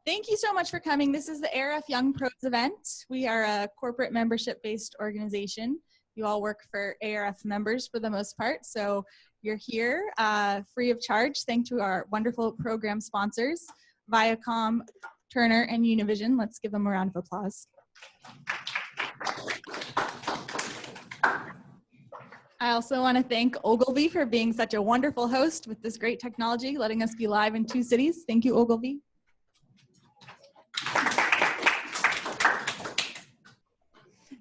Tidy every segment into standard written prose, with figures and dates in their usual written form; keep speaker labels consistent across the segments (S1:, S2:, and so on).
S1: Thank you so much for coming. This is the ARF Young Pros event. We are a corporate membership-based organization. You all work for ARF members for the most part, so you're here free of charge, thanks to our wonderful program sponsors, Viacom, Turner, and Univision. Let's give them a round of applause. I also want to thank Ogilvy for being such a wonderful host with this great technology, letting us be live in 2 cities. Thank you, Ogilvy.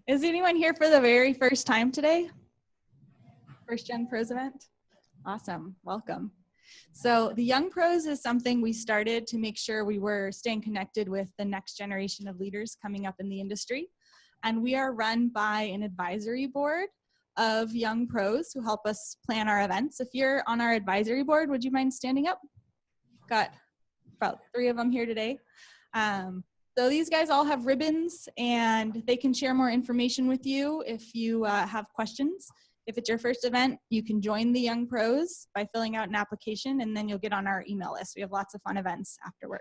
S1: Is anyone here for the very first time today? First Gen Pros event? Awesome, welcome. So the Young Pros is something we started to make sure we were staying connected with the next generation of leaders coming up in the industry. And we are run by an advisory board of young pros who help us plan our events. If you're on our advisory board, would you mind standing up? Got about 3 of them here today. So these guys all have ribbons and they can share more information with you if you have questions. If it's your first event, you can join the Young Pros by filling out an application and then you'll get on our email list. We have lots of fun events afterward.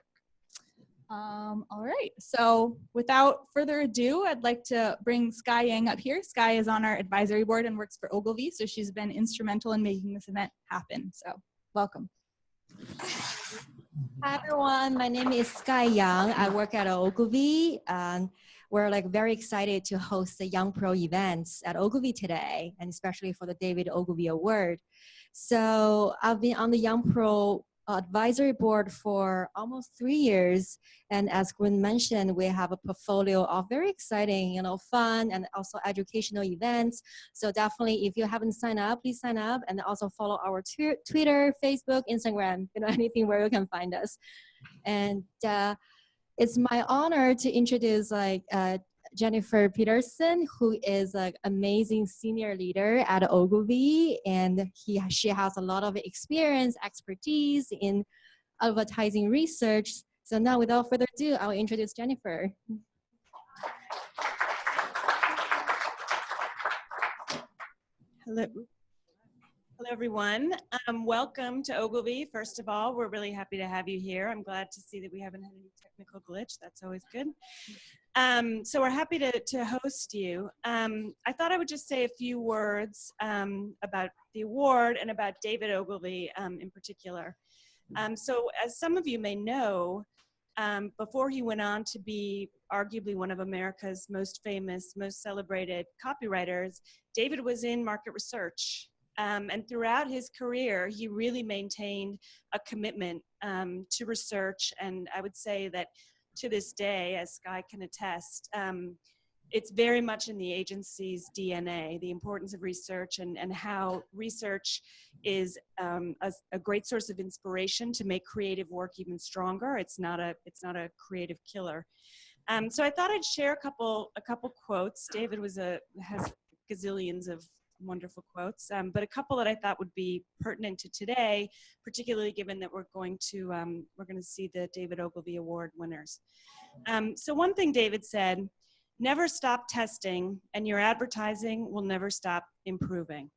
S1: All right, so without further ado, I'd like to bring Sky Yang up here. Sky is on our advisory board and works for Ogilvy, so she's been instrumental in making this event happen. So welcome.
S2: Hi everyone, my name is Sky Yang. I work at Ogilvy, and we're very excited to host the Young Pro events at Ogilvy today, and especially for the David Ogilvy Award. So I've been on the Young Pro advisory board for almost 3 years, and as Gwen mentioned, we have a portfolio of very exciting, fun and also educational events. So definitely, if you haven't signed up, please sign up, and also follow our Twitter, Facebook, Instagram, anything where you can find us. And it's my honor to introduce Jennifer Peterson, who is an amazing senior leader at Ogilvy, and she has a lot of experience, expertise in advertising research. So now, without further ado, I'll introduce Jennifer.
S3: Hello. Hello, everyone. Welcome to Ogilvy. First of all, we're really happy to have you here. I'm glad to see that we haven't had any technical glitch. That's always good. So we're happy to host you. I thought I would just say a few words about the award and about David Ogilvy in particular. So as some of you may know, before he went on to be arguably one of America's most famous, most celebrated copywriters, David was in market research. And throughout his career, he really maintained a commitment to research. And I would say that to this day, as Sky can attest, it's very much in the agency's DNA, the importance of research and how research is a great source of inspiration to make creative work even stronger. It's not a creative killer. So I thought I'd share a couple quotes. David has gazillions of wonderful quotes, but a couple that I thought would be pertinent to today, particularly given that we're going to see the David Ogilvy Award winners. So one thing David said: never stop testing, and your advertising will never stop improving.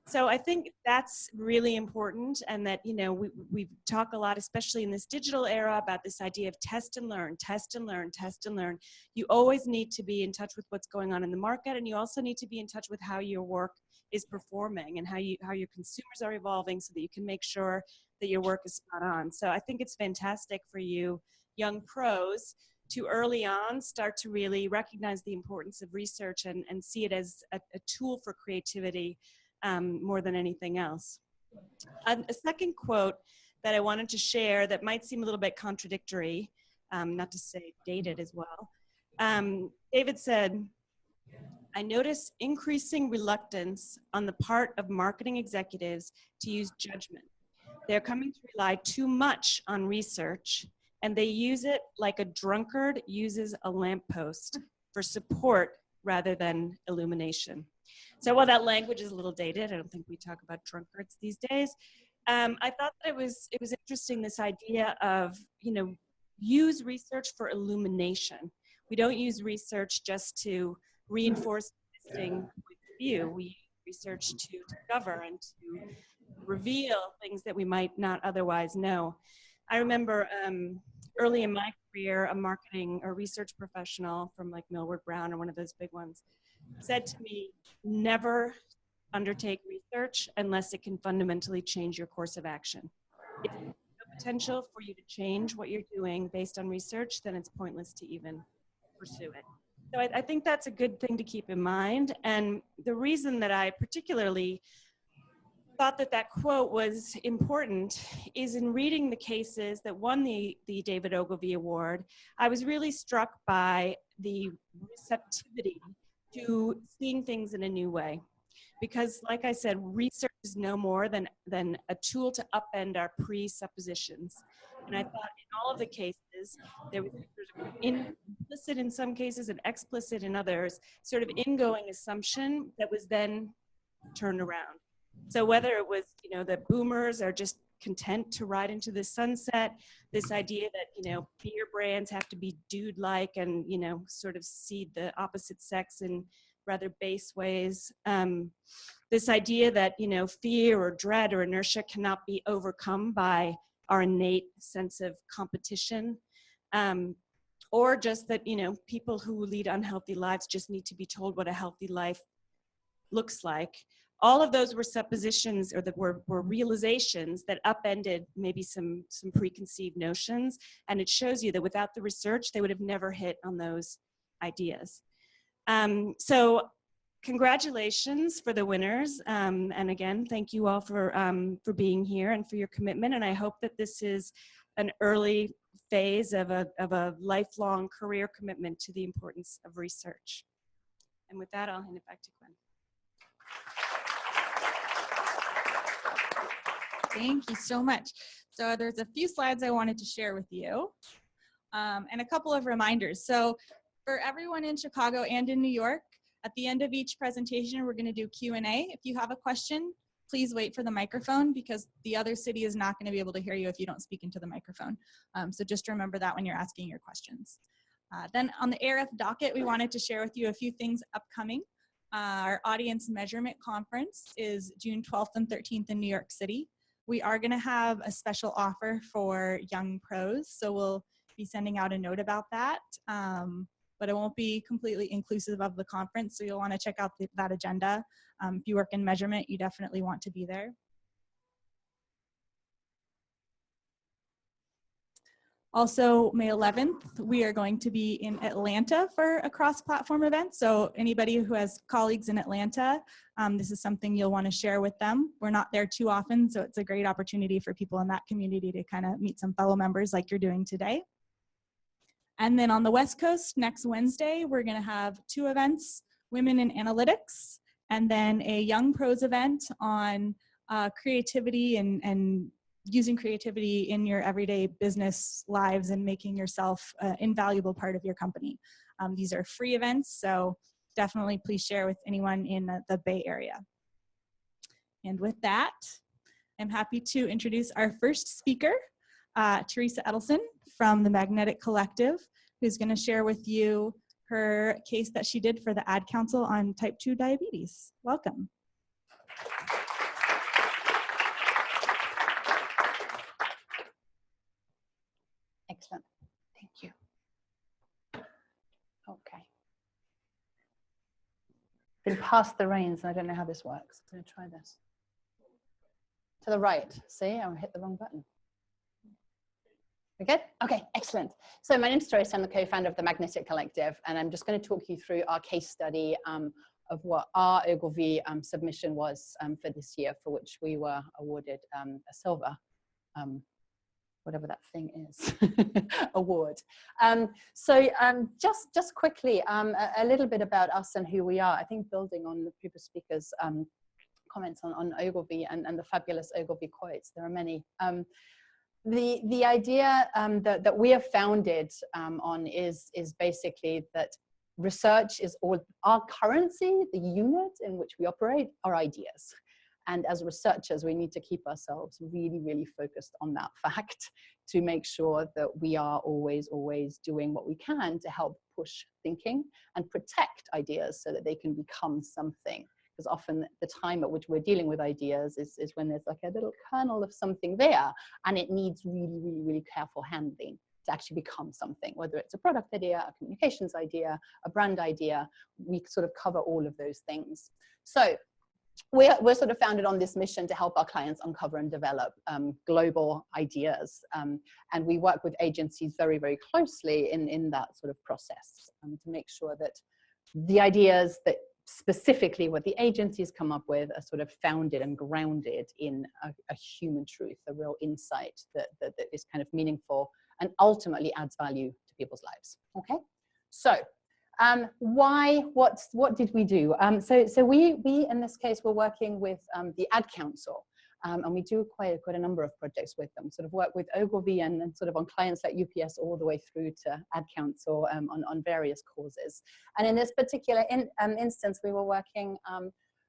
S3: So I think that's really important, and that we talk a lot, especially in this digital era, about this idea of test and learn, test and learn, test and learn. You always need to be in touch with what's going on in the market, and you also need to be in touch with how your work is performing and how your consumers are evolving, so that you can make sure that your work is spot on. So I think it's fantastic for you young pros to early on start to really recognize the importance of research and see it as a tool for creativity more than anything else. A second quote that I wanted to share that might seem a little bit contradictory, not to say dated as well. David said, "I notice increasing reluctance on the part of marketing executives to use judgment. They're coming to rely too much on research, and they use it like a drunkard uses a lamppost for support rather than illumination." So while that language is a little dated, I don't think we talk about drunkards these days. I thought that it was interesting, this idea of, use research for illumination. We don't use research just to reinforce existing view. We use research to discover and to reveal things that we might not otherwise know. I remember early in my career, a marketing or research professional from like Millward Brown or one of those big ones said to me, never undertake research unless it can fundamentally change your course of action. If there's no potential for you to change what you're doing based on research, then it's pointless to even pursue it. So I think that's a good thing to keep in mind. And the reason that I particularly thought that that quote was important is in reading the cases that won the David Ogilvy Award, I was really struck by the receptivity to seeing things in a new way. Because like I said, research is no more than a tool to upend our presuppositions. And I thought in all of the cases, there was sort of implicit in some cases and explicit in others, sort of ingoing assumption that was then turned around. So whether it was, you know, that boomers are just content to ride into the sunset, this idea that, you know, beer brands have to be dude-like and, you know, sort of see the opposite sex in rather base ways. This idea that, you know, fear or dread or inertia cannot be overcome by our innate sense of competition. Or just that, you know, people who lead unhealthy lives just need to be told what a healthy life looks like. All of those were suppositions or that were realizations that upended maybe some preconceived notions. And it shows you that without the research, they would have never hit on those ideas. So congratulations for the winners. And again, thank you all for being here and for your commitment. And I hope that this is an early phase of a lifelong career commitment to the importance of research. And with that, I'll hand it back to Gwen.
S1: Thank you so much. So there's a few slides I wanted to share with you and a couple of reminders. So for everyone in Chicago and in New York, at the end of each presentation, we're going to do Q&A. If you have a question, please wait for the microphone because the other city is not going to be able to hear you if you don't speak into the microphone. So just remember that when you're asking your questions. Then on the ARF docket, we wanted to share with you a few things upcoming. Our audience measurement conference is June 12th and 13th in New York City. We are going to have a special offer for young pros, so we'll be sending out a note about that, but it won't be completely inclusive of the conference, so you'll want to check out that agenda. If you work in measurement, you definitely want to be there. Also, May 11th, we are going to be in Atlanta for a cross-platform event. So anybody who has colleagues in Atlanta, this is something you'll want to share with them. We're not there too often, so it's a great opportunity for people in that community to kind of meet some fellow members like you're doing today. And then on the West Coast, next Wednesday, we're going to have 2 events, Women in Analytics, and then a Young Pros event on creativity and using creativity in your everyday business lives and making yourself an invaluable part of your company. These are free events, so definitely please share with anyone in the Bay Area. And with that, I'm happy to introduce our first speaker, Teresa Edelson from the Magnetic Collective, who's going to share with you her case that she did for the Ad Council on type 2 diabetes. Welcome.
S4: Excellent. Thank you. Okay. Been past the reins and I don't know how this works. I'm going to try this. To the right. See, I hit the wrong button. We good? Okay, excellent. So my name's Teresa. I'm the co-founder of the Magnetic Collective, and I'm just going to talk you through our case study of what our Ogilvy submission was for this year, for which we were awarded a silver whatever that thing is, award. Just quickly, a little bit about us and who we are. I think building on the previous speakers' comments on Ogilvy and the fabulous Ogilvy quotes, there are many. The idea that we have founded on is basically that research is all our currency, the unit in which we operate, are ideas. And as researchers, we need to keep ourselves really, really focused on that fact to make sure that we are always doing what we can to help push thinking and protect ideas so that they can become something. Because often the time at which we're dealing with ideas is when there's like a little kernel of something there and it needs really, really, really careful handling to actually become something, whether it's a product idea, a communications idea, a brand idea. We sort of cover all of those things. So we're sort of founded on this mission to help our clients uncover and develop global ideas. And we work with agencies very, very closely in that sort of process to make sure that the ideas that specifically what the agencies come up with are sort of founded and grounded in a human truth, a real insight that is kind of meaningful and ultimately adds value to people's lives. Okay, so what did we do? So we in this case were working with the Ad Council, and we do quite a number of projects with them. Sort of work with Ogilvy and sort of on clients like UPS all the way through to Ad Council on various causes. And in this particular instance, we were working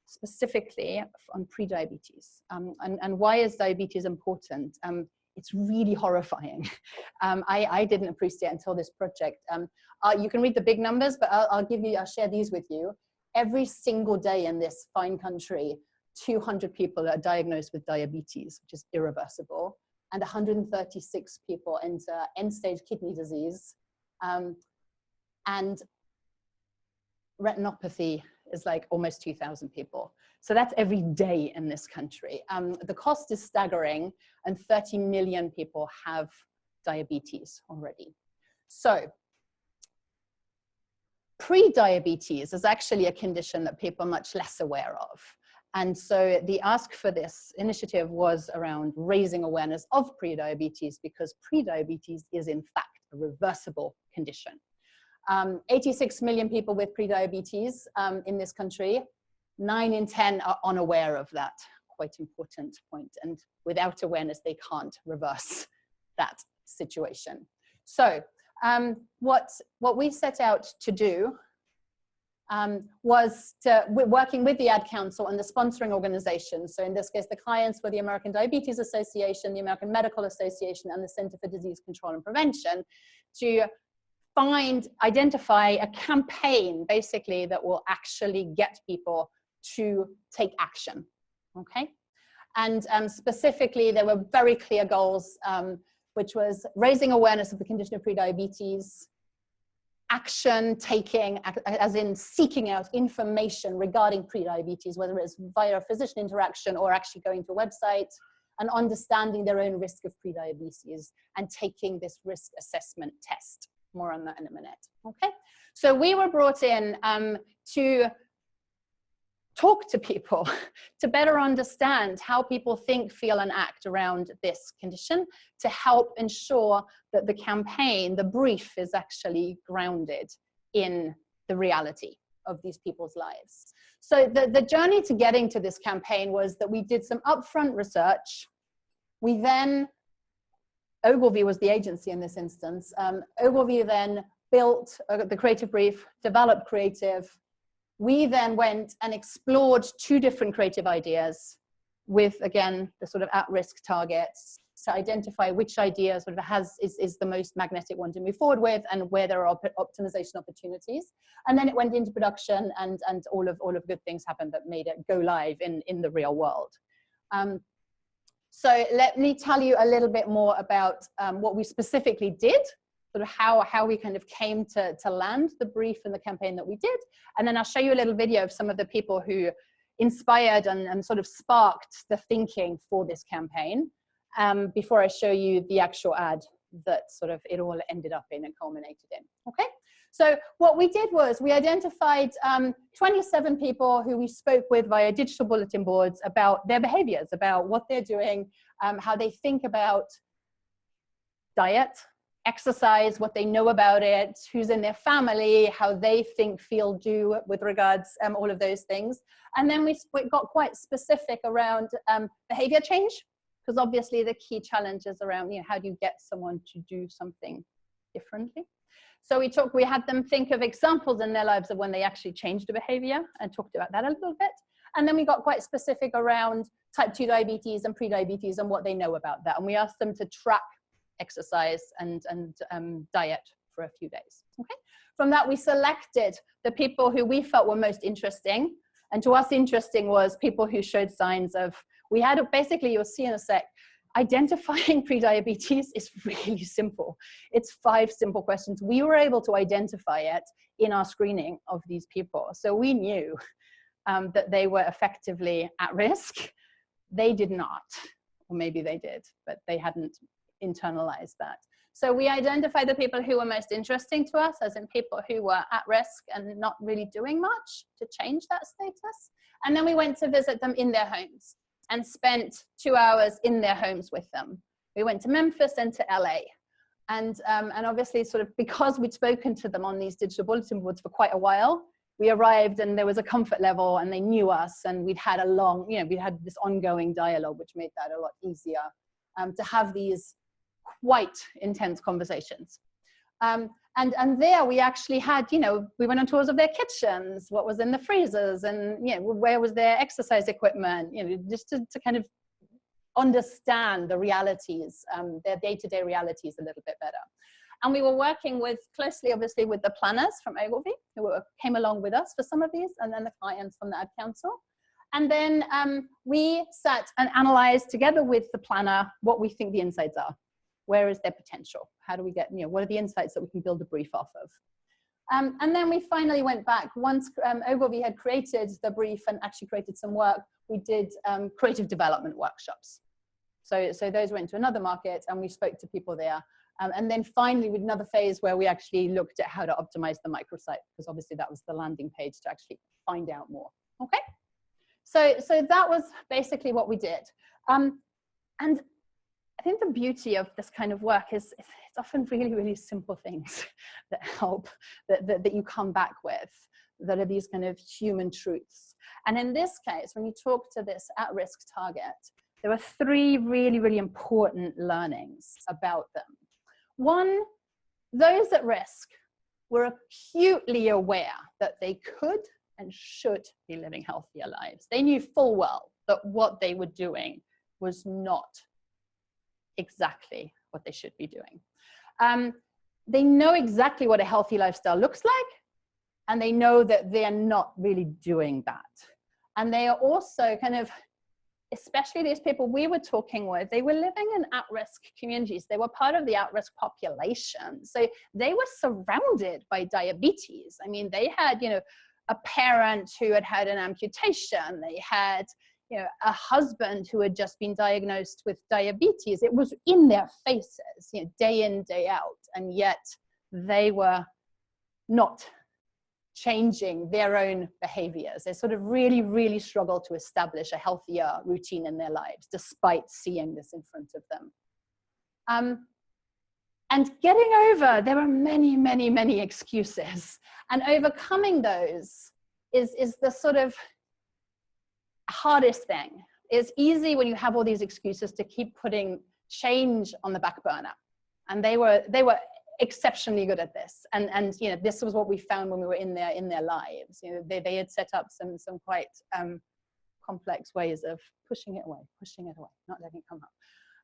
S4: specifically on pre-diabetes. And why is diabetes important? It's really horrifying. I didn't appreciate until this project. You can read the big numbers, but I'll share these with you. Every single day in this fine country, 200 people are diagnosed with diabetes, which is irreversible, and 136 people enter end-stage kidney disease, and retinopathy is like almost 2,000 people. So that's every day in this country. The cost is staggering, and 30 million people have diabetes already. So pre-diabetes is actually a condition that people are much less aware of. And so the ask for this initiative was around raising awareness of pre-diabetes, because pre-diabetes is in fact a reversible condition. 86 million people with pre-diabetes in this country. 9 in 10 are unaware of that quite important point. And without awareness, they can't reverse that situation. So what we set out to do was working with the Ad Council and the sponsoring organizations. So in this case, the clients were the American Diabetes Association, the American Medical Association, and the Center for Disease Control and Prevention, to identify a campaign basically that will actually get people to take action, okay? And specifically, there were very clear goals, which was raising awareness of the condition of prediabetes, action taking, as in seeking out information regarding prediabetes, whether it's via a physician interaction or actually going to a website, and understanding their own risk of prediabetes and taking this risk assessment test. More on that in a minute, okay? So we were brought in to talk to people to better understand how people think, feel, and act around this condition, to help ensure that the campaign, the brief, is actually grounded in the reality of these people's lives. So the journey to getting to this campaign was that we did some upfront research. We then, Ogilvy was the agency in this instance, Ogilvy then built the creative brief, developed creative. We then went and explored 2 different creative ideas with, again, the sort of at-risk targets to identify which idea sort of is the most magnetic one to move forward with and where there are optimization opportunities. And then it went into production, and all of good things happened that made it go live in the real world. So let me tell you a little bit more about what we specifically did, sort of how we kind of came to land the brief and the campaign that we did. And then I'll show you a little video of some of the people who inspired and sort of sparked the thinking for this campaign before I show you the actual ad that sort of it all ended up in and culminated in, okay? So what we did was we identified 27 people who we spoke with via digital bulletin boards about their behaviors, about what they're doing, how they think about diet, exercise, what they know about it, who's in their family, how they think, feel, do with regards all of those things. And then we got quite specific around behavior change, because obviously the key challenge is around, you know, how do you get someone to do something differently? So we had them think of examples in their lives of when they actually changed a behavior and talked about that a little bit. And then we got quite specific around type 2 diabetes and prediabetes and what they know about that. And we asked them to track exercise and diet for a few days, okay? From that, we selected the people who we felt were most interesting. And to us, interesting was people who showed signs of, we had basically, you'll see in a sec, identifying prediabetes is really simple. It's 5 simple questions. We were able to identify it in our screening of these people. So we knew that they were effectively at risk. They did not, or maybe they did, but they hadn't internalized that. So we identified the people who were most interesting to us, as in people who were at risk and not really doing much to change that status. And then we went to visit them in their homes and spent 2 hours in their homes with them. We went to Memphis and to LA. And obviously, sort of because we'd spoken to them on these digital bulletin boards for quite a while, we arrived and there was a comfort level and they knew us, and we'd had a long, we had this ongoing dialogue, which made that a lot easier to have these quite intense conversations. And there we actually had, we went on tours of their kitchens, what was in the freezers, and where was their exercise equipment, just to kind of understand the realities, their day-to-day realities a little bit better. And we were working closely, obviously, with the planners from Ogilvy, who came along with us for some of these, and then the clients from the Ad Council. And then we sat and analyzed together with the planner what we think the insights are. Where is their potential? How do we get, what are the insights that we can build a brief off of? And then we finally went back. Once Ogilvy had created the brief and actually created some work, we did creative development workshops. So those went to another market and we spoke to people there. And then finally, with another phase where we actually looked at how to optimize the microsite, because obviously that was the landing page to actually find out more. Okay, so that was basically what we did. And I think the beauty of this kind of work is it's often really, really simple things that help, that you come back with, that are these kind of human truths. And in this case, when you talk to this at-risk target, there were 3 really, really important learnings about them. One, those at risk were acutely aware that they could and should be living healthier lives. They knew full well that what they were doing was not exactly what they should be doing. They know exactly what a healthy lifestyle looks like, and they know that they're not really doing that. And they are also kind of, especially these people we were talking with, they were living in at-risk communities. They were part of the at-risk population. So they were surrounded by diabetes. I mean, they had, a parent who had had an amputation. They had, a husband who had just been diagnosed with diabetes. It was in their faces, day in, day out. And yet they were not changing their own behaviors. They sort of really, really struggled to establish a healthier routine in their lives, despite seeing this in front of them. And getting over, there are many, many, many excuses. And overcoming those is the sort of hardest thing. It's easy when you have all these excuses to keep putting change on the back burner. And they were exceptionally good at this. And this was what we found when we were in their lives. They had set up some quite complex ways of pushing it away, not letting it come up.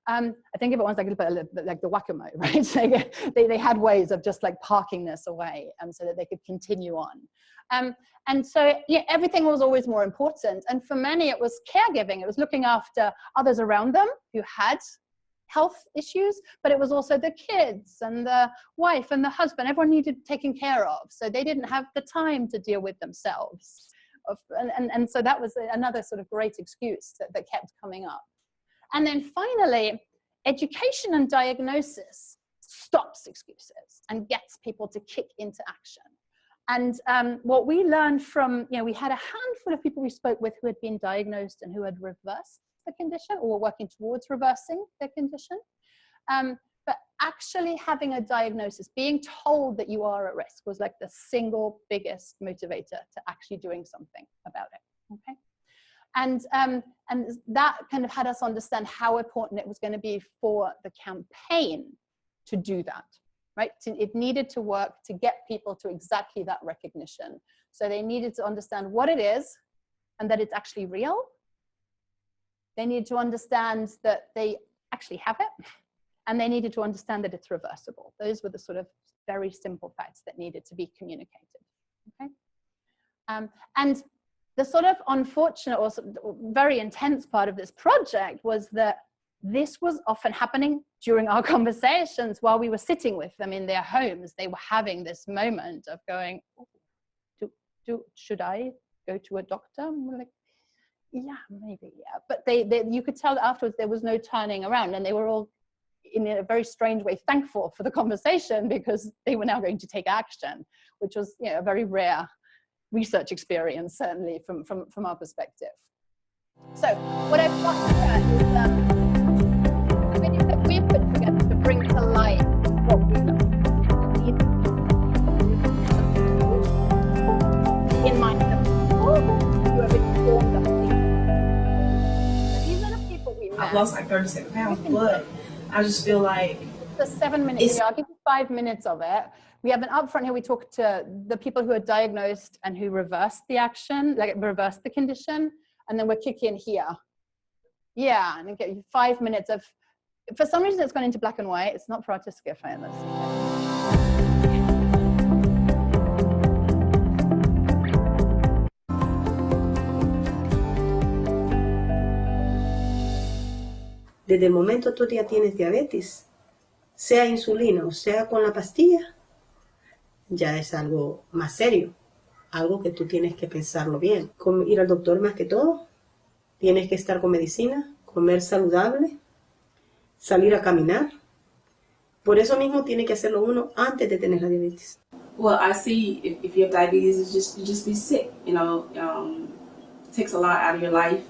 S4: I think of it once like a little bit like the whack-a-mole, right? They had ways of just like parking this away, so that they could continue on. And so everything was always more important. And for many, it was caregiving. It was looking after others around them who had health issues, but it was also the kids and the wife and the husband. Everyone needed taken care of. So they didn't have the time to deal with themselves. And so that was another sort of great excuse that kept coming up. And then finally, education and diagnosis stops excuses and gets people to kick into action. And what we learned from, we had a handful of people we spoke with who had been diagnosed and who had reversed the condition or were working towards reversing their condition. But actually having a diagnosis, being told that you are at risk, was like the single biggest motivator to actually doing something about it, okay? And that kind of had us understand how important it was going to be for the campaign to do that, right? It needed to work to get people to exactly that recognition. So they needed to understand what it is and that it's actually real. They needed to understand that they actually have it. And they needed to understand that it's reversible. Those were the sort of very simple facts that needed to be communicated, okay? And the sort of unfortunate or very intense part of this project was that this was often happening during our conversations while we were sitting with them in their homes. They were having this moment of going, should I go to a doctor? And we're like, yeah, maybe, yeah. But they you could tell that afterwards there was no turning around, and they were all, in a very strange way, thankful for the conversation because they were now going to take action, which was, you know, a very rare research experience, certainly from our perspective. So what I've got here is a video that we've put together to bring to life what we know. In mind of people who have informed us. So these are the people we met.
S5: I've lost like 37 pounds, but I just feel like
S4: it's a 7-minute video. I'll give you 5 minutes of it. We have an upfront here. We talk to the people who are diagnosed and who reversed the action, like reversed the condition, and then we're kicking here. Yeah, and get you 5 minutes of. For some reason, it's gone into black and white. It's not for artistic effect.
S6: Desde el momento tú ya tienes diabetes, sea insulina o sea con la pastilla, ya es algo más serio, algo que tú tienes que pensarlo bien. Ir al doctor más que todo, tienes que estar con medicina, comer saludable, salir a caminar. Por eso mismo tiene que hacerlo uno antes de tener la diabetes.
S7: Well, I see if you have diabetes, it's you just be sick. You know, it takes a lot out of your life.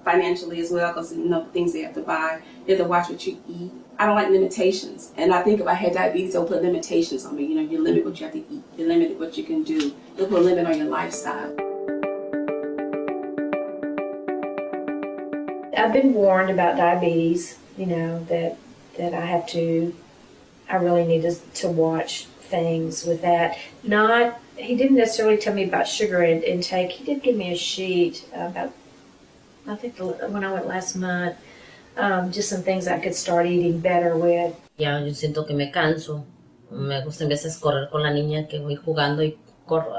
S7: Financially as well, because you know things they have to buy. You have to watch what you eat. I don't like limitations, and I think if I had diabetes, they'll put limitations on me. You know, you limit what you have to eat, you limit what you can do. They'll put a limit on your lifestyle.
S8: I've been warned about diabetes. You know that I really need to watch things with that. He didn't necessarily tell me about sugar intake. He did give me a sheet about. I think when I went last month, just some things I could start eating better with.
S9: Ya yo siento que me canso. Me gusta en veces correr con la niña que voy jugando y corro.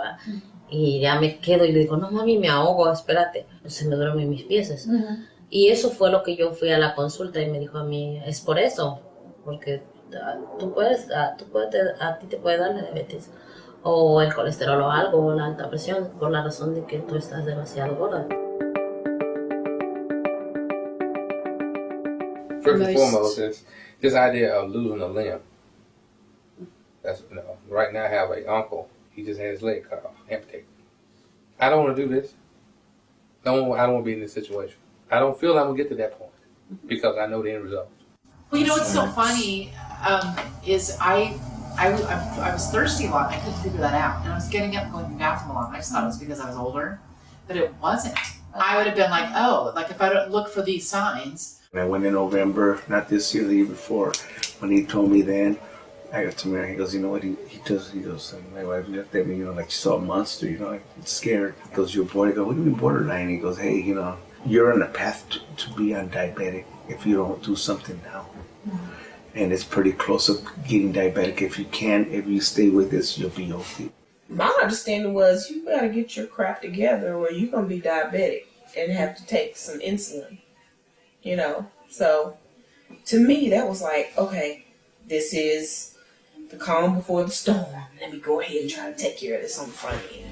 S9: Y ya me quedo y le digo, no mami, me ahogo, espérate. Se me duermen mis pies. Y eso fue lo que yo fui a la consulta y me dijo a mí, es por eso, porque a ti te puede dar la diabetes o el colesterol o algo, o la alta presión, por la razón de que tú estás demasiado gorda.
S10: First and foremost, is this idea of losing a limb. That's, you know, right now I have an uncle. He just had his leg cut off, amputated. I don't want to do this. I don't want to be in this situation. I don't feel I'm gonna get to that point because I know the end result.
S11: Well, you know what's so funny is I was thirsty a lot. And I couldn't figure that out, and I was getting up, going to the bathroom a lot. I just thought it was because I was older, but it wasn't. I would have been like, oh, like if I don't look for these signs.
S12: I went in November, not this year, the year before, when he told me then, I got to marry, he goes, you know what, he goes, my wife looked at me, you know, like she saw a monster, you know, like scared. He goes, you're borderline. I go, what do you mean borderline? He goes, hey, you know, you're on a path to be on diabetic if you don't do something now. And it's pretty close to getting diabetic. If you stay with this, you'll be okay.
S5: My understanding was you gotta get your crap together or you're gonna be diabetic and have to take some insulin. You know, so to me that was like, okay, this is the calm before the storm. Let me go ahead and try to take care of this on the front end.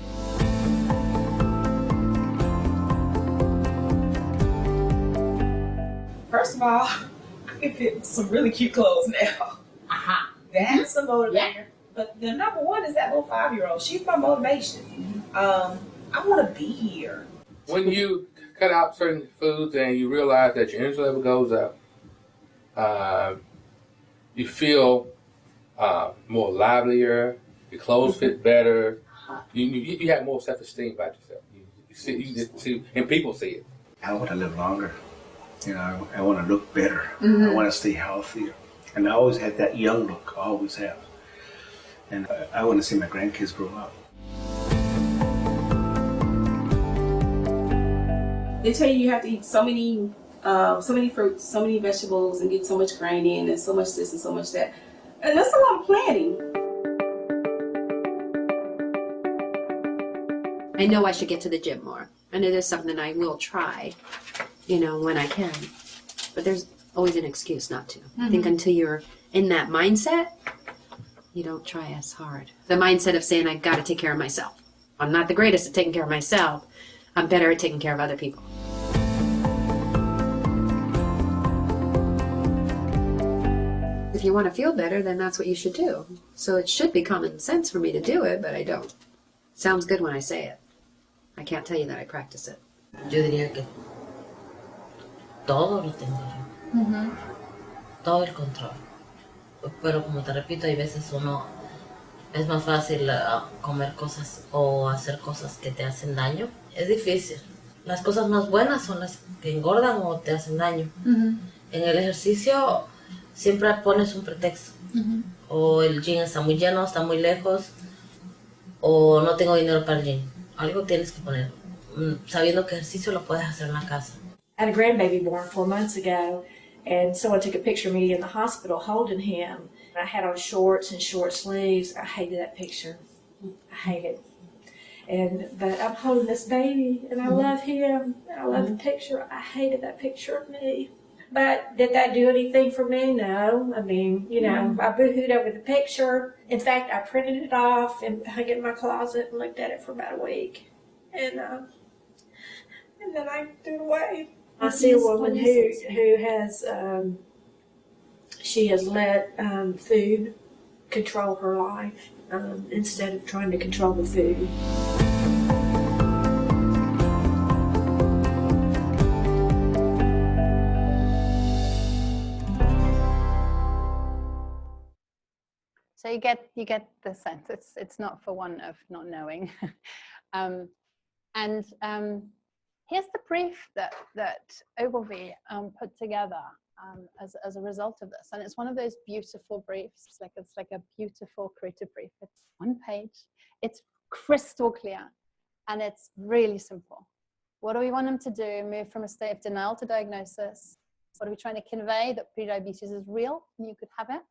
S5: First of all, I can fit some really cute clothes now. That's the motivator. Yeah. But the number one is that little 5-year-old. She's my motivation. I want to be here.
S10: When you cut out certain foods and you realize that your energy level goes up, you feel more livelier, your clothes fit better, you have more self-esteem about yourself. You see, and people see it.
S12: I want to live longer. You know, I want to look better. I want to stay healthier. And I always had that young look, I always have. And I want to see my grandkids grow up.
S7: They tell you have to eat so many fruits, so many vegetables, and get so much grain in, and so much this and so much that. And that's a lot of planning.
S13: I know I should get to the gym more, and it is something I will try, you know, when I can. But there's always an excuse not to. I think until you're in that mindset, you don't try as hard. The mindset of saying, I got to take care of myself. I'm not the greatest at taking care of myself. I'm better at taking care of other people. If you want to feel better, then that's what you should do. So it should be common sense for me to do it, but I don't. Sounds good when I say it. I can't tell you that I practice it.
S9: Yo diría que todo lo tengo yo. Todo el control. Pero como te repito, hay veces uno es más fácil comer cosas o hacer cosas que te hacen daño. Es difícil. Las cosas más buenas son las que engordan o te hacen daño. En el ejercicio siempre pones un pretexto. O el gym está muy lleno, está muy lejos, o no tengo dinero para el gym. Algo tienes que poner, sabiendo que ejercicio lo puedes hacer en la casa.
S8: I had a grandbaby born 4 months ago, and someone took a picture of me in the hospital holding him. I had on shorts and short sleeves. I hated that picture. I hate it. But I'm holding this baby, and I love him. I love the picture. I hated that picture of me. But did that do anything for me? No. I mean, you know, I boo-hooed over the picture. In fact, I printed it off and hung it in my closet and looked at it for about a week. And then I threw it away. I see a woman who has, she has let food control her life instead of trying to control the food.
S4: So you get the sense it's not for one of not knowing. Here's the brief that Ogilvy put together as a result of this, and it's one of those beautiful briefs. It's like a beautiful creative brief. It's 1 page. It's crystal clear, and it's really simple. What do we want them to do? Move from a state of denial to diagnosis. What are we trying to convey? That prediabetes is real and you could have it.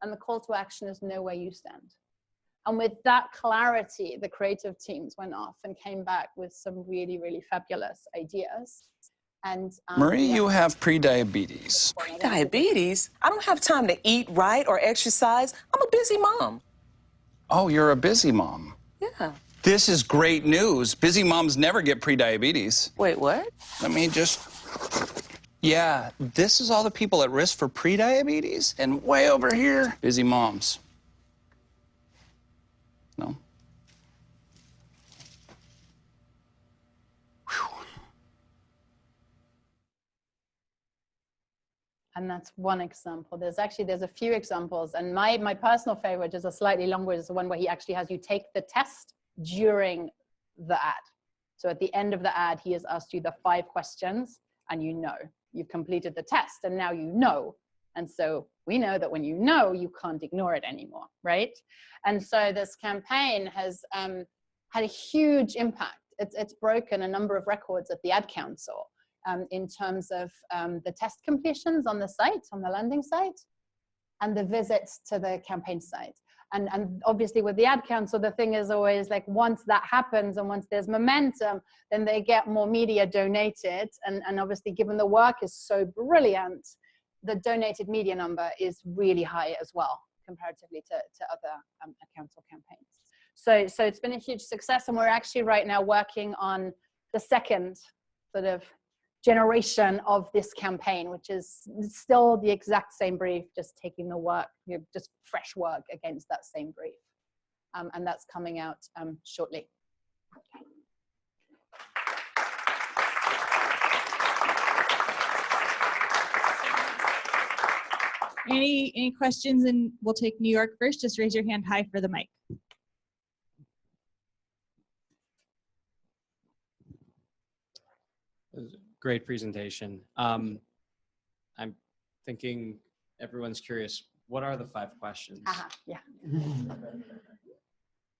S4: And the call to action is know where you stand. And with that clarity, the creative teams went off and came back with some really, really fabulous ideas. And
S14: Marie, you have prediabetes.
S15: Prediabetes? I don't have time to eat right or exercise. I'm a busy mom.
S14: Oh, you're a busy mom.
S15: Yeah.
S14: This is great news. Busy moms never get prediabetes.
S15: Wait, what?
S14: Let me just... Yeah, this is all the people at risk for prediabetes, and way over here, busy moms. No? Whew.
S4: And that's one example. There's a few examples, and my personal favorite is a slightly longer, is the one where he actually has you take the test during the ad. So at the end of the ad, he has asked you the 5 questions, and you know. You've completed the test, and now you know. And so we know that when you know, you can't ignore it anymore, right? And so this campaign has had a huge impact. It's broken a number of records at the Ad Council in terms of the test completions on the site, on the landing site, and the visits to the campaign site. And obviously with the Ad Council, the thing is always like, once that happens and once there's momentum, then they get more media donated. And obviously, given the work is so brilliant, the donated media number is really high as well, comparatively to other council campaigns. So it's been a huge success. And we're actually right now working on the second sort of generation of this campaign, which is still the exact same brief, just taking the work, just fresh work against that same brief. And that's coming out shortly.
S1: Any questions? And we'll take New York first. Just raise your hand high for the mic.
S16: Great presentation. I'm thinking everyone's curious, what are the 5 questions?
S4: Yeah.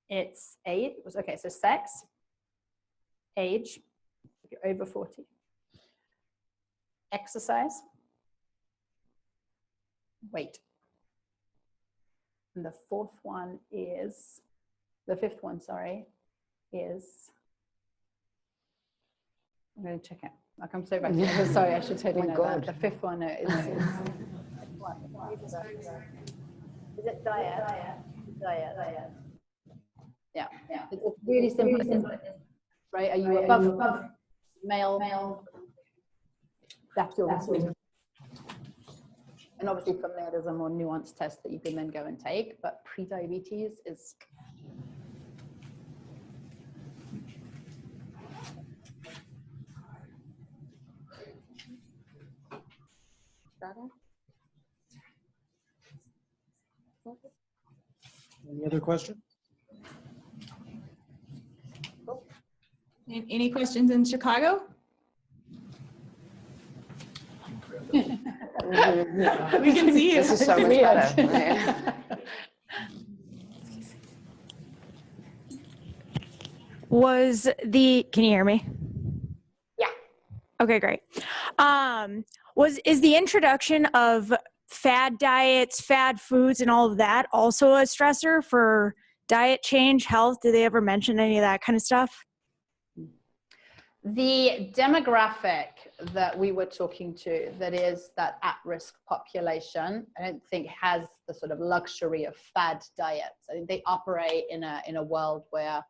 S4: It's age, okay, so sex, age, if you're over 40, exercise, weight. And the 5th one is, I'm going to check it. I'll come straight back to you. Sorry, I should totally know that. The fifth one is it diet? Diet. Yeah. It's really simple, isn't it? Right? Are you above male? That's your response. And obviously from there's a more nuanced test that you can then go and take, but pre-diabetes is
S17: Any other questions?
S1: Any questions in Chicago? We can see you.
S18: This is so much better.
S19: Can you hear me?
S4: Yeah.
S19: Okay, great. Is the introduction of fad diets, fad foods, and all of that also a stressor for diet change, health? Did they ever mention any of that kind of stuff?
S4: the demographic that we were talking to, that is that at-risk population, I don't think has the sort of luxury of fad diets. I think they operate in a world where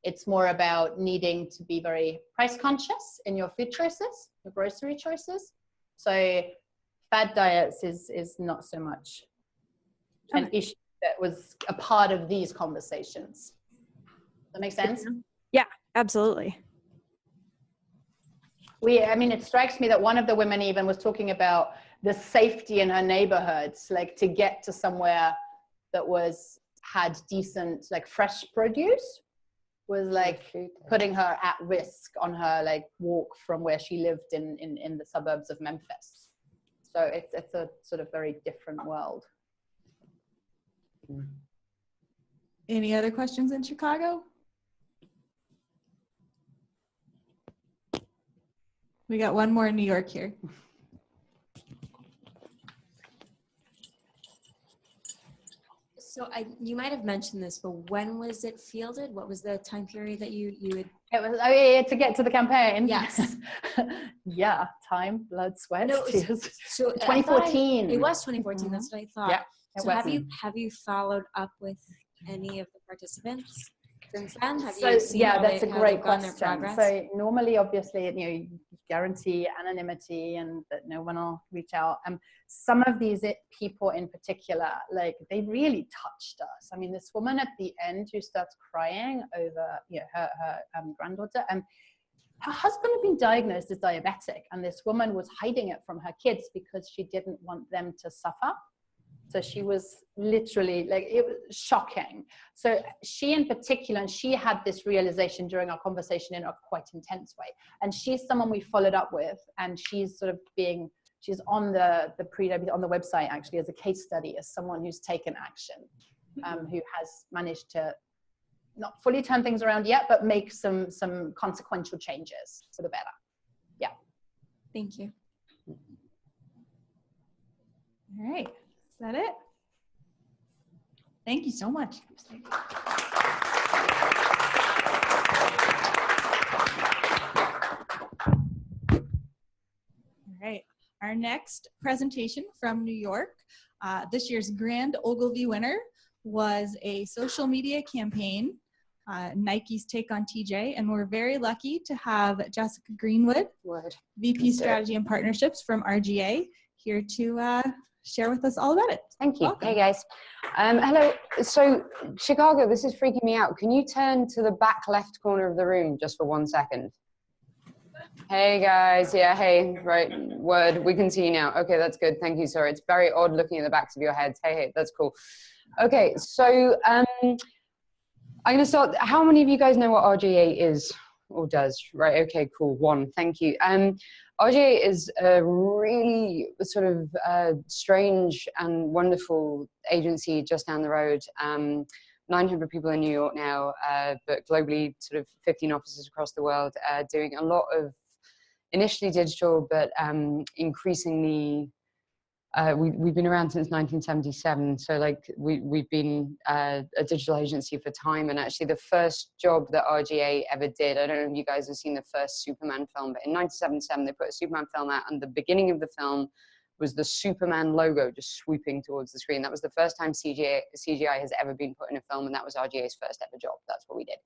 S4: it's more about needing to be very price conscious in your food choices, your grocery choices. So fad diets is not so much an issue that was a part of these conversations. Does that make sense?
S19: Yeah, absolutely.
S4: I mean, it strikes me that one of the women even was talking about the safety in her neighborhoods, like to get to somewhere that had decent, like fresh produce, was like putting her at risk on her like walk from where she lived in the suburbs of Memphis. So it's a sort of very different world.
S1: Any other questions in Chicago? We got one more in New York here.
S2: So you might have mentioned this, but when was it fielded? What was the time period that you had?
S4: It was to get to the campaign.
S2: Yes.
S4: Yeah, time, blood, sweat,
S2: No,
S4: tears.
S2: So
S4: 2014.
S2: It was 2014. That's what I thought.
S4: Yeah.
S2: So have you followed up with any of the participants since then? Have
S4: So
S2: you seen
S4: yeah,
S2: how
S4: that's a
S2: how
S4: great
S2: they've gone their
S4: question.
S2: progress?
S4: So normally, obviously, you guarantee anonymity and that no one will reach out. Some of these people in particular, like they really touched us. I mean, this woman at the end who starts crying over her granddaughter, and her husband had been diagnosed as diabetic, and this woman was hiding it from her kids because she didn't want them to suffer. So she was literally like, it was shocking. So she in particular, and she had this realization during our conversation in a quite intense way. And she's someone we followed up with, and she's sort of she's on the pre-diabetes on the website actually as a case study, as someone who's taken action, who has managed to not fully turn things around yet, but make some consequential changes for the better. Yeah.
S2: Thank you.
S1: All right. Is that it? Thank you so much. All right. Our next presentation from New York, this year's Grand Ogilvy winner was a social media campaign, Nike's Take on TJ, and we're very lucky to have Jessica Greenwood, VP Strategy and Partnerships from RGA, here to share with us all about it.
S18: Thank you.
S1: Welcome.
S18: Hey guys. Hello. So Chicago, this is freaking me out. Can you turn to the back left corner of the room just for 1 second? Hey guys. Yeah, hey. Right. Word. We can see you now. Okay, that's good. Thank you. Sorry. It's very odd looking at the backs of your heads. Hey, that's cool. Okay, so I'm going to start. How many of you guys know what RGA is or does? Right. Okay, cool. One. Thank you. RGA is a really sort of strange and wonderful agency just down the road. 900 people in New York now, but globally sort of 15 offices across the world, doing a lot of initially digital, but increasingly We've been around since 1977, so like we've been a digital agency for time. And actually, the first job that RGA ever did, I don't know if you guys have seen the first Superman film, but in 1977 they put a Superman film out, and the beginning of the film was the Superman logo just swooping towards the screen. That was the first time CGI has ever been put in a film, and that was RGA's first ever job. That's what we did.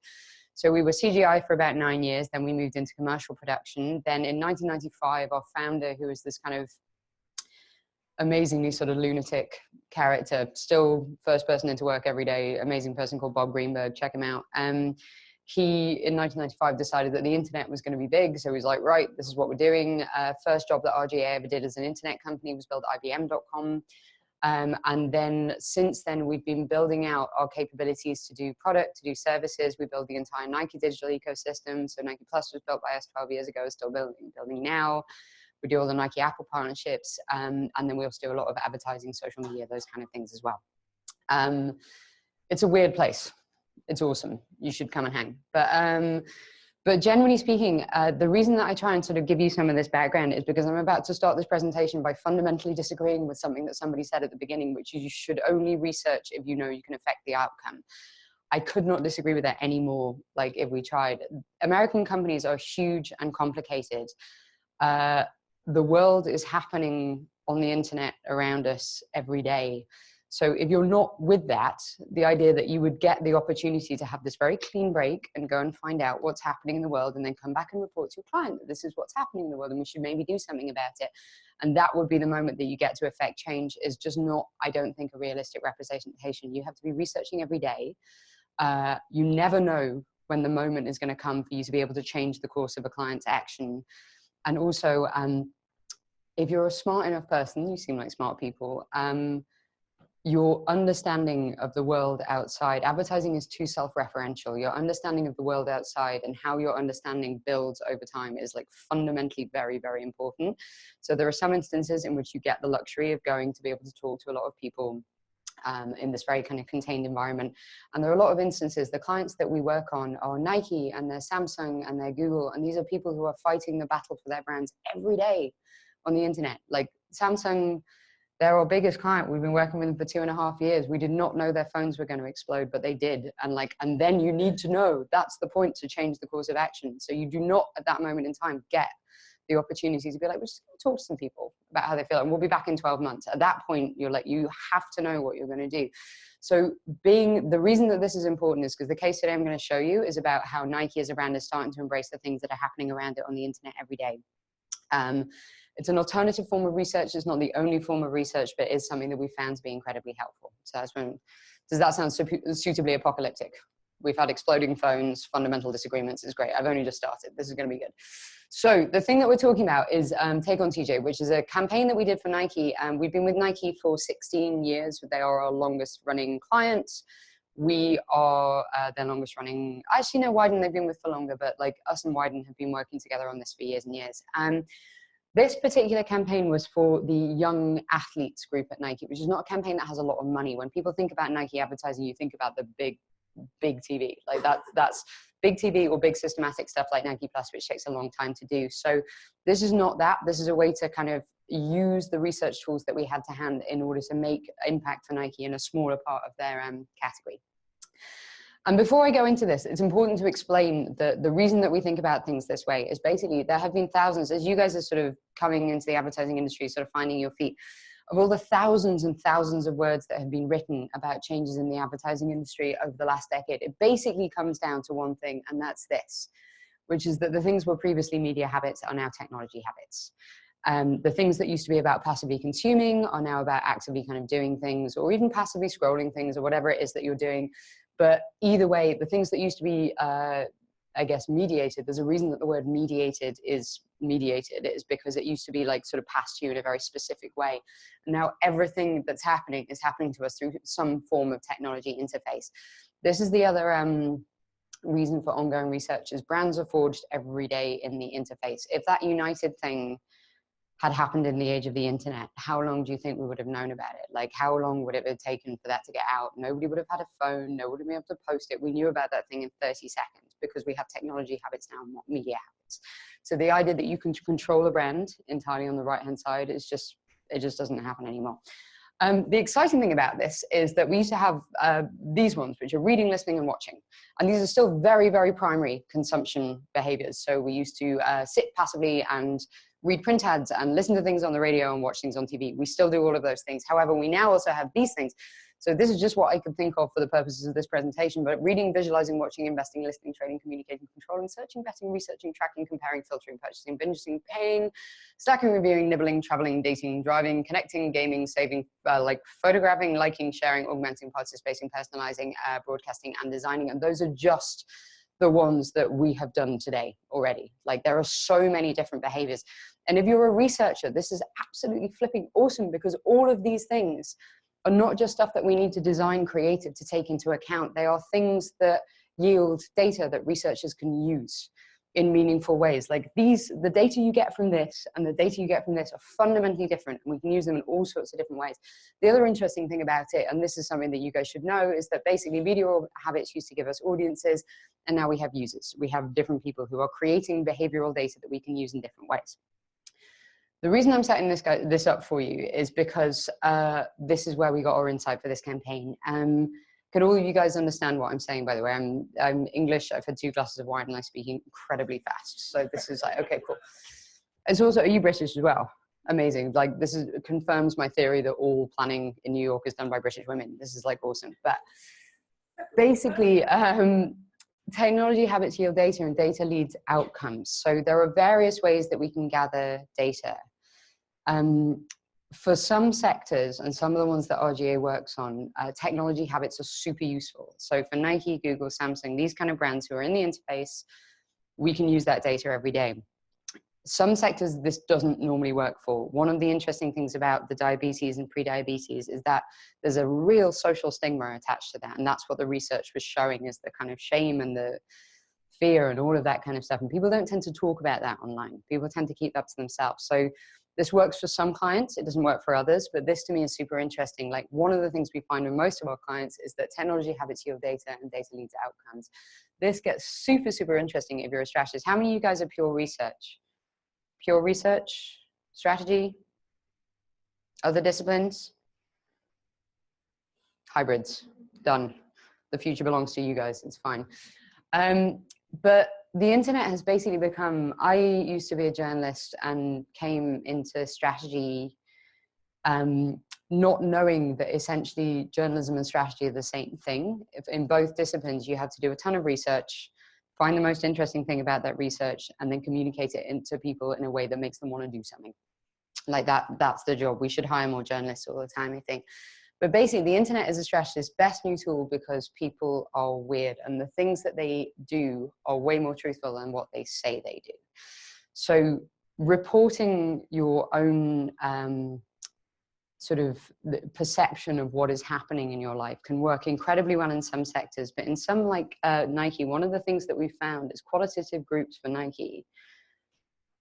S18: So we were CGI for about 9 years, then we moved into commercial production. Then in 1995, our founder, who was this kind of amazingly sort of lunatic character, still first person into work every day, amazing person called Bob Greenberg, check him out. He, in 1995, decided that the internet was going to be big. So he was like, right, this is what we're doing. First job that RGA ever did as an internet company was build IBM.com. And then since then, we've been building out our capabilities to do product, to do services. We build the entire Nike digital ecosystem. So Nike Plus was built by us 12 years ago, still building now. We do all the Nike Apple partnerships. And then we also do a lot of advertising, social media, those kind of things as well. It's a weird place. It's awesome. You should come and hang. But generally speaking, the reason that I try and sort of give you some of this background is because I'm about to start this presentation by fundamentally disagreeing with something that somebody said at the beginning, which is you should only research if you know you can affect the outcome. I could not disagree with that anymore, like if we tried. American companies are huge and complicated. The world is happening on the internet around us every day. So if you're not with that, the idea that you would get the opportunity to have this very clean break and go and find out what's happening in the world and then come back and report to your client that this is what's happening in the world and we should maybe do something about it. And that would be the moment that you get to affect change is just not, I don't think, a realistic representation. You have to be researching every day. You never know when the moment is going to come for you to be able to change the course of a client's action. And also, if you're a smart enough person, you seem like smart people, your understanding of the world outside, advertising is too self-referential. Your understanding of the world outside and how your understanding builds over time is like fundamentally very, very important. So there are some instances in which you get the luxury of going to be able to talk to a lot of people in this very kind of contained environment. And there are a lot of instances, the clients that we work on are Nike and they're Samsung and they're Google. And these are people who are fighting the battle for their brands every day on the internet. Like Samsung, they're our biggest client. We've been working with them for 2.5 years. We did not know their phones were going to explode, but they did. And then you need to know that's the point to change the course of action. So you do not at that moment in time get the opportunity to be like, we're just going to talk to some people about how they feel and we'll be back in 12 months. At that point, you're like, you have to know what you're going to do. So the reason that this is important is because the case today I'm going to show you is about how Nike as a brand is starting to embrace the things that are happening around it on the internet every day. It's an alternative form of research. It's not the only form of research, but it is something that we found to be incredibly helpful. So that's when, does that sound suitably apocalyptic? We've had exploding phones, fundamental disagreements. It's great. I've only just started. This is going to be good. So the thing that we're talking about is Take on TJ, which is a campaign that we did for Nike. We've been with Nike for 16 years. They are our longest running clients. We are their longest running, actually no, Wyden they've been with for longer, but like us and Wyden have been working together on this for years and years. This particular campaign was for the young athletes group at Nike, which is not a campaign that has a lot of money. When people think about Nike advertising, you think about the big TV, like that's big TV or big systematic stuff like Nike Plus, which takes a long time to do. So this is not that. This is a way to kind of use the research tools that we had to hand in order to make impact for Nike in a smaller part of their category. And before I go into this, it's important to explain the reason that we think about things this way is basically there have been thousands, as you guys are sort of coming into the advertising industry, sort of finding your feet, of all the thousands and thousands of words that have been written about changes in the advertising industry over the last decade. It basically comes down to one thing, and that's this, which is that the things were previously media habits are now technology habits. The things that used to be about passively consuming are now about actively kind of doing things or even passively scrolling things or whatever it is that you're doing. But either way, the things that used to be, I guess, mediated, there's a reason that the word mediated is mediated. It is because it used to be like sort of passed to you in a very specific way. And now everything that's happening is happening to us through some form of technology interface. This is the other reason for ongoing research is brands are forged every day in the interface. If that United thing had happened in the age of the internet, how long do you think we would have known about it? Like, how long would it have taken for that to get out? Nobody would have had a phone. Nobody would have been able to post it. We knew about that thing in 30 seconds because we have technology habits now, not media habits. So the idea that you can control a brand entirely on the right-hand side is just, It just doesn't happen anymore. The exciting thing about this is that we used to have these ones, which are reading, listening, and watching. And these are still very, very primary consumption behaviors. So we used to sit passively and read print ads and listen to things on the radio and watch things on TV. We still do all of those things. However, we now also have these things. So this is just what I could think of for the purposes of this presentation, but reading, visualizing, watching, investing, listening, trading, communicating, controlling, searching, betting, researching, tracking, comparing, filtering, purchasing, binging, paying, stacking, reviewing, nibbling, traveling, dating, driving, connecting, gaming, saving, like photographing, liking, sharing, augmenting, participating, personalizing, broadcasting, and designing. And those are just the ones that we have done today already. Like there are so many different behaviors. And if you're a researcher, this is absolutely flipping awesome, because all of these things are not just stuff that we need to design creative to take into account. They are things that yield data that researchers can use in meaningful ways. Like the data you get from this and the data you get from this are fundamentally different, and we can use them in all sorts of different ways. The other interesting thing about it, and this is something that you guys should know, is that basically behavioral habits used to give us audiences, and now we have users. We have different people who are creating behavioral data that we can use in different ways. The reason I'm setting this up for you is because this is where we got our insight for this campaign. Can all of you guys understand what I'm saying, by the way? I'm English, I've had 2 glasses of wine, and I speak incredibly fast. So this is like, okay, cool. It's also, are you British as well? Amazing. Like this confirms my theory that all planning in New York is done by British women. This is like awesome. But basically, technology habits yield data, and data leads outcomes. So there are various ways that we can gather data. For some sectors, and some of the ones that RGA works on, technology habits are super useful. So for Nike, Google, Samsung, these kind of brands who are in the interface, we can use that data every day. Some sectors this doesn't normally work for. One of the interesting things about the diabetes and pre-diabetes is that there's a real social stigma attached to that. And that's what the research was showing, is the kind of shame and the fear and all of that kind of stuff. And people don't tend to talk about that online. People tend to keep that to themselves. So this works for some clients, it doesn't work for others, but this to me is super interesting. Like one of the things we find with most of our clients is that technology habits yield data, and data leads outcomes. This gets super, super interesting if you're a strategist. How many of you guys are pure research? Pure research, strategy, other disciplines? Hybrids, done. The future belongs to you guys, it's fine. But the internet has basically become, I used to be a journalist and came into strategy not knowing that essentially journalism and strategy are the same thing. If in both disciplines, you have to do a ton of research, find the most interesting thing about that research, and then communicate it into people in a way that makes them want to do something. Like that's the job. We should hire more journalists all the time, I think. But basically, the internet is a strategist's best new tool because people are weird, and the things that they do are way more truthful than what they say they do. So reporting your own sort of perception of what is happening in your life can work incredibly well in some sectors, but in some like Nike, one of the things that we found is qualitative groups for Nike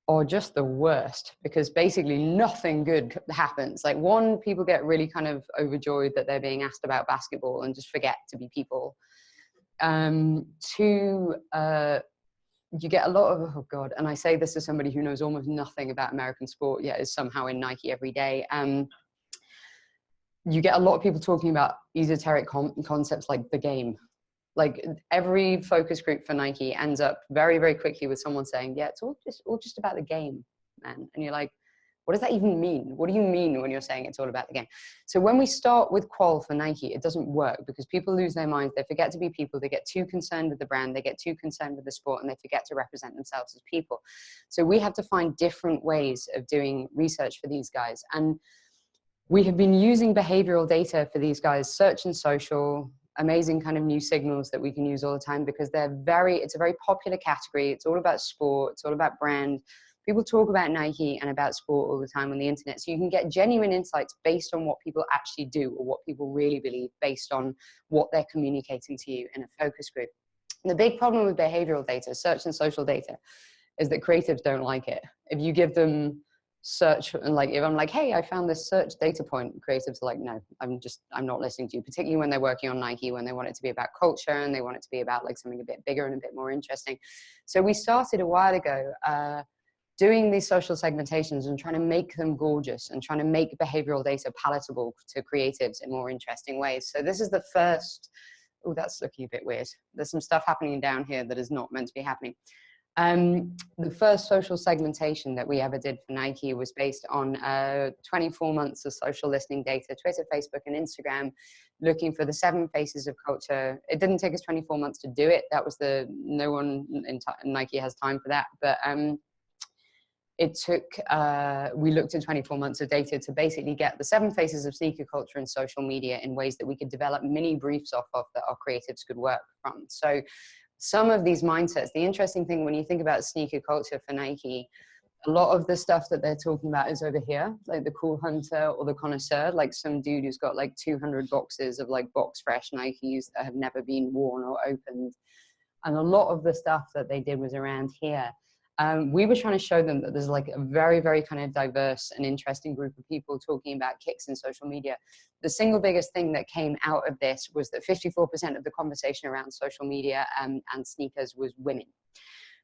S18: are just the worst, because basically nothing good happens. Like one, people get really kind of overjoyed that they're being asked about basketball and just forget to be people. 2, you get a lot of, oh God, and I say this as somebody who knows almost nothing about American sport yet is somehow in Nike every day. You get a lot of people talking about esoteric concepts like the game. Like every focus group for Nike ends up very, very quickly with someone saying, yeah, it's all just about the game, man. And you're like, what does that even mean? What do you mean when you're saying it's all about the game? So when we start with qual for Nike, it doesn't work because people lose their minds. They forget to be people. They get too concerned with the brand. They get too concerned with the sport, and they forget to represent themselves as people. So we have to find different ways of doing research for these guys. And we have been using behavioral data for these guys, search and social, amazing kind of new signals that we can use all the time because it's a very popular category. It's all about sport. It's all about brand. People talk about Nike and about sport all the time on the internet. So you can get genuine insights based on what people actually do or what people really believe based on what they're communicating to you in a focus group. And the big problem with behavioral data, search and social data, is that creatives don't like it. If you give them search and like, if I'm like, hey, I found this search data point, creatives are like, no, I'm not listening to you, particularly when they're working on Nike, when they want it to be about culture and they want it to be about like something a bit bigger and a bit more interesting. So we started a while ago doing these social segmentations and trying to make them gorgeous and trying to make behavioral data palatable to creatives in more interesting ways. So this is the first, oh, that's looking a bit weird. There's some stuff happening down here that is not meant to be happening. The first social segmentation that we ever did for Nike was based on 24 months of social listening data, Twitter, Facebook, and Instagram, looking for the 7 faces of culture. It didn't take us 24 months to do it. That was no one in Nike has time for that. But it took, we looked at 24 months of data to basically get the 7 faces of sneaker culture and social media in ways that we could develop mini briefs off of that our creatives could work from. So some of these mindsets, the interesting thing when you think about sneaker culture for Nike, a lot of the stuff that they're talking about is over here, like the cool hunter or the connoisseur, like some dude who's got like 200 boxes of like box fresh Nikes that have never been worn or opened. And a lot of the stuff that they did was around here. We were trying to show them that there's like a very, very kind of diverse and interesting group of people talking about kicks in social media. The single biggest thing that came out of this was that 54% of the conversation around social media and sneakers was women.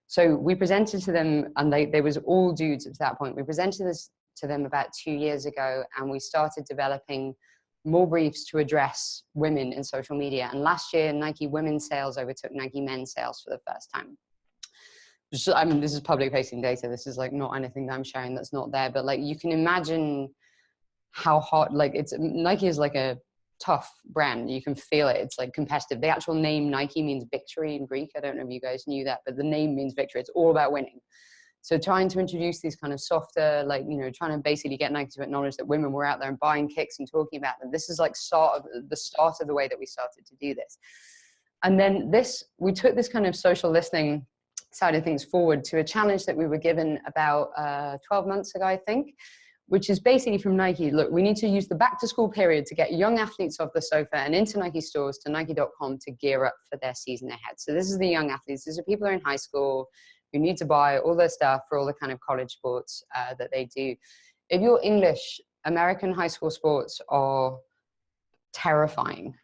S18: So we presented to them, and they was all dudes at that point. We presented this to them about 2 years ago, and we started developing more briefs to address women in social media. And last year, Nike women's sales overtook Nike men's sales for the first time. I mean, this is public facing data. This is like not anything that I'm sharing that's not there, but like you can imagine how hard, like Nike is like a tough brand. You can feel it. It's like competitive. The actual name Nike means victory in Greek. I don't know if you guys knew that, but the name means victory. It's all about winning. So trying to introduce these kind of softer, like, you know, trying to basically get Nike to acknowledge that women were out there and buying kicks and talking about them. This is like the start of the way that we started to do this. And then we took this kind of social listening side of things forward to a challenge that we were given about 12 months ago, I think, which is basically from Nike. Look, we need to use the back to school period to get young athletes off the sofa and into Nike stores to Nike.com to gear up for their season ahead. So this is the young athletes. These are people who are in high school who need to buy all their stuff for all the kind of college sports that they do. If you're English, American high school sports are terrifying.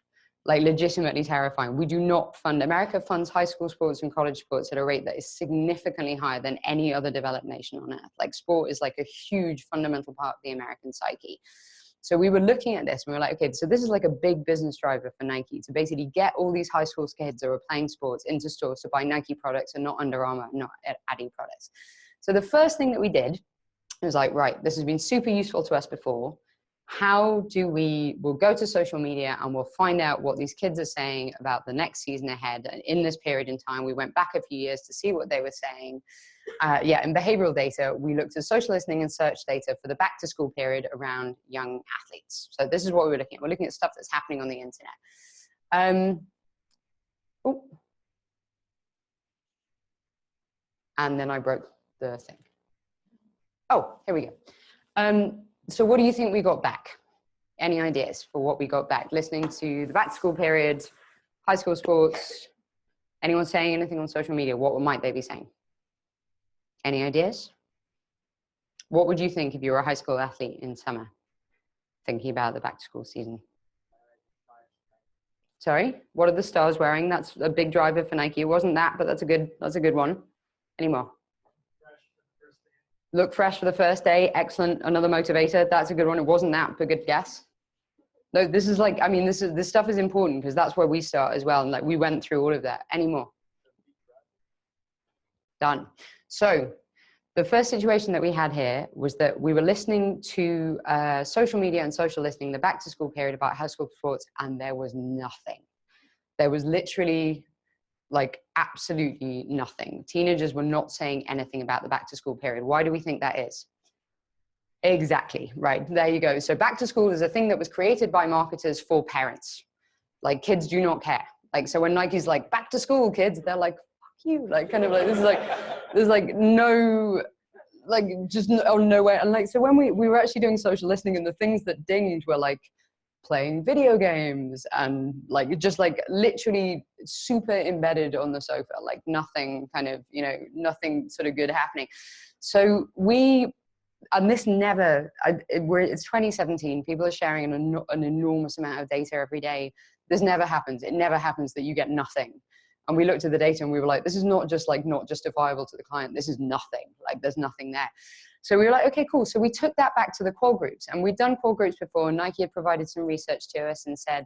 S18: Like legitimately terrifying. We do not fund, America funds high school sports and college sports at a rate that is significantly higher than any other developed nation on earth. Like sport is like a huge fundamental part of the American psyche. So we were looking at this and we were like, okay, so this is like a big business driver for Nike to basically get all these high school kids that are playing sports into stores to buy Nike products and not Under Armour, not Adidas products. So the first thing that we did was like, right, this has been super useful to us before. How do we'll go to social media and we'll find out what these kids are saying about the next season ahead. And in this period in time, we went back a few years to see what they were saying. In behavioral data, we looked at social listening and search data for the back to school period around young athletes. So this is what we were looking at. We're looking at stuff that's happening on the internet. And then I broke the thing. Oh, here we go. So what do you think we got back? Any ideas for what we got back? Listening to the back to school period, high school sports, anyone saying anything on social media? What might they be saying? Any ideas? What would you think if you were a high school athlete in summer, thinking about the back to school season? Sorry, what are the stars wearing? That's a big driver for Nike. It wasn't that, but that's a good one. Any more? Look fresh for the first day. Excellent. Another motivator. That's a good one. It wasn't that, but good guess. No, this is like, I mean, this stuff is important because that's where we start as well. And like we went through all of that. Any more? Done. So the first situation that we had here was that we were listening to social media and social listening, the back to school period about high school sports, and there was nothing. There was literally like absolutely nothing. Teenagers were not saying anything about the back to school period. Why do we think that is? Exactly, right, there you go. So back to school is a thing that was created by marketers for parents. Like kids do not care. Like, so when Nike's like, back to school kids, they're like, fuck you. Like kind of like, there's like no, like just nowhere. And like, so when we were actually doing social listening and the things that dinged were like, playing video games and like just like literally super embedded on the sofa, like nothing kind of, you know, nothing sort of good happening. So it's 2017, people are sharing an enormous amount of data every day. This never happens. It never happens that you get nothing. And we looked at the data and we were like, this is not just like not justifiable to the client. This is nothing. Like there's nothing there. So we were like, okay, cool. So we took that back to the qual groups, and we'd done qual groups before. Nike had provided some research to us and said,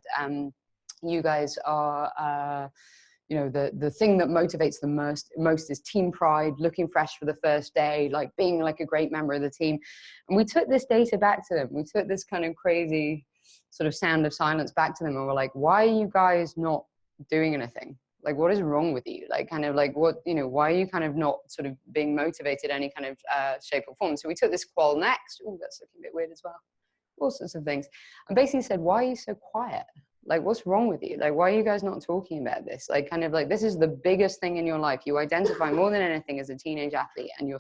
S18: you guys are, you know, the thing that motivates them most is team pride, looking fresh for the first day, like being like a great member of the team. And we took this data back to them. We took this kind of crazy sort of sound of silence back to them, and we're like, why are you guys not doing anything? Like, what is wrong with you? Like, kind of like what, you know, why are you kind of not sort of being motivated any kind of shape or form? So we took this qual next. Oh, that's looking a bit weird as well. All sorts of things. And basically said, why are you so quiet? Like, what's wrong with you? Like, why are you guys not talking about this? Like, kind of like, this is the biggest thing in your life. You identify more than anything as a teenage athlete, and you're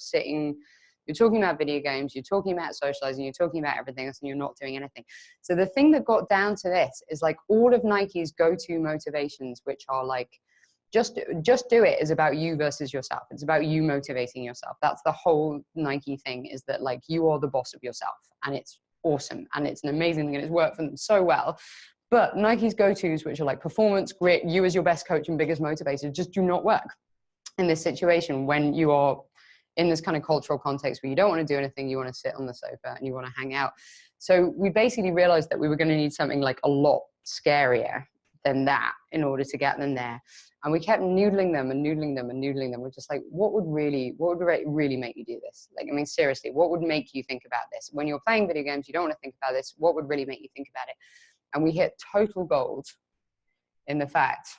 S18: talking about video games, you're talking about socializing, you're talking about everything else, and you're not doing anything. So the thing that got down to this is like all of Nike's go-to motivations, which are like, just do it, is about you versus yourself. It's about you motivating yourself. That's the whole Nike thing, is that like you are the boss of yourself, and it's awesome, and it's an amazing thing, and it's worked for them so well. But Nike's go-tos, which are like performance, grit, you as your best coach and biggest motivator, just do not work in this situation when you are in this kind of cultural context where you don't want to do anything, you want to sit on the sofa and you want to hang out. So we basically realized that we were going to need something like a lot scarier than that in order to get them there. And we kept noodling them and noodling them and noodling them. We're just like, what would really make you do this? Like, I mean, seriously, what would make you think about this? When you're playing video games, you don't want to think about this. What would really make you think about it? And we hit total gold in the fact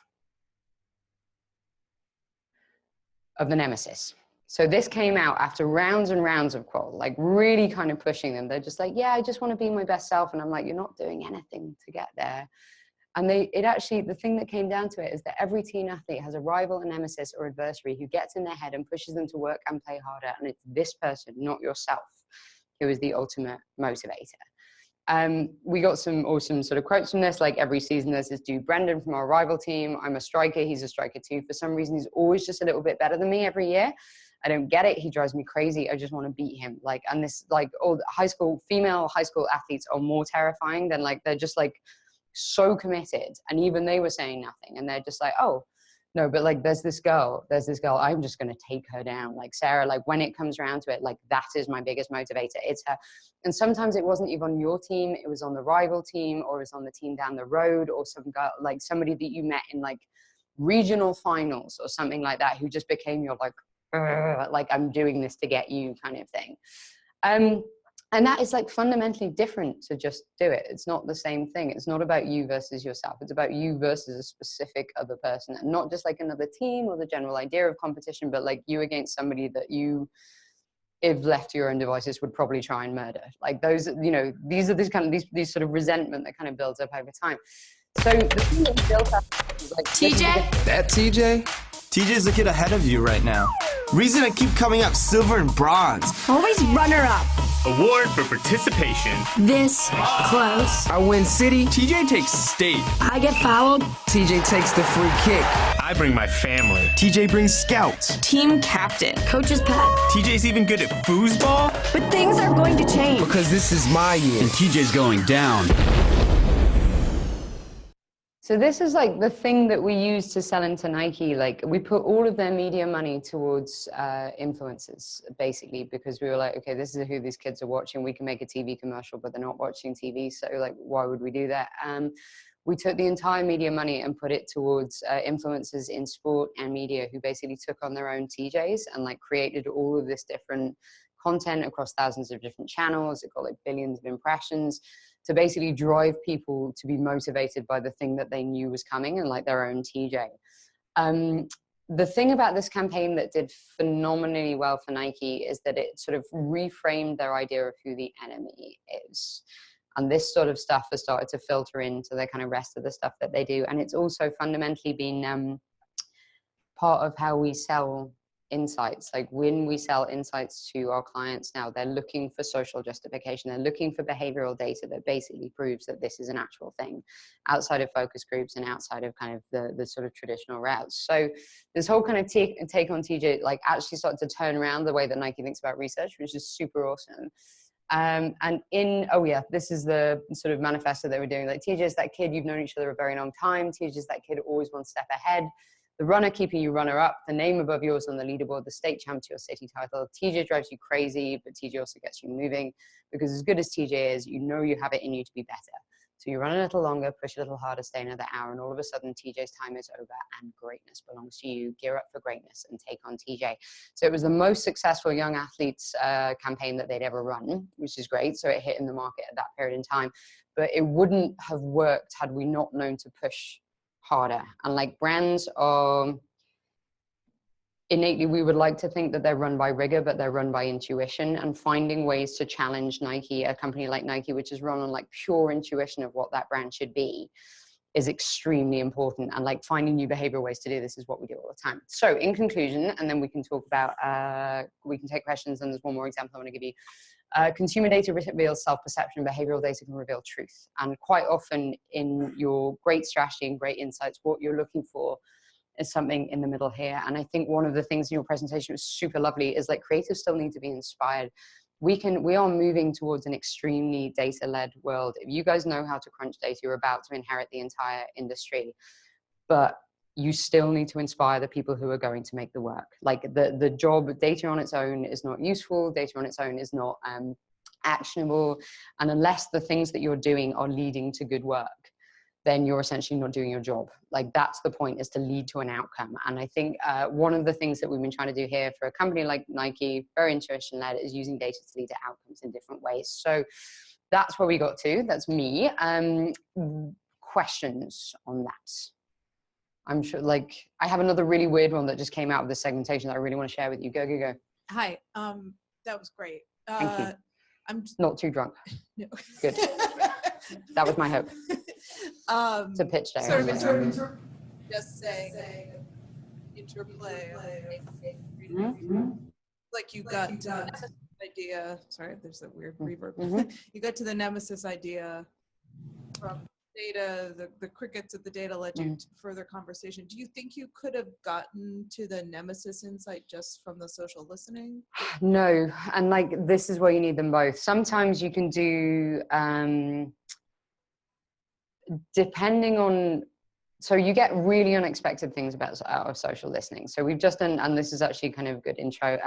S18: of the nemesis. So this came out after rounds and rounds of qual, like really kind of pushing them. They're just like, yeah, I just want to be my best self. And I'm like, you're not doing anything to get there. And the thing that came down to it is that every teen athlete has a rival, a nemesis, or adversary who gets in their head and pushes them to work and play harder. And it's this person, not yourself, who is the ultimate motivator. We got some awesome sort of quotes from this, like every season there's this dude, Brendan, from our rival team. I'm a striker, he's a striker too. For some reason, he's always just a little bit better than me every year. I don't get it. He drives me crazy. I just want to beat him. Like, and this, like, all female high school athletes are more terrifying than, like, they're just like so committed. And even they were saying nothing. And they're just like, oh, no, but like, there's this girl, I'm just going to take her down. Like Sarah, like when it comes around to it, like that is my biggest motivator. It's her. And sometimes it wasn't even on your team. It was on the rival team, or it was on the team down the road, or some girl, like somebody that you met in like regional finals or something like that, who just became your like I'm doing this to get you kind of thing. And that is like fundamentally different to just do it. It's not the same thing. It's not about you versus yourself. It's about you versus a specific other person, and not just like another team or the general idea of competition, but like you against somebody that you, if left to your own devices, would probably try and murder. Like those, you know, these are these sort of resentment that kind of builds up over time. So the thing that built up is like
S17: TJ? That TJ? TJ's the kid ahead of you right now. Reason I keep coming up silver and bronze.
S20: Always runner-up.
S21: Award for participation.
S20: This close.
S17: I win city. TJ takes state.
S20: I get fouled.
S17: TJ takes the free kick.
S21: I bring my family.
S17: TJ brings scouts.
S20: Team captain. Coach's pet.
S21: TJ's even good at foosball.
S20: But things are going to change.
S17: Because this is my year.
S22: And TJ's going down.
S18: So this is like the thing that we use to sell into Nike. Like we put all of their media money towards influencers, basically, because we were like, okay, this is who these kids are watching. We can make a TV commercial, but they're not watching TV. So like, why would we do that? We took the entire media money and put it towards influencers in sport and media who basically took on their own TJs and like created all of this different content across thousands of different channels. It got like billions of impressions, to basically drive people to be motivated by the thing that they knew was coming and like their own TJ. The thing about this campaign that did phenomenally well for Nike is that it sort of reframed their idea of who the enemy is. And this sort of stuff has started to filter into the kind of rest of the stuff that they do. And it's also fundamentally been part of how we sell insights. Like when we sell insights to our clients now, they're looking for social justification. They're looking for behavioral data that basically proves that this is an actual thing outside of focus groups and outside of kind of the sort of traditional routes. So this whole kind of take on TJ like actually started to turn around the way that Nike thinks about research, which is super awesome. And this is the sort of manifesto that we're doing. Like TJ is that kid, you've known each other a very long time. TJ is that kid always one step ahead. the runner keeping you runner up, the name above yours on the leaderboard, the state champ to your city title. TJ drives you crazy, but TJ also gets you moving, because as good as TJ is, you know you have it in you to be better. So you run a little longer, push a little harder, stay another hour, and all of a sudden TJ's time is over and greatness belongs to you. Gear up for greatness and take on TJ. So it was the most successful young athletes campaign that they'd ever run, which is great. So it hit in the market at that period in time. But it wouldn't have worked had we not known to push harder. And like brands are innately, we would like to think that they're run by rigor, but they're run by intuition, and finding ways to challenge Nike, a company like Nike, which is run on like pure intuition of what that brand should be, is extremely important. And like finding new behavioral ways to do this is what we do all the time. So in conclusion, and then we can talk about, we can take questions, and there's one more example I want to give you. Consumer data reveals self-perception, behavioral data can reveal truth. And quite often in your great strategy and great insights, what you're looking for is something in the middle here. And I think one of the things in your presentation was super lovely is like creatives still need to be inspired. We are moving towards an extremely data-led world. If you guys know how to crunch data, you're about to inherit the entire industry. But you still need to inspire the people who are going to make the work. Like the job, data on its own is not useful. Data on its own is not actionable. And unless the things that you're doing are leading to good work, then you're essentially not doing your job. Like that's the point, is to lead to an outcome. And I think one of the things that we've been trying to do here for a company like Nike, very intuition-led, is using data to lead to outcomes in different ways. So that's where we got to. That's me. Questions on that? I'm sure, like, I have another really weird one that just came out of this segmentation that I really want to share with you. Go, go, go.
S1: Hi, that was great.
S18: Thank you.
S1: I'm
S18: not too drunk.
S1: No.
S18: Good. That was my hope. To pitch day.
S1: Sort of just saying interplay. Like you got idea. Sorry, there's a weird reverb. You got to the nemesis idea from data, the crickets of the data led you to further conversation. Do you think you could have gotten to the nemesis insight just from the social listening?
S18: No, and like this is where you need them both. Sometimes you can do depending on, so you get really unexpected things about out of social listening. So we've just done, and this is actually kind of a good intro,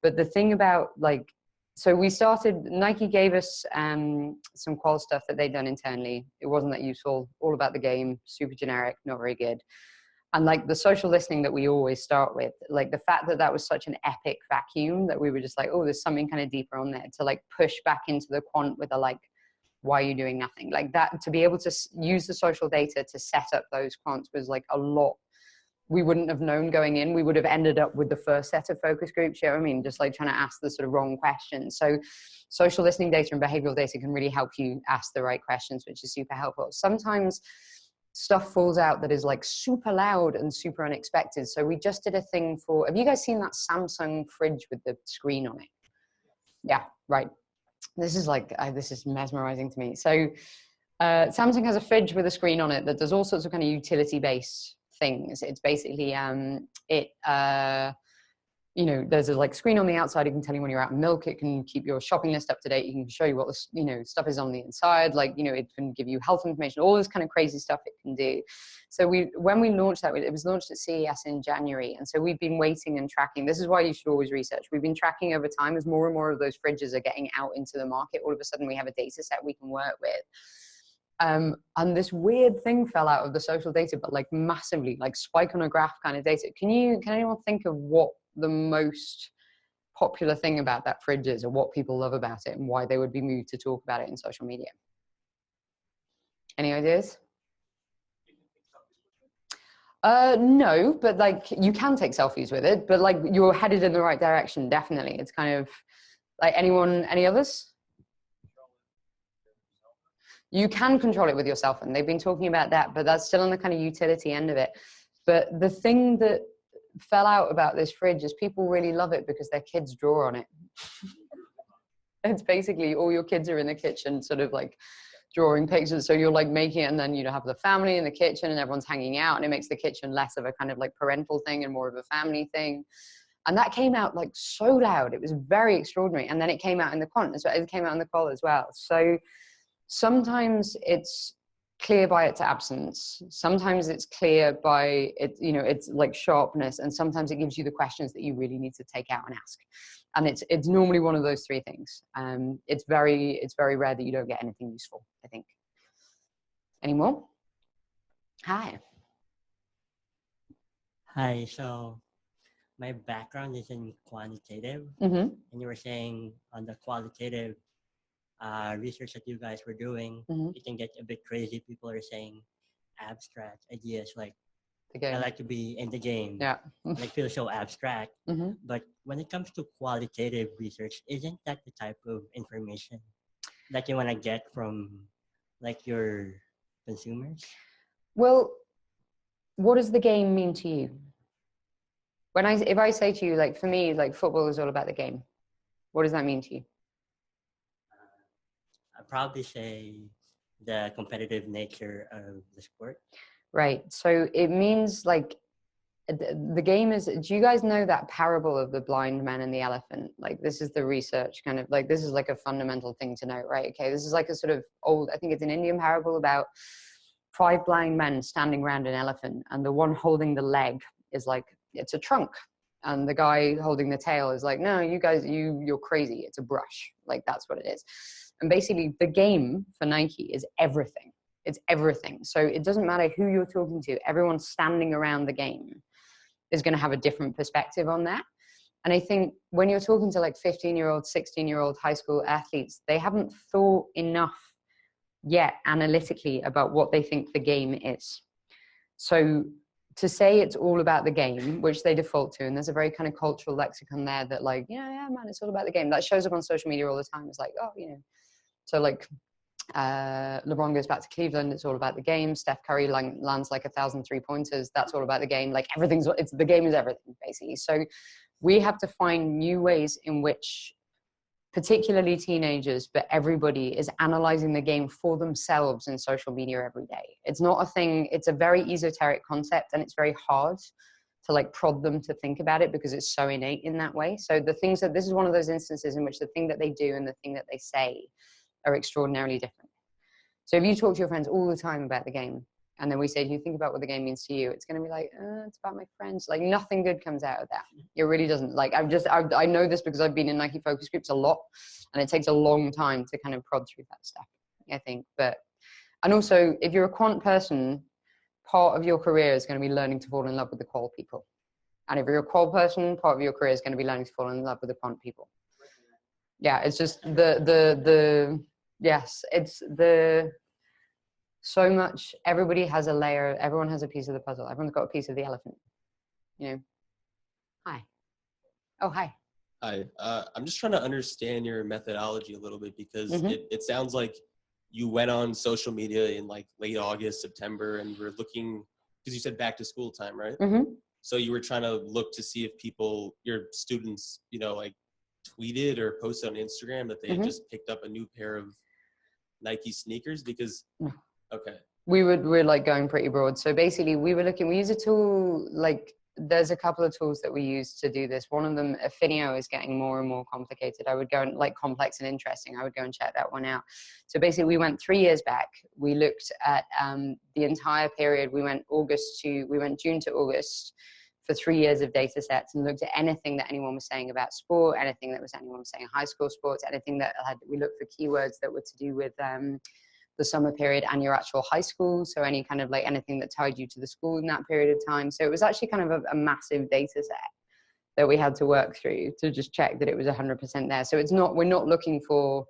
S18: but the thing about like, so we started, Nike gave us some qual stuff that they'd done internally. It wasn't that useful, all about the game, super generic, not very good. And like the social listening that we always start with, like the fact that that was such an epic vacuum that we were just like, oh, there's something kind of deeper on there, to like push back into the quant with a like, why are you doing nothing? Like that, to be able to use the social data to set up those quants was like a lot. We wouldn't have known going in. We would have ended up with the first set of focus groups, you know what I mean? Just like trying to ask the sort of wrong questions. So social listening data and behavioral data can really help you ask the right questions, which is super helpful. Sometimes stuff falls out that is like super loud and super unexpected. So we just did a thing for, have you guys seen that Samsung fridge with the screen on it? Yeah, right. This is like, this is mesmerizing to me. So Samsung has a fridge with a screen on it that does all sorts of kind of utility-based things. It's basically, you know, there's a like screen on the outside. It can tell you when you're out of milk. It can keep your shopping list up to date. It can show you what the, you know, stuff is on the inside. Like, you know, it can give you health information, all this kind of crazy stuff it can do. So when we launched that, it was launched at CES in January. And so we've been waiting and tracking. This is why you should always research. We've been tracking over time as more and more of those fridges are getting out into the market. All of a sudden we have a data set we can work with. And this weird thing fell out of the social data, but like massively, like spike on a graph kind of data. Can anyone think of what the most popular thing about that fridge is, or what people love about it and why they would be moved to talk about it in social media? Any ideas? No, but like you can take selfies with it, but like you're headed in the right direction. Definitely. It's kind of like any others? You can control it with your cell phone. They've been talking about that, but that's still on the kind of utility end of it. But the thing that fell out about this fridge is people really love it because their kids draw on it. It's basically all your kids are in the kitchen sort of like drawing pictures. So you're like making it, and then you have the family in the kitchen and everyone's hanging out, and it makes the kitchen less of a kind of like parental thing and more of a family thing. And that came out like so loud. It was very extraordinary. And then it came out in the quant as well. It came out in the call as well. So sometimes it's clear by its absence. Sometimes it's clear by it's like sharpness, and sometimes it gives you the questions that you really need to take out and ask. And it's normally one of those three things. It's very rare that you don't get anything useful, I think. Any more? Hi.
S3: Hi, so my background is in quantitative,
S18: Mhm.
S3: and you were saying on the qualitative research that you guys were doing,
S18: Mhm.
S3: it can get a bit crazy. People are saying abstract ideas like,
S18: The game.
S3: I like to be in the game.
S18: Yeah.
S3: And it feels so abstract.
S18: Mhm.
S3: But when it comes to qualitative research, isn't that the type of information that you want to get from like your consumers?
S18: Well, what does the game mean to you? If I say to you, like, for me, like, football is all about the game, what does that mean to you?
S3: I'd probably say the competitive nature of the sport.
S18: Right. So it means like the game is, do you guys know that parable of the blind man and the elephant? Like, this is the research kind of like, this is like a fundamental thing to know, right? Okay. This is like a sort of old, I think it's an Indian parable about 5 blind men standing around an elephant, and the one holding the leg is like, it's a trunk. And the guy holding the tail is like, no, you guys, you're crazy. It's a brush. Like, that's what it is. And basically the game for Nike is everything. It's everything. So it doesn't matter who you're talking to. Everyone standing around the game is going to have a different perspective on that. And I think when you're talking to like 15-year-old, 16-year-old high school athletes, they haven't thought enough yet analytically about what they think the game is. So to say it's all about the game, which they default to, and there's a very kind of cultural lexicon there that like, yeah, man, it's all about the game. That shows up on social media all the time. It's like, oh, so like LeBron goes back to Cleveland, it's all about the game. Steph Curry lands like 1,000 3-pointers, that's all about the game. Like the game is everything, basically. So we have to find new ways in which particularly teenagers, but everybody is analyzing the game for themselves in social media every day. It's not a thing, it's a very esoteric concept, and it's very hard to like prod them to think about it because it's so innate in that way. So this is one of those instances in which the thing that they do and the thing that they say are extraordinarily different. So if you talk to your friends all the time about the game, and then we say, do you think about what the game means to you? It's going to be like, it's about my friends. Like, nothing good comes out of that. It really doesn't. Like, I know this because I've been in Nike focus groups a lot, and it takes a long time to kind of prod through that stuff, I think. And also, if you're a quant person, part of your career is going to be learning to fall in love with the qual people. And if you're a qual person, part of your career is going to be learning to fall in love with the quant people. Yeah, it's just so much, everybody has a layer, everyone has a piece of the puzzle, everyone's got a piece of the elephant, Hi. Oh, hi.
S22: Hi, I'm just trying to understand your methodology a little bit because it sounds like you went on social media in like late August, September, and were looking, because you said back to school time, right? So you were trying to look to see if your students, like tweeted or posted on Instagram that they had just picked up a new pair of Nike sneakers because, okay.
S18: We're like going pretty broad. So basically we use a tool, like there's a couple of tools that we use to do this. One of them, Affinio, is getting more and more complicated. I would go and like complex and interesting. I would go and check that one out. So basically we went 3 years back. We looked at the entire period. We went June to August for 3 years of data sets and looked at anything that anyone was saying about sport, anything that anyone was saying high school sports, anything that we looked for keywords that were to do with the summer period and your actual high school. So any kind of like anything that tied you to the school in that period of time. So it was actually kind of a massive data set that we had to work through to just check that it was 100% there. So we're not looking for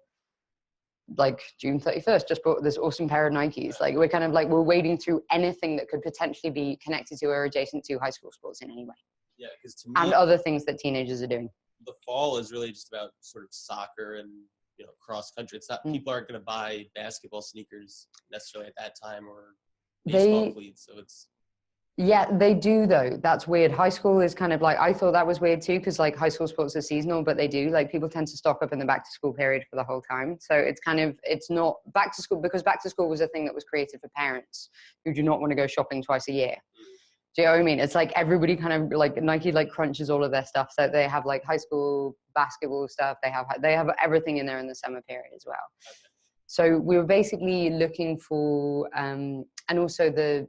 S18: like June 31st, just bought this awesome pair of Nikes. Like we're wading through anything that could potentially be connected to or adjacent to high school sports in any way.
S22: Yeah, because to me,
S18: and other things that teenagers are doing.
S22: The fall is really just about sort of soccer and cross country. It's not people aren't going to buy basketball sneakers necessarily at that time or baseball cleats. So it's
S18: they do though. That's weird. High school is kind of like, I thought that was weird too, because like high school sports are seasonal, but they do, like people tend to stock up in the back to school period for the whole time. So it's not back to school, because back to school was a thing that was created for parents who do not want to go shopping twice a year. Do you know what I mean? It's like everybody kind of like Nike like crunches all of their stuff. So they have like high school basketball stuff. They have everything in there in the summer period as well. So we were basically looking for, and also the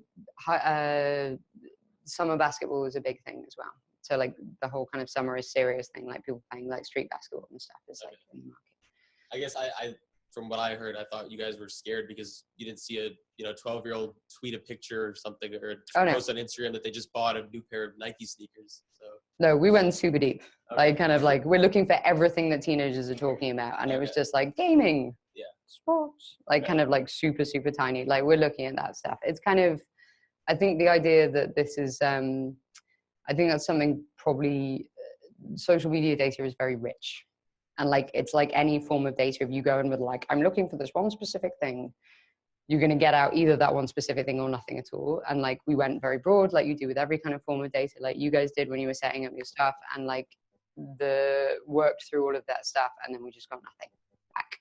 S18: summer basketball is a big thing as well. So like the whole kind of summer is serious thing, like people playing like street basketball and stuff is like in the market.
S22: I guess I from what I heard, I thought you guys were scared because you didn't see a 12-year-old tweet a picture or something or post on Instagram that they just bought a new pair of Nike sneakers. So
S18: no, we went super deep. Like kind of like we're looking for everything that teenagers are talking about, and it was just like gaming, sports, like kind of like super tiny. Like we're looking at that stuff. It's kind of, I think the idea that this is, I think that's something probably social media data is very rich. And like, it's like any form of data. If you go in with like, I'm looking for this one specific thing, you're going to get out either that one specific thing or nothing at all. And like, we went very broad, like you do with every kind of form of data, like you guys did when you were setting up your stuff, and like worked through all of that stuff. And then we just got nothing back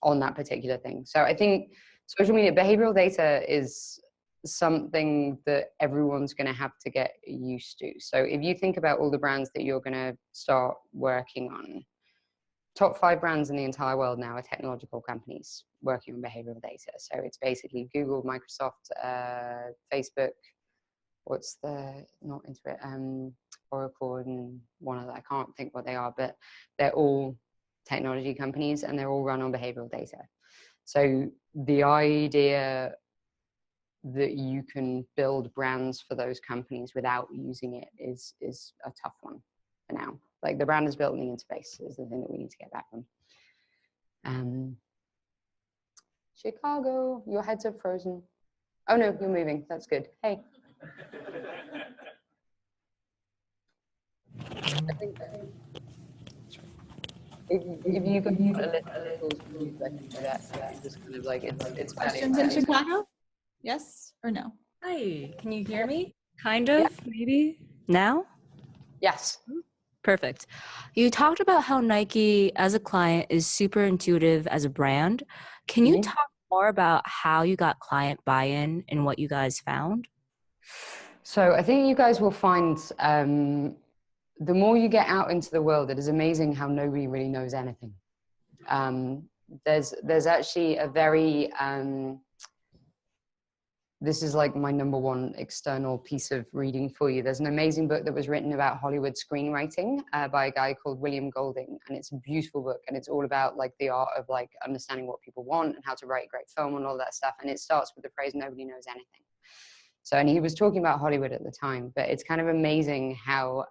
S18: on that particular thing. So I think social media behavioral data is something that everyone's going to have to get used to. So if you think about all the brands that you're going to start working on, top 5 brands in the entire world now are technological companies working on behavioral data. So it's basically Google, Microsoft, Facebook, what's the, not into it, Oracle, and one of the, I can't think what they are, but they're all technology companies and they're all run on behavioral data. So the idea that you can build brands for those companies without using it is a tough one for now. Like the brand is built in the interface is the thing that we need to get back from. Chicago, your heads are frozen. Oh no, you're moving. That's good. Hey. I think if you could put a little view, I can do that. So I can just kind of like it's
S1: Questions in Chicago? Yes or no?
S6: Hi, can you hear me? Kind of, maybe. Now?
S18: Yes.
S6: Perfect. You talked about how Nike as a client is super intuitive as a brand. Can you talk more about how you got client buy-in and what you guys found?
S18: So I think you guys will find the more you get out into the world, it is amazing how nobody really knows anything. There's actually a very this is like my #1 external piece of reading for you. There's an amazing book that was written about Hollywood screenwriting by a guy called William Golding. And it's a beautiful book. And it's all about like the art of like understanding what people want and how to write great film and all that stuff. And it starts with the phrase, nobody knows anything. So, and he was talking about Hollywood at the time, but it's kind of amazing how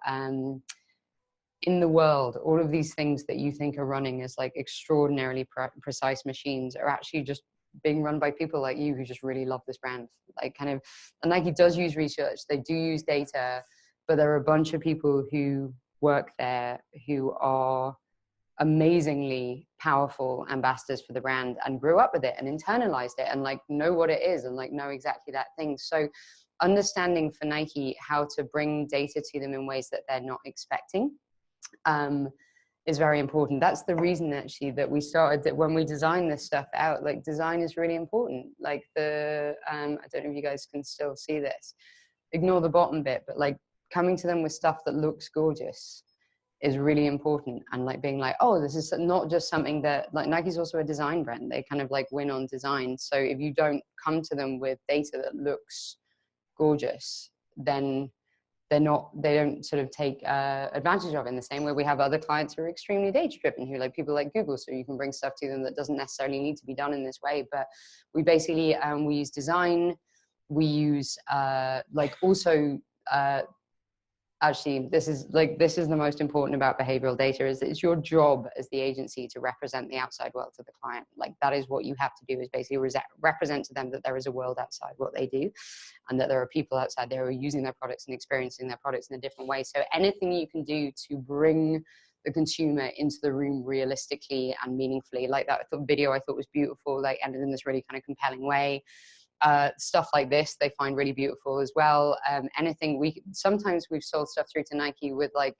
S18: in the world, all of these things that you think are running as like extraordinarily precise machines are actually just being run by people like you who just really love this brand. Like kind of, and Nike does use research, they do use data, but there are a bunch of people who work there who are amazingly powerful ambassadors for the brand and grew up with it and internalized it and like know what it is and like know exactly that thing. So understanding for Nike how to bring data to them in ways that they're not expecting is very important. That's the reason actually that we started that when we designed this stuff out, like design is really important. Like the, I don't know if you guys can still see this, ignore the bottom bit, but like coming to them with stuff that looks gorgeous is really important. And like being like, oh, this is not just something that like Nike's also a design brand. They kind of like win on design. So if you don't come to them with data that looks gorgeous, then they don't sort of take advantage of it in the same way we have other clients who are extremely data driven, who like people like Google, so you can bring stuff to them that doesn't necessarily need to be done in this way. But we basically, we use design, we use like also, actually, this is the most important about behavioral data is that it's your job as the agency to represent the outside world to the client. Like that is what you have to do is basically represent to them that there is a world outside what they do and that there are people outside there who are using their products and experiencing their products in a different way. So anything you can do to bring the consumer into the room realistically and meaningfully, like that video I thought was beautiful, like ended in this really kind of compelling way. Stuff like this they find really beautiful as well. Anything sometimes we've sold stuff through to Nike with like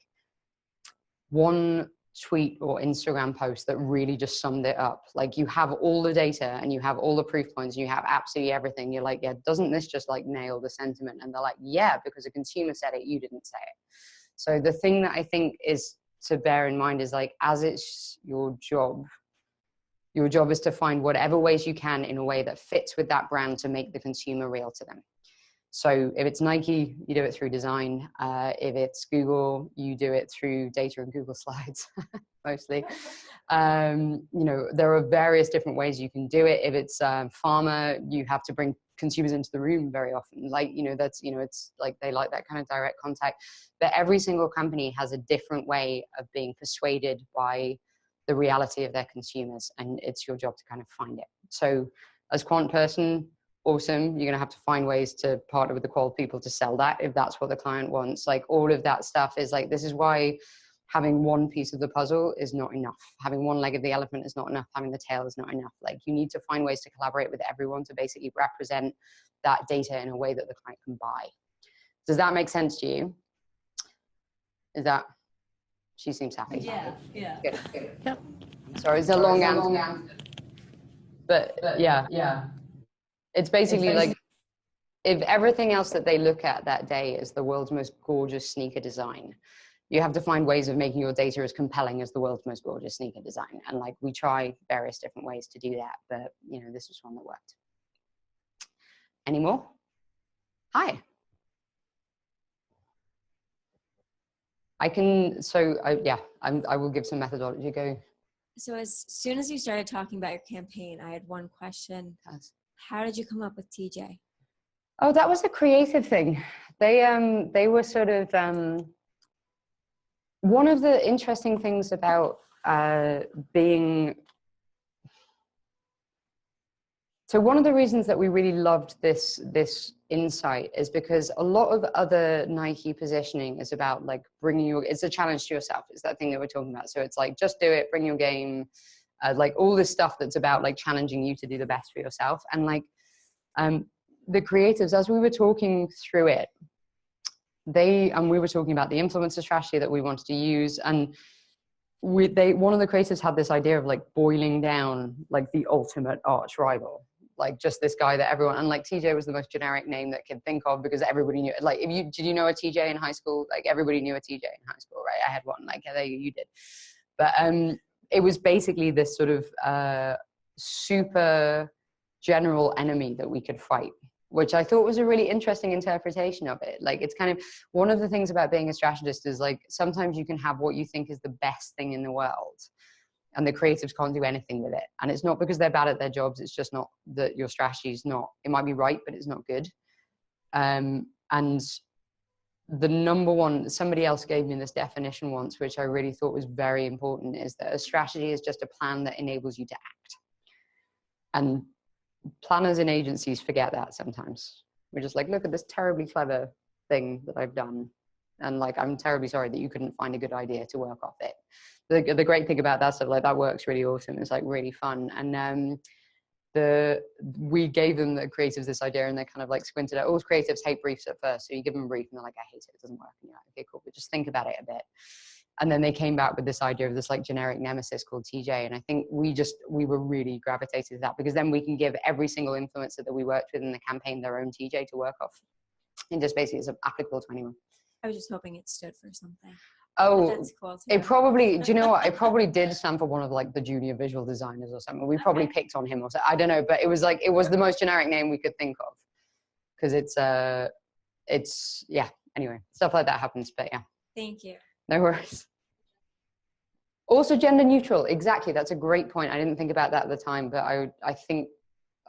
S18: one tweet or Instagram post that really just summed it up. Like you have all the data and you have all the proof points and you have absolutely everything. You're like, yeah, doesn't this just like nail the sentiment? And they're like, yeah, because a consumer said it, you didn't say it. So the thing that I think is to bear in mind is like, as it's your job Your job is to find whatever ways you can in a way that fits with that brand to make the consumer real to them. So if it's Nike, you do it through design. If it's Google, you do it through data and Google Slides, mostly. You know, there are various different ways you can do it. If it's pharma, you have to bring consumers into the room very often. Like, you know, that's, you know, it's like they like that kind of direct contact. But every single company has a different way of being persuaded by the reality of their consumers, and it's your job to kind of find it. So as quant person, awesome, you're going to have to find ways to partner with the qual people to sell that if that's what the client wants. Like, all of that stuff is like, this is why having one piece of the puzzle is not enough. Having one leg of the elephant is not enough. Having the tail is not enough. Like, you need to find ways to collaborate with everyone to basically represent that data in a way that the client can buy. Does that make sense to you? Is that, she seems happy.
S1: Yeah, yeah.
S18: Good, good. Yep. Sorry, it's a long answer. But yeah. It's basically like, if everything else that they look at that day is the world's most gorgeous sneaker design, you have to find ways of making your data as compelling as the world's most gorgeous sneaker design. And like, we try various different ways to do that, but you know, this was one that worked. Any more? Hi. I can, so I will give some methodology. Go.
S2: So as soon as you started talking about your campaign, I had one question.
S18: Yes.
S2: How did you come up with TJ?
S18: Oh, that was a creative thing. They were sort of, one of the interesting things about being, so one of the reasons that we really loved this insight is because a lot of other Nike positioning is about like bringing your, it's a challenge to yourself. It's that thing that we're talking about. So it's like, just do it, bring your game, like all this stuff that's about like challenging you to do the best for yourself. And like the creatives, as we were talking through it, we were talking about the influencer strategy that we wanted to use, and one of the creatives had this idea of like boiling down like the ultimate arch rival, like just this guy that everyone, and like TJ was the most generic name that could think of because everybody knew it. Like, did you know a TJ in high school? Like, everybody knew a TJ in high school, right? I had one, like, you did. But it was basically this sort of super general enemy that we could fight, which I thought was a really interesting interpretation of it. Like, it's kind of, one of the things about being a strategist is like, sometimes you can have what you think is the best thing in the world, and the creatives can't do anything with it. And it's not because they're bad at their jobs, it's just not that your strategy is not, it might be right, but it's not good. And the number one, somebody else gave me this definition once, which I really thought was very important, is that a strategy is just a plan that enables you to act. And planners in agencies forget that sometimes. We're just like, look at this terribly clever thing that I've done. And like, I'm terribly sorry that you couldn't find a good idea to work off it. The great thing about that stuff, like, that works really awesome. It's like really fun. And we gave them, the creatives, this idea, and they kind of like squinted out. All creatives hate briefs at first. So you give them a brief and they're like, I hate it, it doesn't work. And you're like, okay, cool, but just think about it a bit. And then they came back with this idea of this like generic nemesis called TJ. And I think we were really gravitated to that, because then we can give every single influencer that we worked with in the campaign their own TJ to work off. And just basically it's applicable to anyone.
S2: I was just hoping it stood for something.
S18: Oh,
S2: that's cool too.
S18: It probably, do you know what? It probably did stand for one of like the junior visual designers or something. We probably picked on him or something. I don't know, but it was like, it was the most generic name we could think of. Because it's, yeah, anyway, stuff like that happens, but yeah.
S2: Thank you.
S18: No worries. Also gender neutral, exactly. That's a great point. I didn't think about that at the time, but I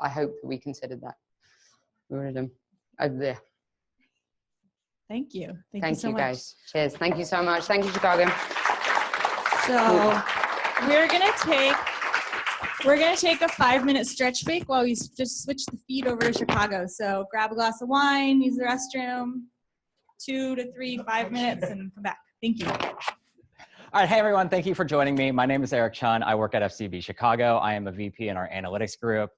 S18: hope that we considered that. Yeah.
S1: Thank you. Thank you
S18: Thank
S1: so
S18: you
S1: much.
S18: guys. Cheers. Thank you so much. Thank you, Chicago.
S1: So we're gonna take a 5-minute stretch break while we just switch the feed over to Chicago. So grab a glass of wine, use the restroom, 2 to 3, 5 minutes, and come back. Thank you.
S5: All right, hey everyone, thank you for joining me. My name is Eric Chun. I work at FCB Chicago. I am a VP in our analytics group.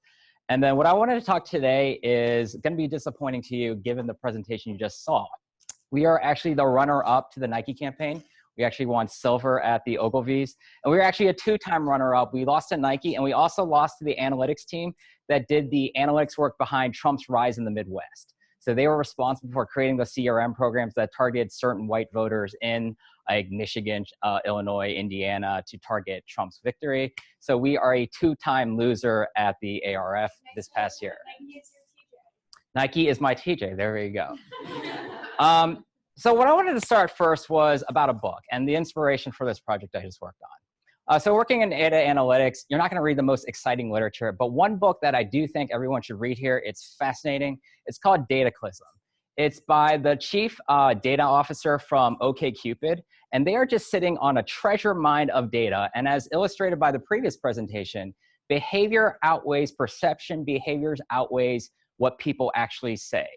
S5: And then what I wanted to talk today is going to be disappointing to you given the presentation you just saw. We are actually the runner-up to the Nike campaign. We actually won silver at the Ogilvy's, and we were actually a 2-time runner-up. We lost to Nike, and we also lost to the analytics team that did the analytics work behind Trump's rise in the Midwest. So they were responsible for creating the CRM programs that targeted certain white voters in like Michigan, Illinois, Indiana to target Trump's victory. So we are a 2-time loser at the ARF this past year. Nike is my TJ, there you go. So what I wanted to start first was about a book and the inspiration for this project I just worked on. So working in data analytics, you're not gonna read the most exciting literature, but one book that I do think everyone should read here, it's fascinating. It's called Dataclysm. It's by the chief data officer from OkCupid, and they are just sitting on a treasure mine of data. And as illustrated by the previous presentation, behavior outweighs perception, behaviors outweighs what people actually say.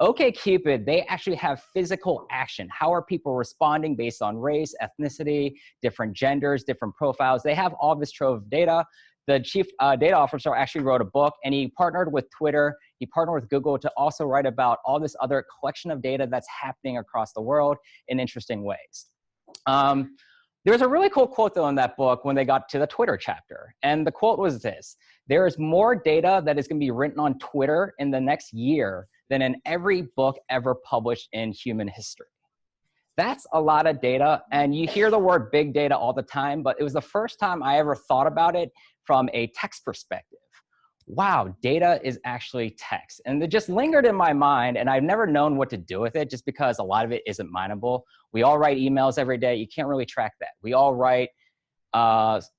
S5: OkCupid, they actually have physical action. How are people responding based on race, ethnicity, different genders, different profiles? They have all this trove of data. The chief data officer actually wrote a book, and he partnered with Twitter, he partnered with Google to also write about all this other collection of data that's happening across the world in interesting ways. There's a really cool quote though in that book when they got to the Twitter chapter. And the quote was this: there is more data that is gonna be written on Twitter in the next year than in every book ever published in human history. That's a lot of data, and you hear the word big data all the time, but it was the first time I ever thought about it from a text perspective. Wow, data is actually text. And it just lingered in my mind, and I've never known what to do with it just because a lot of it isn't mineable. We all write emails every day. You can't really track that. We all write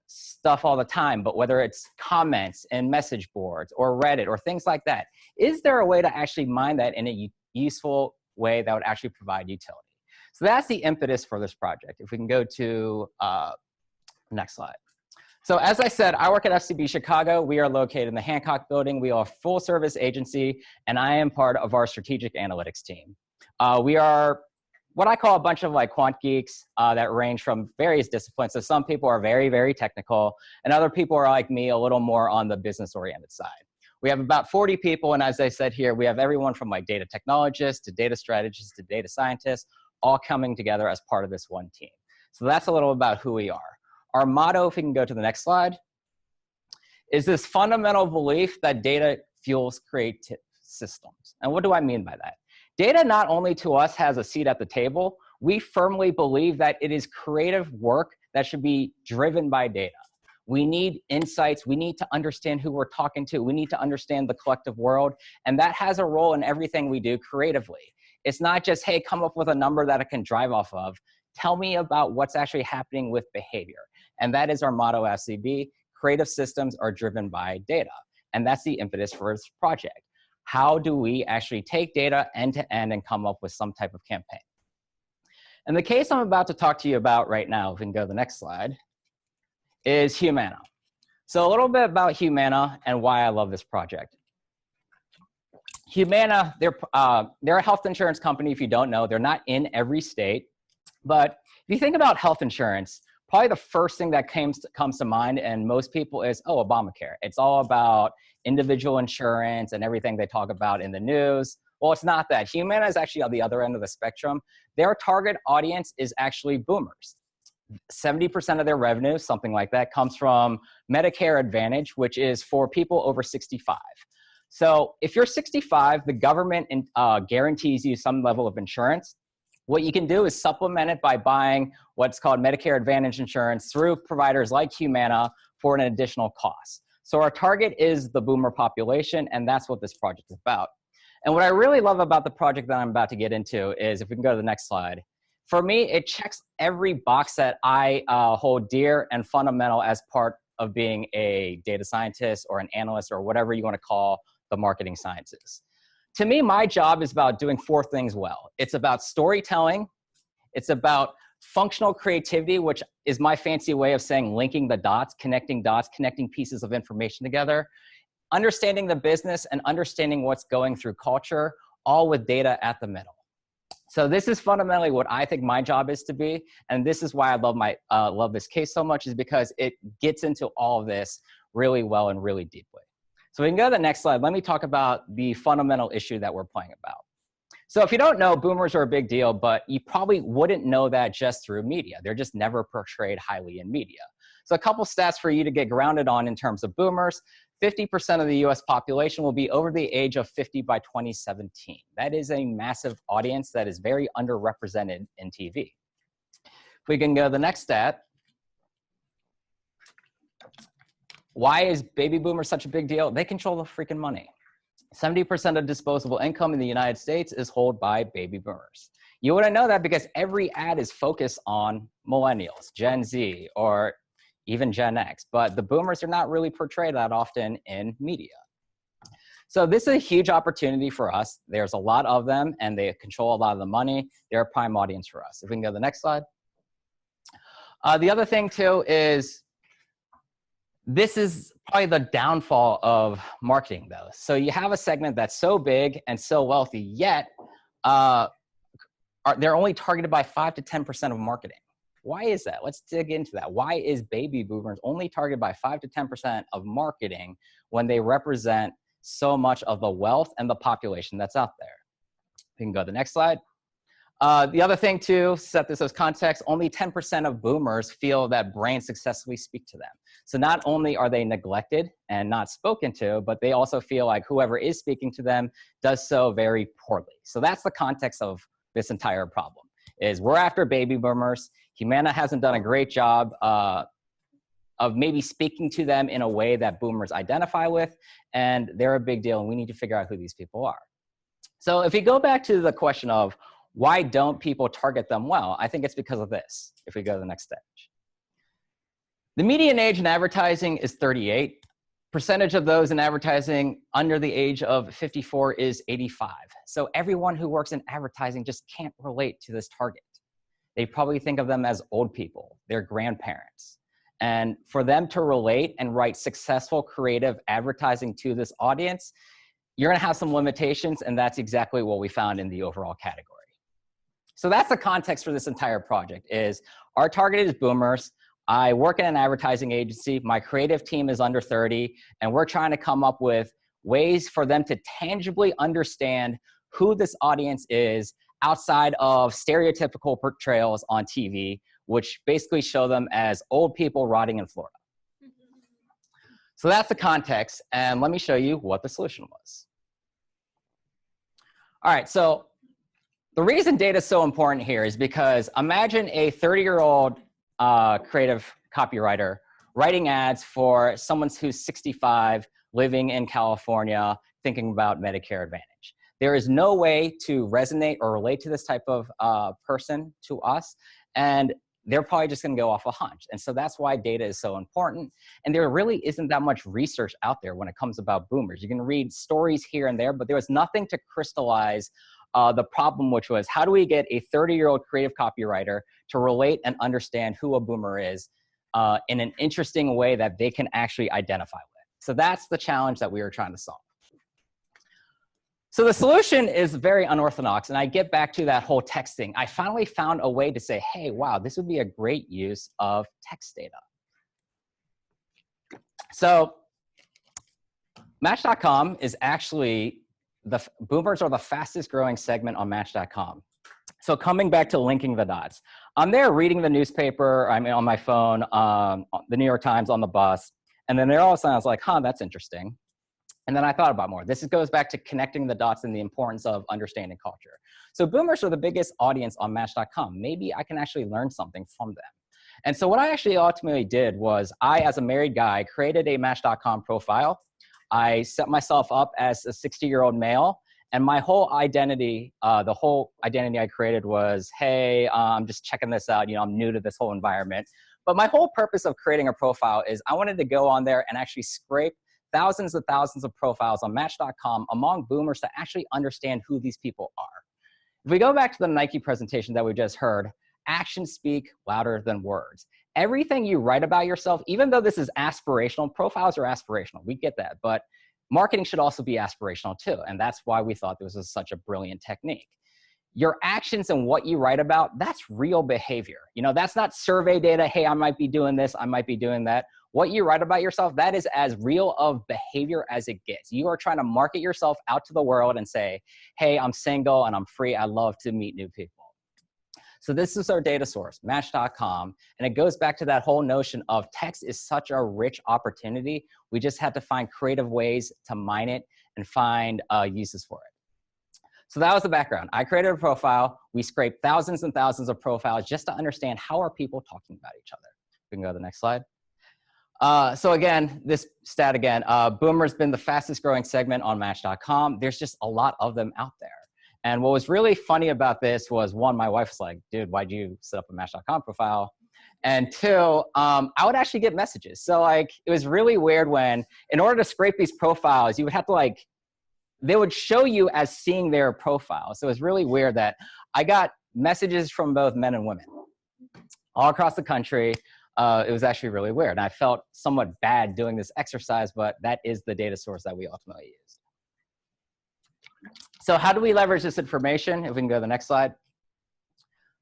S5: stuff all the time, but whether it's comments in message boards or Reddit or things like that, is there a way to actually mine that in a useful way that would actually provide utility? So that's the impetus for this project. If we can go to next slide. So as I said, I work at FCB Chicago. We are located in the Hancock building. We are a full service agency, and I am part of our strategic analytics team. We are what I call a bunch of like quant geeks that range from various disciplines. So some people are very, very technical, and other people are like me, a little more on the business-oriented side. We have about 40 people, and as I said here, we have everyone from like data technologists to data strategists to data scientists, all coming together as part of this one team. So that's a little about who we are. Our motto, if we can go to the next slide, is this fundamental belief that data fuels creative systems. And what do I mean by that? Data not only to us has a seat at the table, we firmly believe that it is creative work that should be driven by data. We need insights, we need to understand who we're talking to, we need to understand the collective world, and that has a role in everything we do creatively. It's not just, hey, come up with a number that I can drive off of. Tell me about what's actually happening with behavior. And that is our motto at FCB. Creative systems are driven by data. And that's the impetus for this project. How do we actually take data end to end and come up with some type of campaign? And the case I'm about to talk to you about right now, if we can go to the next slide, is Humana. So a little bit about Humana and why I love this project. Humana, they're a health insurance company. If you don't know, they're not in every state. But if you think about health insurance, probably the first thing that comes to mind, and most people, is, oh, Obamacare. It's all about individual insurance and everything they talk about in the news. Well, it's not that. Humana is actually on the other end of the spectrum. Their target audience is actually boomers. 70% of their revenue, something like that, comes from Medicare Advantage, which is for people over 65. So if you're 65, the government guarantees you some level of insurance. What you can do is supplement it by buying what's called Medicare Advantage insurance through providers like Humana for an additional cost. So our target is the boomer population, and that's what this project is about. And what I really love about the project that I'm about to get into is, if we can go to the next slide, for me, it checks every box that I hold dear and fundamental as part of being a data scientist or an analyst or whatever you want to call the marketing sciences. To me, my job is about doing 4 things well. It's about storytelling. It's about functional creativity, which is my fancy way of saying linking the dots, connecting pieces of information together, understanding the business and understanding what's going through culture, all with data at the middle. So this is fundamentally what I think my job is to be, and this is why I love this case so much, is because it gets into all of this really well and really deeply. So we can go to the next slide. Let me talk about the fundamental issue that we're playing about. So if you don't know, boomers are a big deal, but you probably wouldn't know that just through media. They're just never portrayed highly in media. So a couple stats for you to get grounded on in terms of boomers. 50% of the US population will be over the age of 50 by 2017. That is a massive audience that is very underrepresented in TV. If we can go to the next stat. Why is baby boomers such a big deal? They control the freaking money. 70% of disposable income in the United States is held by baby boomers. You wouldn't know that because every ad is focused on millennials, Gen Z, or even Gen X, but the boomers are not really portrayed that often in media. So this is a huge opportunity for us. There's a lot of them and they control a lot of the money. They're a prime audience for us. If we can go to the next slide. The other thing too is this is probably the downfall of marketing though. So you have a segment that's so big and so wealthy, yet they're only targeted by 5 to 10% of marketing. Why is that? Let's dig into that. Why is baby boomers only targeted by 5 to 10% of marketing when they represent so much of the wealth and the population that's out there? We can go to the next slide. The other thing to set this as context, only 10% of boomers feel that brands successfully speak to them. So not only are they neglected and not spoken to, but they also feel like whoever is speaking to them does so very poorly. So that's the context of this entire problem, is we're after baby boomers. Humana hasn't done a great job of maybe speaking to them in a way that boomers identify with, and they're a big deal, and we need to figure out who these people are. So if we go back to the question of why don't people target them well, I think it's because of this, if we go to the next stage. The median age in advertising is 38. Percentage of those in advertising under the age of 54 is 85. So everyone who works in advertising just can't relate to this target. They probably think of them as old people, their grandparents. And for them to relate and write successful creative advertising to this audience, you're gonna have some limitations, and that's exactly what we found in the overall category. So that's the context for this entire project, is our target is boomers. I work in an advertising agency. My creative team is under 30, and we're trying to come up with ways for them to tangibly understand who this audience is outside of stereotypical portrayals on TV, which basically show them as old people rotting in Florida. So that's the context, and let me show you what the solution was. All right, so the reason data is so important here is because imagine a 30-year-old creative copywriter writing ads for someone who's 65, living in California, thinking about Medicare Advantage. There is no way to resonate or relate to this type of person to us, and they're probably just gonna go off a hunch. And so that's why data is so important. And there really isn't that much research out there when it comes about boomers. You can read stories here and there, but there was nothing to crystallize the problem, which was how do we get a 30-year-old creative copywriter to relate and understand who a boomer is in an interesting way that they can actually identify with. So that's the challenge that we were trying to solve. So the solution is very unorthodox, and I get back to that whole text thing. I finally found a way to say, hey, wow, this would be a great use of text data. So Match.com is actually, boomers are the fastest growing segment on Match.com. So coming back to linking the dots, I'm there reading the newspaper, I'm on my phone, the New York Times on the bus, and then there all of a sudden I was like, huh, that's interesting. And then I thought about more. This goes back to connecting the dots and the importance of understanding culture. So boomers are the biggest audience on Match.com. Maybe I can actually learn something from them. And so what I actually ultimately did was I, as a married guy, created a Match.com profile. I set myself up as a 60-year-old male, and my whole identity, the whole identity I created was, hey, I'm just checking this out. You know, I'm new to this whole environment. But my whole purpose of creating a profile is I wanted to go on there and actually scrape thousands of profiles on Match.com among boomers to actually understand who these people are. If we go back to the Nike presentation that we just heard, actions speak louder than words. Everything you write about yourself, even though this is aspirational, profiles are aspirational, we get that, but marketing should also be aspirational too, and that's why we thought this was such a brilliant technique. Your actions and what you write about, that's real behavior. You know, that's not survey data, hey, I might be doing this, I might be doing that. What you write about yourself, that is as real of behavior as it gets. You are trying to market yourself out to the world and say, hey, I'm single and I'm free, I love to meet new people. So this is our data source, Match.com, and it goes back to that whole notion of text is such a rich opportunity. We just had to find creative ways to mine it and find uses for it. So that was the background. I created a profile. We scraped thousands and thousands of profiles just to understand how are people talking about each other. We can go to the next slide. So again, this stat again, Boomer's been the fastest growing segment on Match.com. There's just a lot of them out there. And what was really funny about this was, one, my wife was like, dude, why'd you set up a Match.com profile? And two, I would actually get messages. So like, it was really weird when, in order to scrape these profiles, you would have to like, they would show you as seeing their profile. So it was really weird that I got messages from both men and women all across the country. It was actually really weird. And I felt somewhat bad doing this exercise, but that is the data source that we ultimately used. So how do we leverage this information? If we can go to the next slide.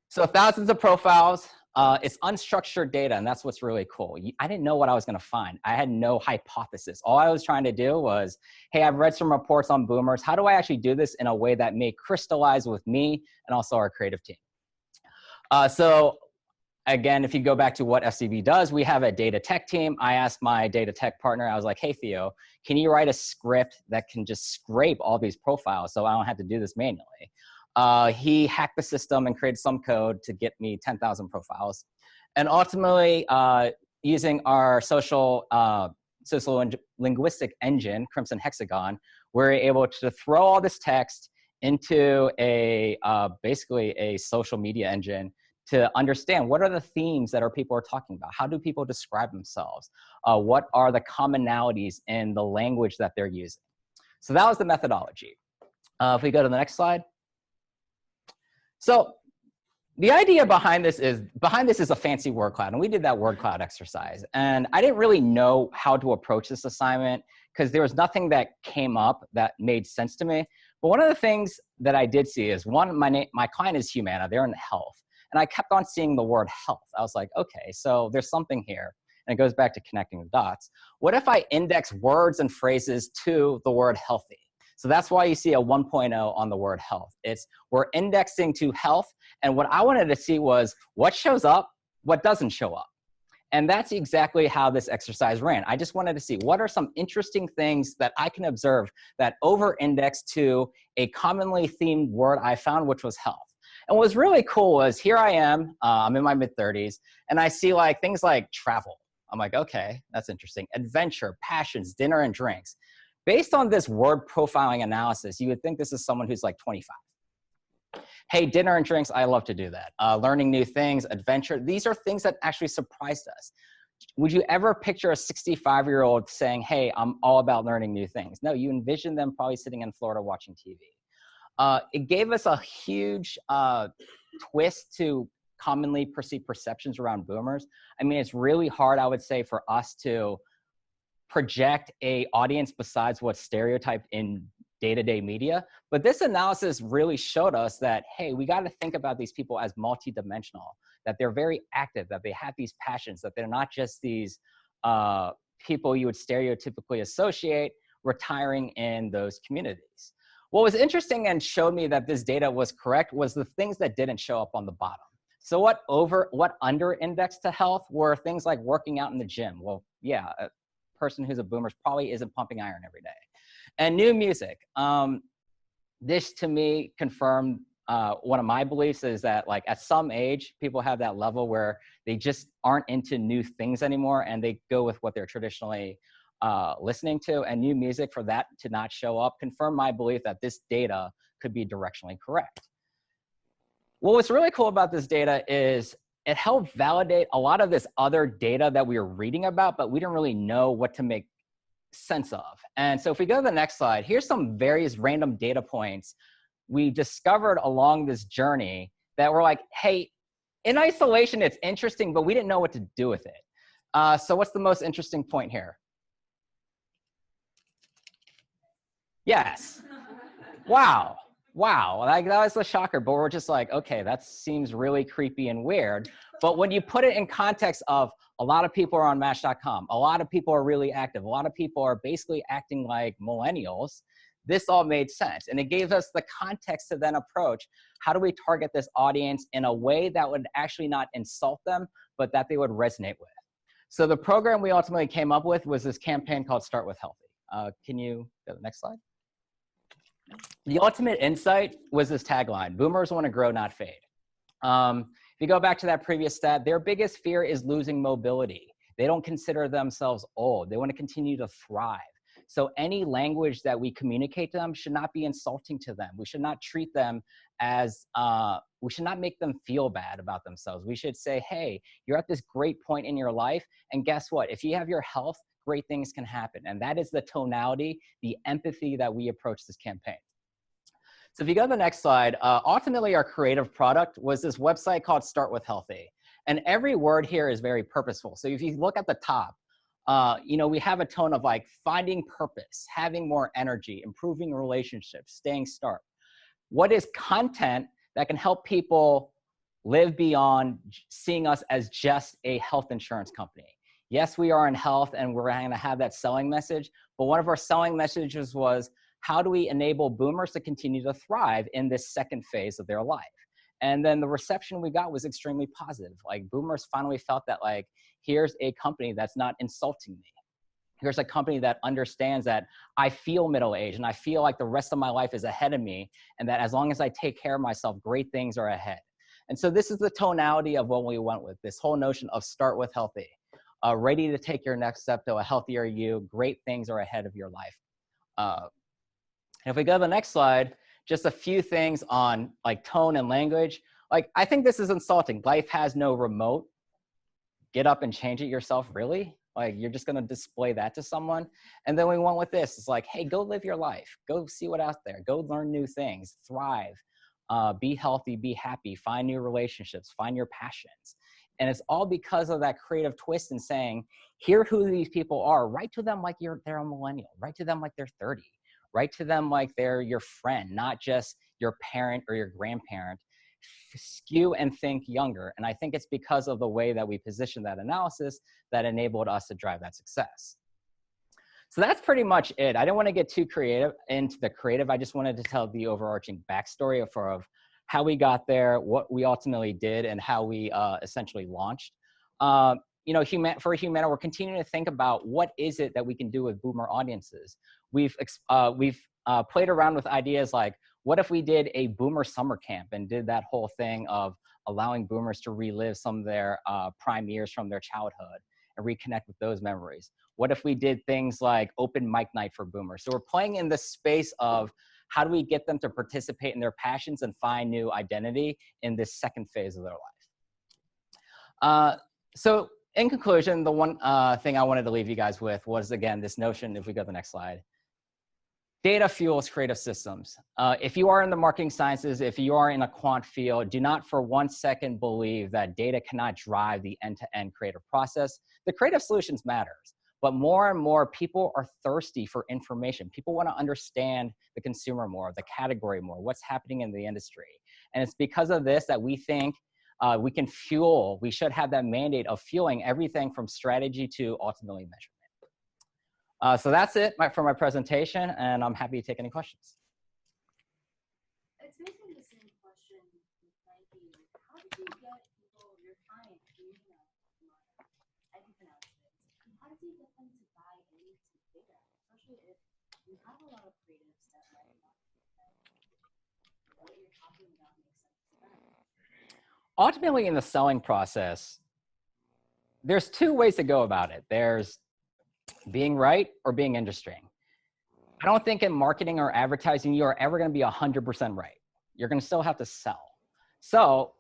S5: So thousands of profiles. It's unstructured data, and that's what's really cool. I didn't know what I was going to find. I had no hypothesis. All I was trying to do was, hey, I've read some reports on boomers. How do I actually do this in a way that may crystallize with me and also our creative team? So again, if you go back to what FCB does, we have a data tech team. I asked my data tech partner, I was like, hey, Theo, can you write a script that can just scrape all these profiles so I don't have to do this manually? He hacked the system and created some code to get me 10,000 profiles. And ultimately, using our social linguistic engine, Crimson Hexagon, we're able to throw all this text into a basically a social media engine to understand what are the themes that people are talking about. How do people describe themselves? What are the commonalities in the language that they're using? So that was the methodology. If we go to the next slide. So the idea behind this is a fancy word cloud, and we did that word cloud exercise. And I didn't really know how to approach this assignment because there was nothing that came up that made sense to me. But one of the things that I did see is, one, my client is Humana, they're in health. And I kept on seeing the word health. I was like, okay, so there's something here. And it goes back to connecting the dots. What if I index words and phrases to the word healthy? So that's why you see a 1.0 on the word health. We're indexing to health. And what I wanted to see was what shows up, what doesn't show up. And that's exactly how this exercise ran. I just wanted to see what are some interesting things that I can observe that over-index to a commonly themed word I found, which was health. And what was really cool was, here I am, I'm in my mid-30s, and I see like things like travel. I'm like, okay, that's interesting. Adventure, passions, dinner and drinks. Based on this word profiling analysis, you would think this is someone who's like 25. Hey, dinner and drinks, I love to do that. Learning new things, adventure, these are things that actually surprised us. Would you ever picture a 65-year-old saying, hey, I'm all about learning new things? No, you envision them probably sitting in Florida watching TV. It gave us a huge twist to commonly perceived perceptions around boomers. I mean, it's really hard, I would say, for us to project a audience besides what's stereotyped in day-to-day media. But this analysis really showed us that, hey, we got to think about these people as multidimensional, that they're very active, that they have these passions, that they're not just these people you would stereotypically associate retiring in those communities. What was interesting and showed me that this data was correct was the things that didn't show up on the bottom. So what under-indexed to health were things like working out in the gym. Well, yeah, a person who's a boomer probably isn't pumping iron every day. And new music. This to me confirmed one of my beliefs is that like at some age, people have that level where they just aren't into new things anymore and they go with what they're traditionally listening to, and new music for that to not show up confirmed my belief that this data could be directionally correct. Well, what's really cool about this data is it helped validate a lot of this other data that we were reading about, but we didn't really know what to make sense of. And so if we go to the next slide, here's some various random data points we discovered along this journey that were like, hey, in isolation, it's interesting, but we didn't know what to do with it. So what's the most interesting point here? Yes. Wow. Wow. Like, that was a shocker, but we're just like, okay, that seems really creepy and weird. But when you put it in context of a lot of people are on Match.com, a lot of people are really active, a lot of people are basically acting like millennials, this all made sense. And it gave us the context to then approach, how do we target this audience in a way that would actually not insult them, but that they would resonate with? So the program we ultimately came up with was this campaign called Start With Healthy. Can you go to the next slide? The ultimate insight was this tagline: boomers want to grow, not fade. If you go back to that previous stat, their biggest fear is losing mobility. They don't consider themselves old. They want to continue to thrive. So any language that we communicate to them should not be insulting to them. We should not treat them as, we should not make them feel bad about themselves. We should say, hey, you're at this great point in your life, and guess what? If you have your health, great things can happen. And that is the tonality, the empathy that we approach this campaign. So if you go to the next slide, ultimately our creative product was this website called Start With Healthy. And every word here is very purposeful. So if you look at the top, you know, we have a tone of like finding purpose, having more energy, improving relationships, staying sharp. What is content that can help people live beyond seeing us as just a health insurance company? Yes, we are in health and we're going to have that selling message, but one of our selling messages was, how do we enable boomers to continue to thrive in this second phase of their life? And then the reception we got was extremely positive. Like, boomers finally felt that, like, here's a company that's not insulting me. Here's a company that understands that I feel middle-aged and I feel like the rest of my life is ahead of me, and that as long as I take care of myself, great things are ahead. And so this is the tonality of what we went with, this whole notion of start with healthy. Ready to take your next step to a healthier you, great things are ahead of your life. And if we go to the next slide, just a few things on like tone and language. Like, I think this is insulting. Life has no remote. Get up and change it yourself, really? Like, you're just gonna display that to someone? And then we went with this. It's like, hey, go live your life. Go see what's out there. Go learn new things, thrive, be healthy, be happy, find new relationships, find your passions. And it's all because of that creative twist in saying, hear who these people are. Write to them like they're a millennial. Write to them like they're 30. Write to them like they're your friend, not just your parent or your grandparent. Skew and think younger. And I think it's because of the way that we position that analysis that enabled us to drive that success. So that's pretty much it. I didn't want to get too creative into the creative. I just wanted to tell the overarching backstory of how we got there, what we ultimately did, and how we essentially launched. You know, for Humana, we're continuing to think about what is it that we can do with boomer audiences. We've played around with ideas like, what if we did a boomer summer camp and did that whole thing of allowing boomers to relive some of their prime years from their childhood and reconnect with those memories? What if we did things like open mic night for boomers? So we're playing in the space of how do we get them to participate in their passions and find new identity in this second phase of their life. So in conclusion, the one thing I wanted to leave you guys with was, again, this notion, if we go to the next slide, data fuels creative systems. If you are in the marketing sciences, if you are in a quant field, do not for 1 second believe that data cannot drive the end-to-end creative process. The creative solutions matters, but more and more people are thirsty for information. People want to understand the consumer more, the category more, what's happening in the industry. And it's because of this that we think we should have that mandate of fueling everything from strategy to ultimately measurement. So that's it for my presentation, and I'm happy to take any questions.
S10: It's basically the same question with Nike. How did you get people, your clients, I can pronounce it. How did you get them to buy into data, especially if you have a lot of creatives that might not what you're talking about makes sense to them?
S5: Ultimately, in the selling process, there's two ways to go about it. There's being right or being interesting. I don't think in marketing or advertising, you are ever going to be 100% right. You're going to still have to sell. So,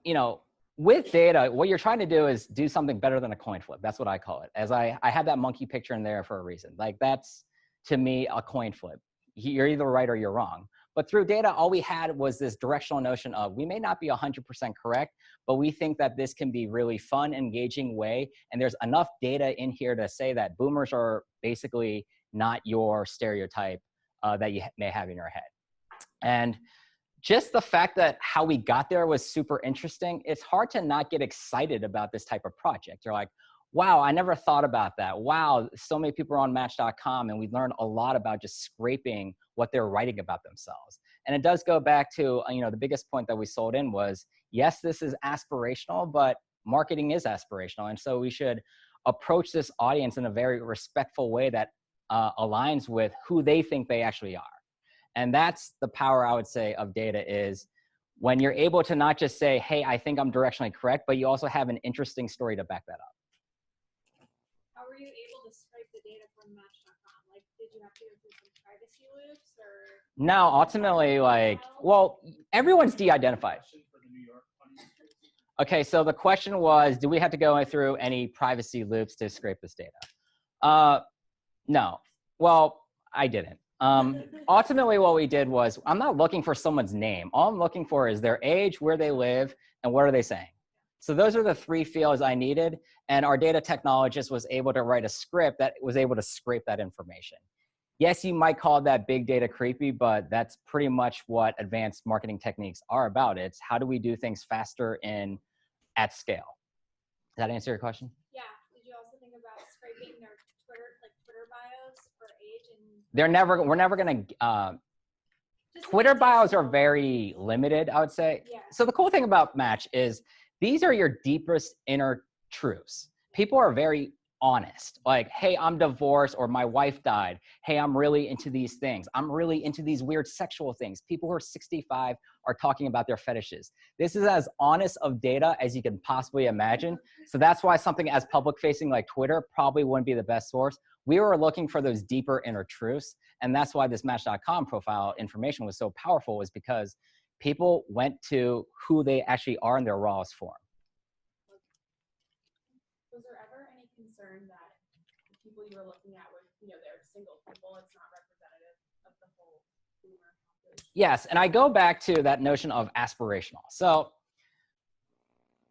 S5: you know, with data, what you're trying to do is do something better than a coin flip. That's what I call it. As I had that monkey picture in there for a reason. Like, that's, to me, a coin flip. You're either right or you're wrong. But through data, all we had was this directional notion of, we may not be 100% correct, but we think that this can be really fun, engaging way. And there's enough data in here to say that boomers are basically not your stereotype that you may have in your head. And just the fact that how we got there was super interesting. It's hard to not get excited about this type of project. You're like, wow, I never thought about that. Wow, so many people are on Match.com, and we learned a lot about just scraping what they're writing about themselves. And it does go back to, the biggest point that we sold in was, yes, this is aspirational, but marketing is aspirational. And so we should approach this audience in a very respectful way that aligns with who they think they actually are. And that's the power, I would say, of data, is when you're able to not just say, hey, I think I'm directionally correct, but you also have an interesting story to back that up.
S19: How were you able to scrape the data from Match.com? Like, did you have to go through some privacy loops, or?
S5: No, ultimately, well, everyone's de-identified. Okay, so the question was, do we have to go through any privacy loops to scrape this data? No. Well, I didn't. Ultimately, what we did was, I'm not looking for someone's name. All I'm looking for is their age, where they live, and what are they saying. So those are the 3 fields I needed, and our data technologist was able to write a script that was able to scrape that information. Yes, you might call that big data creepy, but that's pretty much what advanced marketing techniques are about. It's how do we do things faster and at scale. Does that answer your question?
S19: Yeah. Did you also think about scraping their Twitter bios for age and?
S5: We're never gonna, Twitter bios are very limited, I would say.
S19: Yeah.
S5: So the cool thing about Match is these are your deepest inner truths. People are very honest. Like, hey, I'm divorced, or my wife died. Hey, I'm really into these things. I'm really into these weird sexual things. People who are 65 are talking about their fetishes. This is as honest of data as you can possibly imagine. So that's why something as public facing like Twitter probably wouldn't be the best source. We were looking for those deeper inner truths. And that's why this Match.com profile information was so powerful, is because people went to who they actually are in their rawest form.
S19: Was there ever any concern that the people you were looking at were, they're single people, it's not representative of the whole boomer population?
S5: Yes, and I go back to that notion of aspirational. So,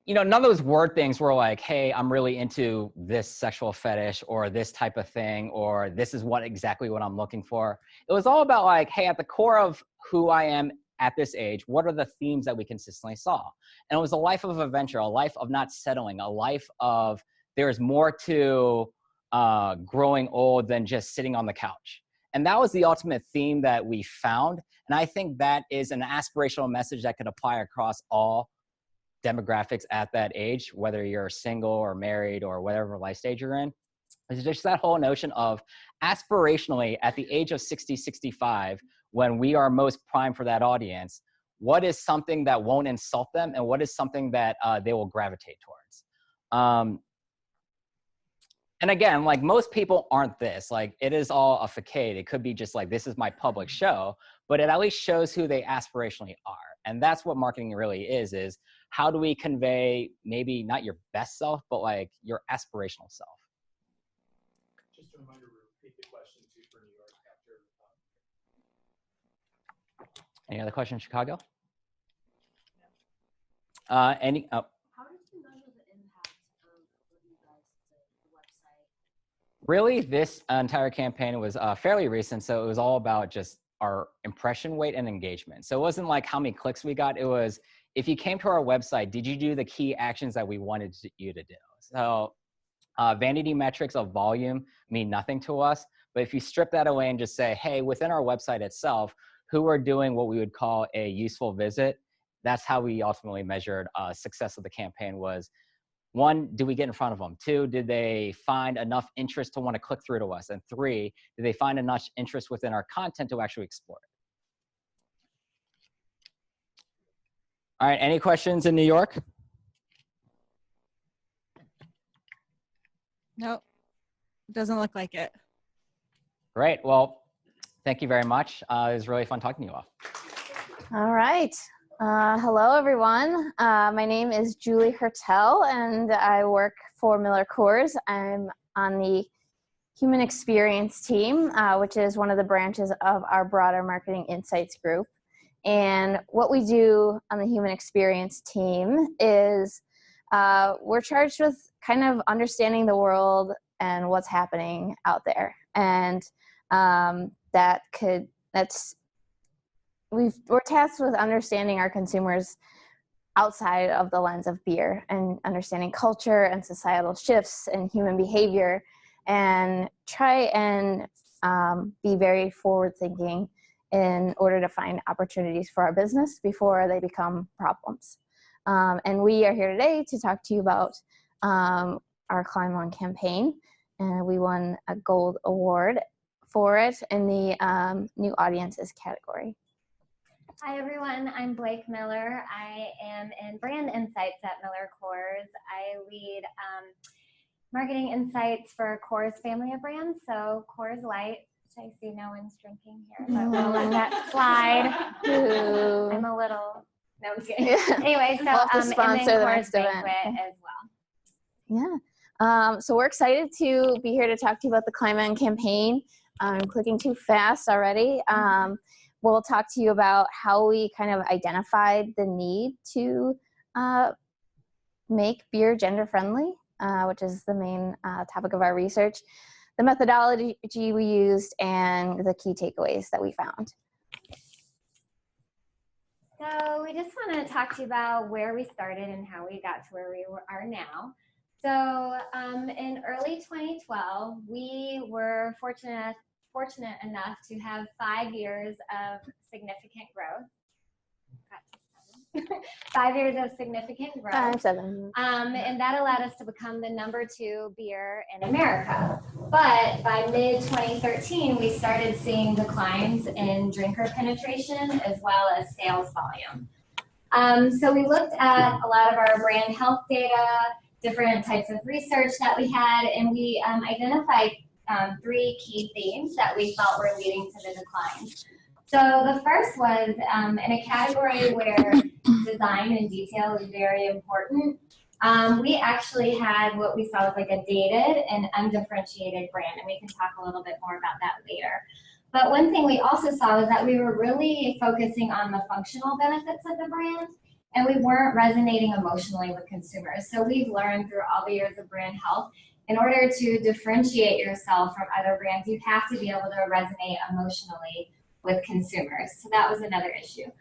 S5: none of those word things were like, hey, I'm really into this sexual fetish or this type of thing, or this is exactly what I'm looking for. It was all about like, hey, at the core of who I am at this age, what are the themes that we consistently saw? And it was a life of adventure, a life of not settling, a life of there's more to growing old than just sitting on the couch. And that was the ultimate theme that we found. And I think that is an aspirational message that could apply across all demographics at that age, whether you're single or married or whatever life stage you're in. It's just that whole notion of aspirationally at the age of 60, 65, when we are most primed for that audience, what is something that won't insult them and what is something that they will gravitate towards? And again, like most people aren't this, like it is all a facade. It could be just like, this is my public show, but it at least shows who they aspirationally are. And that's what marketing really is how do we convey maybe not your best self, but like your aspirational self.
S11: Just a reminder, repeat the question too for New York after.
S5: Any other questions, Chicago?
S10: How did you measure the impact of what you guys did, the website?
S5: Really, this entire campaign was fairly recent, so it was all about just our impression weight and engagement. So it wasn't like how many clicks we got. It was, if you came to our website, did you do the key actions that we wanted you to do? So vanity metrics of volume mean nothing to us. But if you strip that away and just say, hey, within our website itself, who are doing what we would call a useful visit, that's how we ultimately measured success of the campaign. Was 1, did we get in front of them? 2, did they find enough interest to want to click through to us? And 3, did they find enough interest within our content to actually explore it? All right, any questions in New York?
S1: Nope, doesn't look like it.
S5: Great, well, thank you very much. It was really fun talking to you all.
S12: All right. Hello, everyone. My name is Julie Hertel, and I work for Miller Coors. I'm on the Human Experience team, which is one of the branches of our broader Marketing Insights group. And what we do on the Human Experience team is we're charged with kind of understanding the world and what's happening out there. And we're tasked with understanding our consumers outside of the lens of beer and understanding culture and societal shifts and human behavior, and try and be very forward thinking in order to find opportunities for our business before they become problems. And we are here today to talk to you about our Climb On campaign. And we won a gold award for it in the new audiences category.
S7: Hi everyone, I'm Blake Miller. I am in brand insights at Miller Coors. I lead marketing insights for Coors family of brands. So Coors Light, which I see no one's drinking here, but we'll let that slide. I'm a little, no, I'm just kidding. Anyway, so
S12: We'll have to
S7: and then
S12: sponsor the
S7: Coors
S12: next event.
S7: Banquet as well.
S12: Yeah. So we're excited to be here to talk to you about the Climb On campaign. I'm clicking too fast already. We'll talk to you about how we kind of identified the need to make beer gender friendly, which is the main topic of our research, the methodology we used, and the key takeaways that we found.
S7: So we just want to talk to you about where we started and how we got to where we are now. So in early 2012, we were fortunate enough to have 5 years of significant growth. 5 years of significant growth.
S12: 7.
S7: And that allowed us to become the #2 beer in America. But by mid-2013, we started seeing declines in drinker penetration as well as sales volume. So we looked at a lot of our brand health data, different types of research that we had, and we identified 3 key themes that we felt were leading to the declines. So the first was in a category where design and detail is very important. We actually had what we saw as like a dated and undifferentiated brand, and we can talk a little bit more about that later. But one thing we also saw was that we were really focusing on the functional benefits of the brand, and we weren't resonating emotionally with consumers. So we've learned through all the years of brand health, in order to differentiate yourself from other brands, you have to be able to resonate emotionally with consumers. So that was another issue.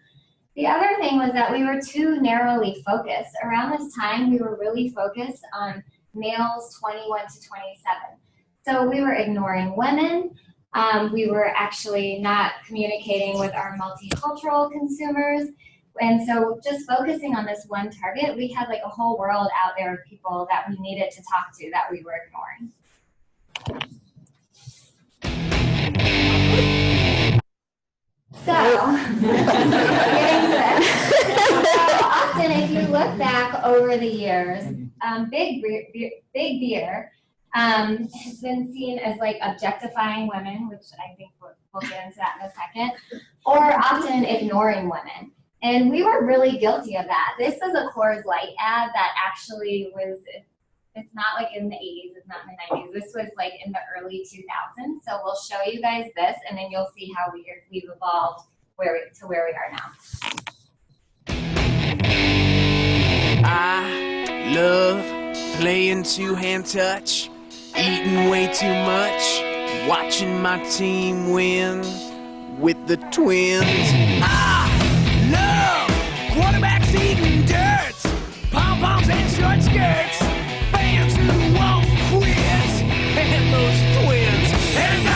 S7: The other thing was that we were too narrowly focused. Around this time, we were really focused on males 21 to 27. So we were ignoring women. We were actually not communicating with our multicultural consumers. And so just focusing on this one target, we had like a whole world out there of people that we needed to talk to that we were ignoring. So, often if you look back over the years, big beer has been seen as like objectifying women, which I think we'll get into that in a second, or often ignoring women. And we were really guilty of that. This is a Coors Light ad that actually was, it's not like in the 80s, it's not in the 90s. This was like in the early 2000s. So we'll show you guys this, and then you'll see how we've evolved to where we are now.
S13: I love playing two-hand touch, eating way too much, watching my team win with the Twins. Love quarterbacks eating dirt, pom-poms and short skirts, fans who won't quit, and those Twins. And I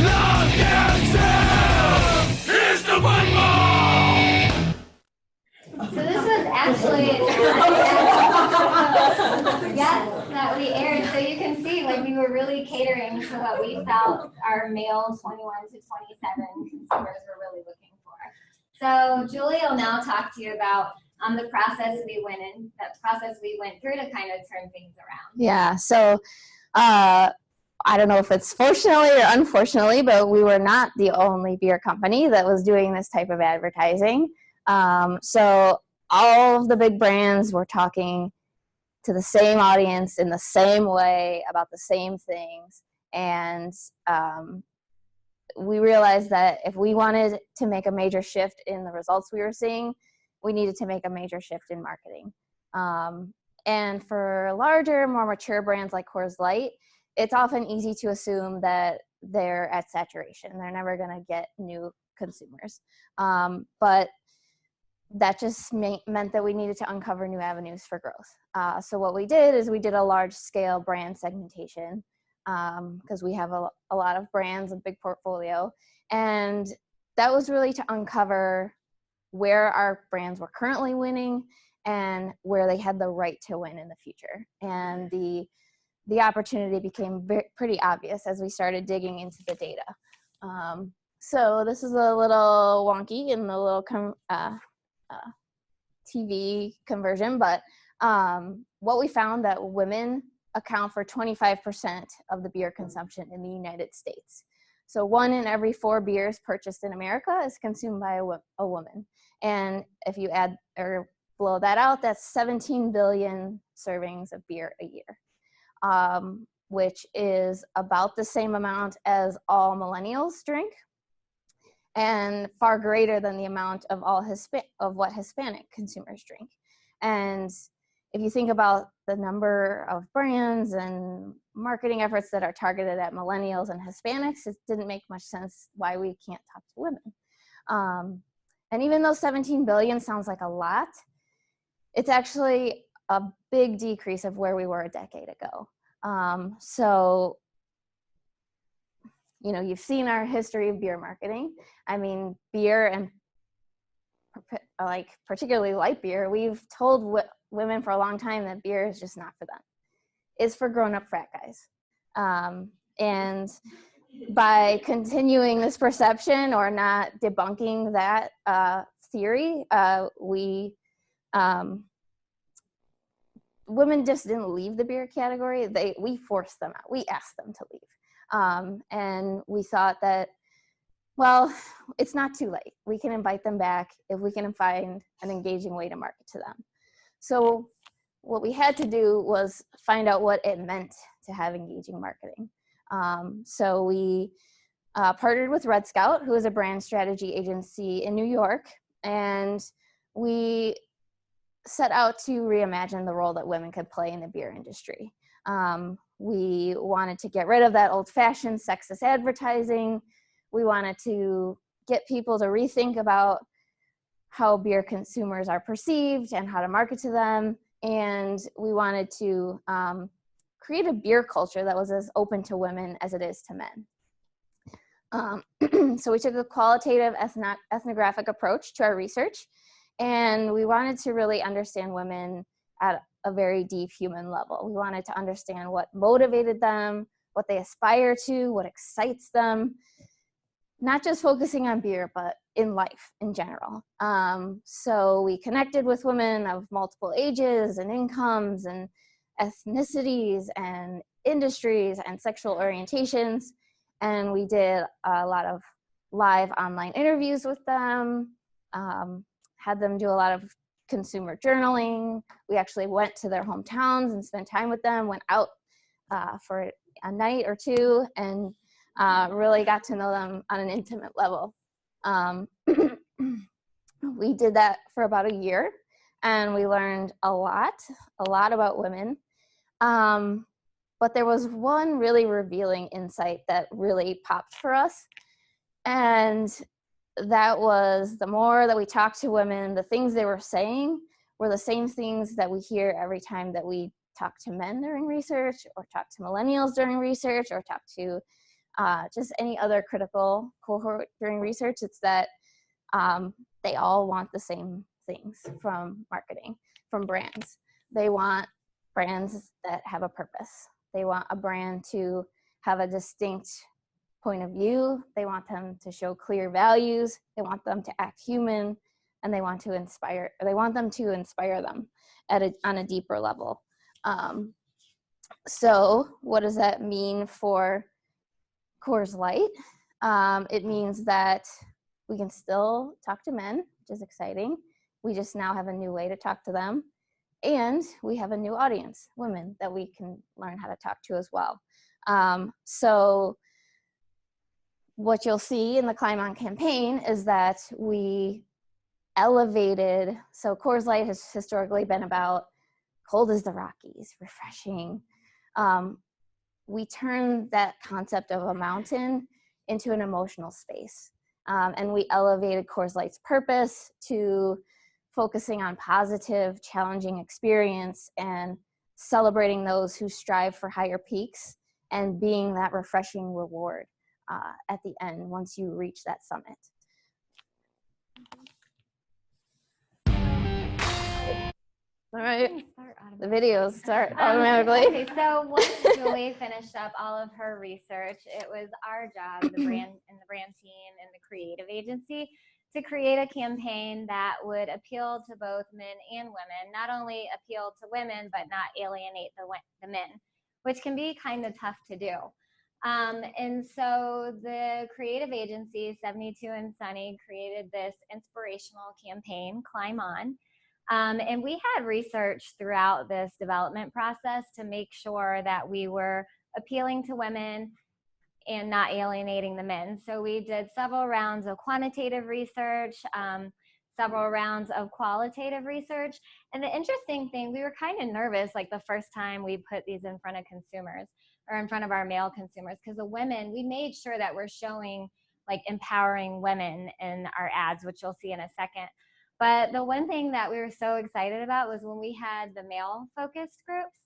S13: love them too. Here's the football.
S7: So this was actually yes, that we aired. So you can see, like, we were really catering to what we felt our male 21 to 27 consumers were really looking for. So Julie will now talk to you about the process we went through to kind of turn things around.
S12: Yeah, so I don't know if it's fortunately or unfortunately, but we were not the only beer company that was doing this type of advertising. So all of the big brands were talking to the same audience in the same way about the same things. And we realized that if we wanted to make a major shift in the results we were seeing, we needed to make a major shift in marketing. And for larger, more mature brands like Coors Light, it's often easy to assume that they're at saturation. They're never going to get new consumers. But that just meant that we needed to uncover new avenues for growth. So what we did is we did a large scale brand segmentation, because we have a lot of brands, a big portfolio. And that was really to uncover where our brands were currently winning and where they had the right to win in the future. And the opportunity became pretty obvious as we started digging into the data. So this is a little wonky in the little TV conversion, but what we found that women account for 25% of the beer consumption in the United States. So 1 in every 4 beers purchased in America is consumed by a woman. And if you add or blow that out, that's 17 billion servings of beer a year, which is about the same amount as all millennials drink, and far greater than the amount of what Hispanic consumers drink. And if you think about the number of brands and marketing efforts that are targeted at millennials and Hispanics, it didn't make much sense why we can't talk to women. And even though 17 billion sounds like a lot, it's actually a big decrease of where we were a decade ago. So, you know, you've seen our history of beer marketing. I mean, beer, and like particularly light beer, we've told women for a long time that beer is just not for them. It's for grown-up frat guys. And by continuing this perception or not debunking that theory, women just didn't leave the beer category. We forced them out. We asked them to leave. And we thought that, well, it's not too late. We can invite them back if we can find an engaging way to market to them. So what we had to do was find out what it meant to have engaging marketing. So we partnered with Red Scout, who is a brand strategy agency in New York, and we set out to reimagine the role that women could play in the beer industry. We wanted to get rid of that old-fashioned sexist advertising. We wanted to get people to rethink about how beer consumers are perceived and how to market to them. And we wanted to create a beer culture that was as open to women as it is to men. So we took a qualitative ethnographic approach to our research, and we wanted to really understand women at a very deep human level. We wanted to understand what motivated them, what they aspire to, what excites them, not just focusing on beer, but in life in general. So we connected with women of multiple ages and incomes and ethnicities and industries and sexual orientations. And we did a lot of live online interviews with them, had them do a lot of consumer journaling. We actually went to their hometowns and spent time with them, went out for a night or two, and really got to know them on an intimate level. We did that for about a year, and we learned a lot about women. But there was one really revealing insight that really popped for us. And that was, the more that we talked to women, the things they were saying were the same things that we hear every time that we talk to men during research, or talk to millennials during research, or talk to just any other critical cohort during research. It's that they all want the same things from marketing, from brands. They want brands that have a purpose. They want a brand to have a distinct point of view. They want them to show clear values. They want them to act human, and they want to inspire. They want them to inspire them on a deeper level. So, what does that mean for Coors Light? It means that we can still talk to men, which is exciting. We just now have a new way to talk to them. And we have a new audience, women, that we can learn how to talk to as well. So what you'll see in the Climb On campaign is that we elevated, so Coors Light has historically been about cold as the Rockies, refreshing. We turned that concept of a mountain into an emotional space. And we elevated Coors Light's purpose to focusing on positive, challenging experience and celebrating those who strive for higher peaks and being that refreshing reward at the end once you reach that summit. All right, the videos start automatically.
S7: Okay, so once Julie finished up all of her research, it was our job, the brand team and the creative agency, to create a campaign that would appeal to both men and women, not only appeal to women, but not alienate the men, which can be kind of tough to do. And so the creative agency, 72 and Sunny, created this inspirational campaign, Climb On. And we had research throughout this development process to make sure that we were appealing to women and not alienating the men. So we did several rounds of quantitative research, several rounds of qualitative research. And the interesting thing, we were kind of nervous like the first time we put these in front of consumers or in front of our male consumers, because the women, we made sure that we're showing like empowering women in our ads, which you'll see in a second. But the one thing that we were so excited about was when we had the male focused groups,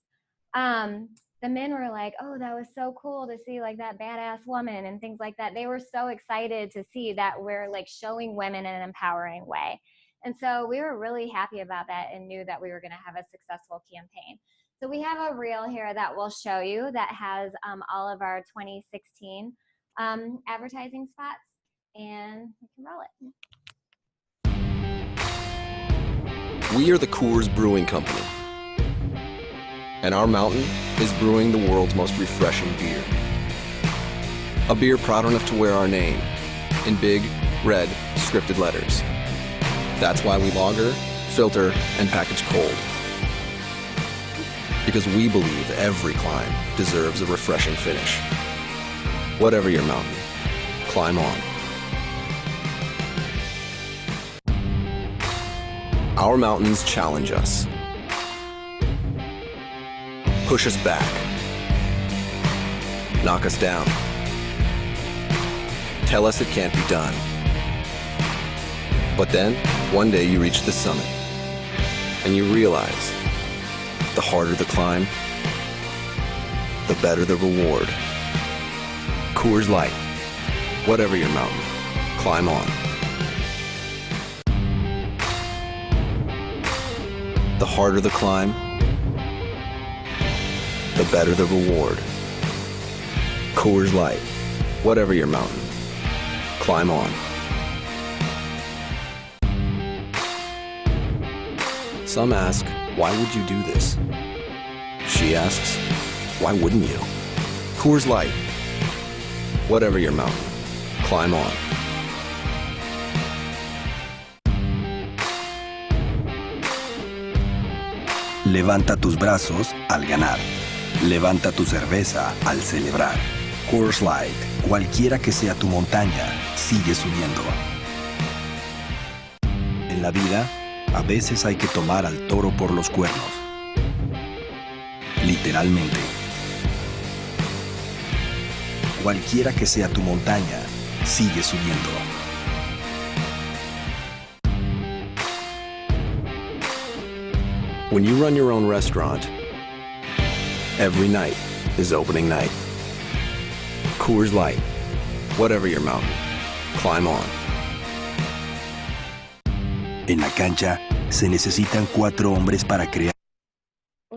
S7: the men were like, oh, that was so cool to see like that badass woman and things like that. They were so excited to see that we're like showing women in an empowering way. And so we were really happy about that and knew that we were going to have a successful campaign. So we have a reel here that we'll show you that has all of our 2016 advertising spots, and we can roll it.
S8: We are the Coors Brewing Company, and our mountain is brewing the world's most refreshing beer. A beer proud enough to wear our name in big, red, scripted letters. That's why we lager, filter, and package cold. Because we believe every climb deserves a refreshing finish. Whatever your mountain, climb on. Our mountains challenge us, push us back, knock us down, tell us it can't be done. But then, one day you reach the summit, and you realize the harder the climb, the better the reward. Coors Light, whatever your mountain, climb on. The harder the climb, the better the reward. Coors Light, whatever your mountain, climb on. Some ask, why would you do this? She asks, why wouldn't you? Coors Light, whatever your mountain, climb on.
S9: Levanta tus brazos al ganar. Levanta tu cerveza al celebrar. Coors Light, cualquiera que sea tu montaña, sigue subiendo. En la vida, a veces hay que tomar al toro por los cuernos. Literalmente. Cualquiera que sea tu montaña, sigue subiendo.
S8: When you run your own restaurant, every night is opening night. Coors Light, whatever your mountain, climb on.
S9: En la cancha, se necesitan 4 hombres para crear.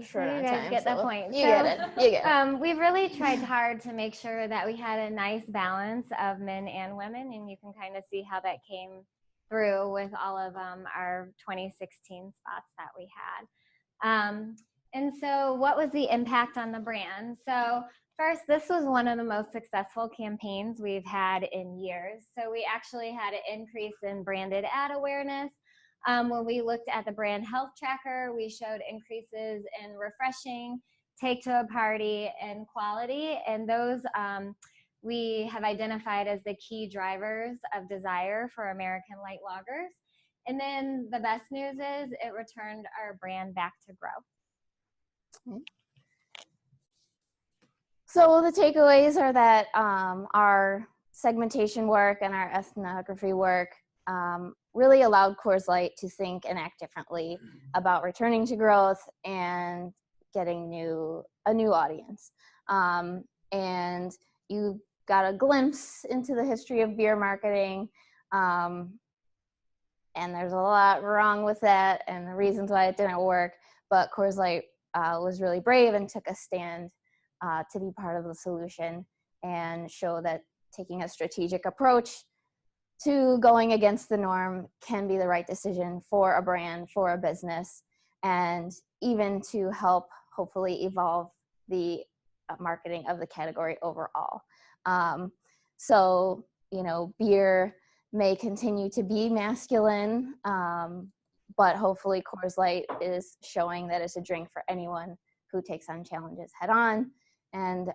S12: Short
S7: You
S12: on
S7: guys
S12: time,
S7: get the
S12: so
S7: point.
S12: You get it. You get it.
S7: We've really tried hard to make sure that we had a nice balance of men and women, and you can kind of see how that came through with all of our 2016 spots that we had. And so what was the impact on the brand? So first, this was one of the most successful campaigns we've had in years. So we actually had an increase in branded ad awareness. When we looked at the brand health tracker, we showed increases in refreshing, take to a party, and quality. And those we have identified as the key drivers of desire for American light lagers. And then the best news is it returned our brand back to growth.
S12: So the takeaways are that our segmentation work and our ethnography work really allowed Coors Light to think and act differently about returning to growth and getting a new audience. And you got a glimpse into the history of beer marketing. And there's a lot wrong with that and the reasons why it didn't work. But Coors Light was really brave and took a stand to be part of the solution and show that taking a strategic approach to going against the norm can be the right decision for a brand, for a business, and even to help hopefully evolve the marketing of the category overall. So, beer may continue to be masculine, but hopefully Coors Light is showing that it's a drink for anyone who takes on challenges head on and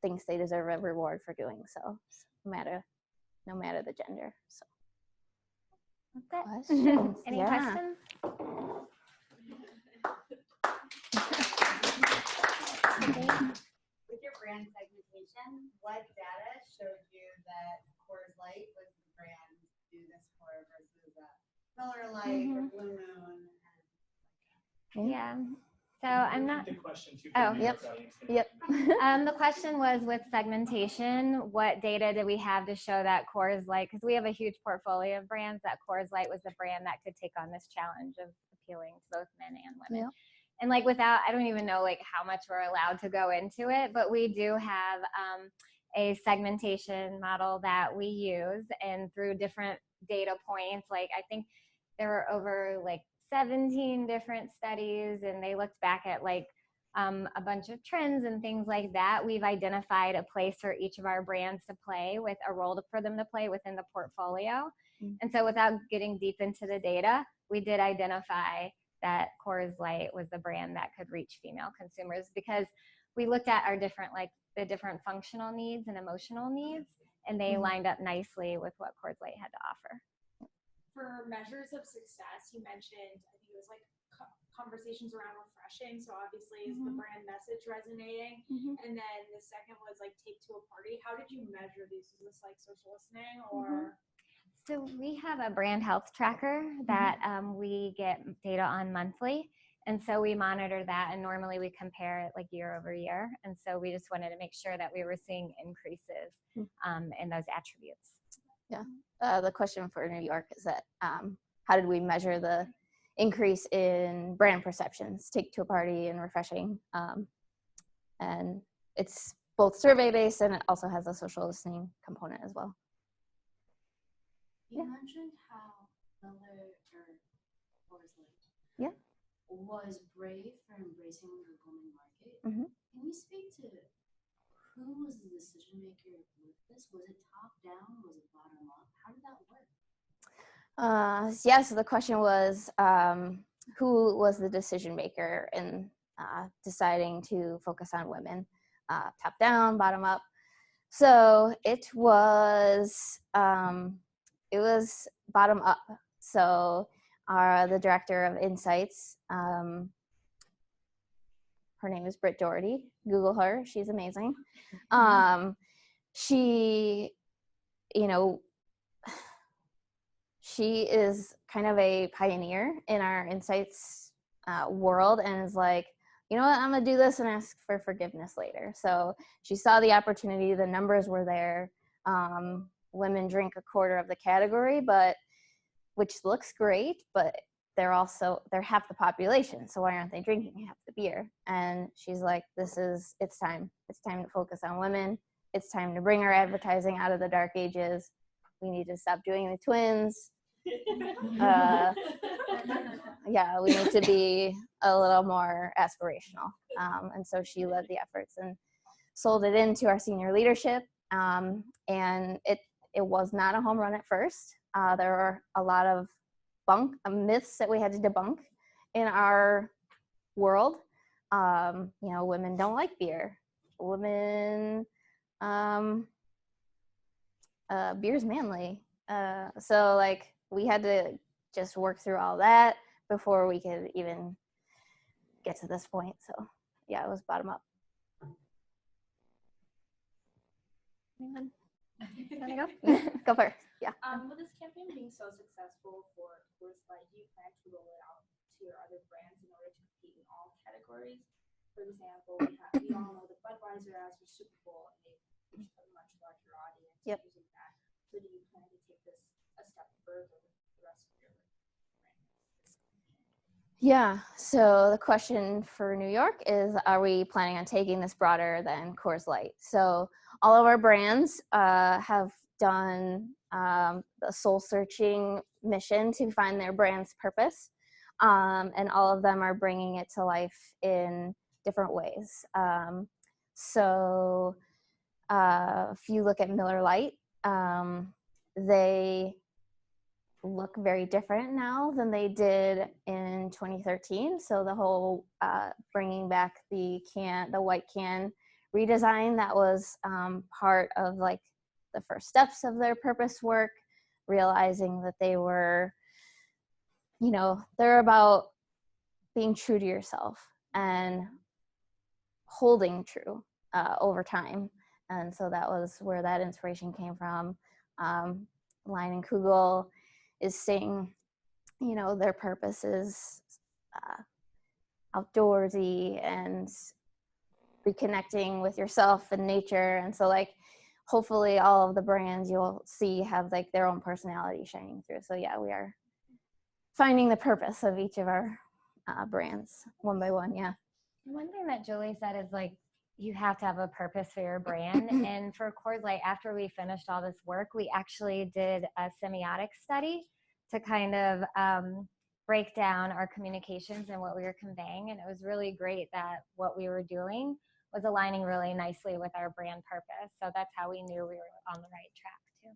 S12: thinks they deserve a reward for doing so, no matter the gender. So
S7: that's it.
S12: questions?
S7: Any
S12: Yeah.
S7: questions?
S14: With your brand segmentation, what data showed you that Coors Light was the brand to do this for versus Miller Lite or Blue Moon?
S7: Yeah. So I'm not.
S11: The question too.
S7: Oh,
S12: yep.
S7: The question was with segmentation, what data did we have to show that Coors Light, because we have a huge portfolio of brands, that Coors Light was the brand that could take on this challenge of appealing to both men and women.
S12: Yep.
S7: And I don't even know how much we're allowed to go into it, but we do have a segmentation model that we use, and through different data points, I think there were over 17 different studies, and they looked back at a bunch of trends and things like that. We've identified a place for each of our brands to play, with a role for them to play within the portfolio. And so without getting deep into the data, we did identify that Coors Light was the brand that could reach female consumers, because we looked at our different, the different functional needs and emotional needs, and they lined up nicely with what Coors Light had to offer.
S15: For measures of success, you mentioned, I think it was conversations around refreshing. So obviously is the brand message resonating? And then the second was take to a party. How did you measure these? Is this social listening or?
S7: So we have a brand health tracker that we get data on monthly. And so we monitor that, and normally we compare it year over year. And so we just wanted to make sure that we were seeing increases in those attributes.
S12: Yeah. The question for New York is that how did we measure the increase in brand perceptions, take to a party and refreshing? And it's both survey-based, and it also has a social listening component as well.
S10: You mentioned how Miller or Coors Light was brave for embracing the women market. Can you speak to who was the decision maker with this? Was it top down? Was it bottom up? How did that work?
S12: So the question was, who was the decision maker in deciding to focus on women, top down, bottom up? So it was bottom up. So the director of insights, her name is Britt Doherty. Google her; she's amazing. She is kind of a pioneer in our insights world, and is you know what, I'm gonna do this and ask for forgiveness later. So she saw the opportunity, the numbers were there. Women drink a quarter of the category, which looks great, but they're half the population. So why aren't they drinking half the beer? And she's like, it's time. It's time to focus on women. It's time to bring our advertising out of the dark ages. We need to stop doing the twins. We need to be a little more aspirational. And so she led the efforts and sold it into our senior leadership. And it was not a home run at first. There were a lot of myths that we had to debunk in our world. Women don't like beer. Women, beer's manly. So we had to just work through all that before we could even get to this point. So it was bottom up.
S7: Anyone?
S12: Wanna go? Go first. Yeah.
S15: With this campaign being so successful for Coors Light, do you plan to roll it out to your other brands in order to compete in all categories? For example, we all know that Budweiser as for Super Bowl, and they reach a much larger audience using that. So do you plan to take this a step further with the rest of your brands?
S12: Yeah, so the question for New York is, are we planning on taking this broader than Coors Light? So all of our brands have done the soul-searching mission to find their brand's purpose, and all of them are bringing it to life in different ways. So if you look at Miller Lite, they look very different now than they did in 2013. So the whole bringing back the white can redesign, that was part of like the first steps of their purpose work, realizing that they were, they're about being true to yourself and holding true over time. And so that was where that inspiration came from. Line and Kugel is saying, their purpose is outdoorsy and reconnecting with yourself and nature. And so like, hopefully all of the brands you'll see have like their own personality shining through. So yeah, we are finding the purpose of each of our brands one by one. Yeah.
S7: One thing that Julie said is like, you have to have a purpose for your brand. And for Coors Light, after we finished all this work, we actually did a semiotic study to kind of break down our communications and what we were conveying. And it was really great that what we were doing was aligning really nicely with our brand purpose. So that's how we knew we were on the right track too.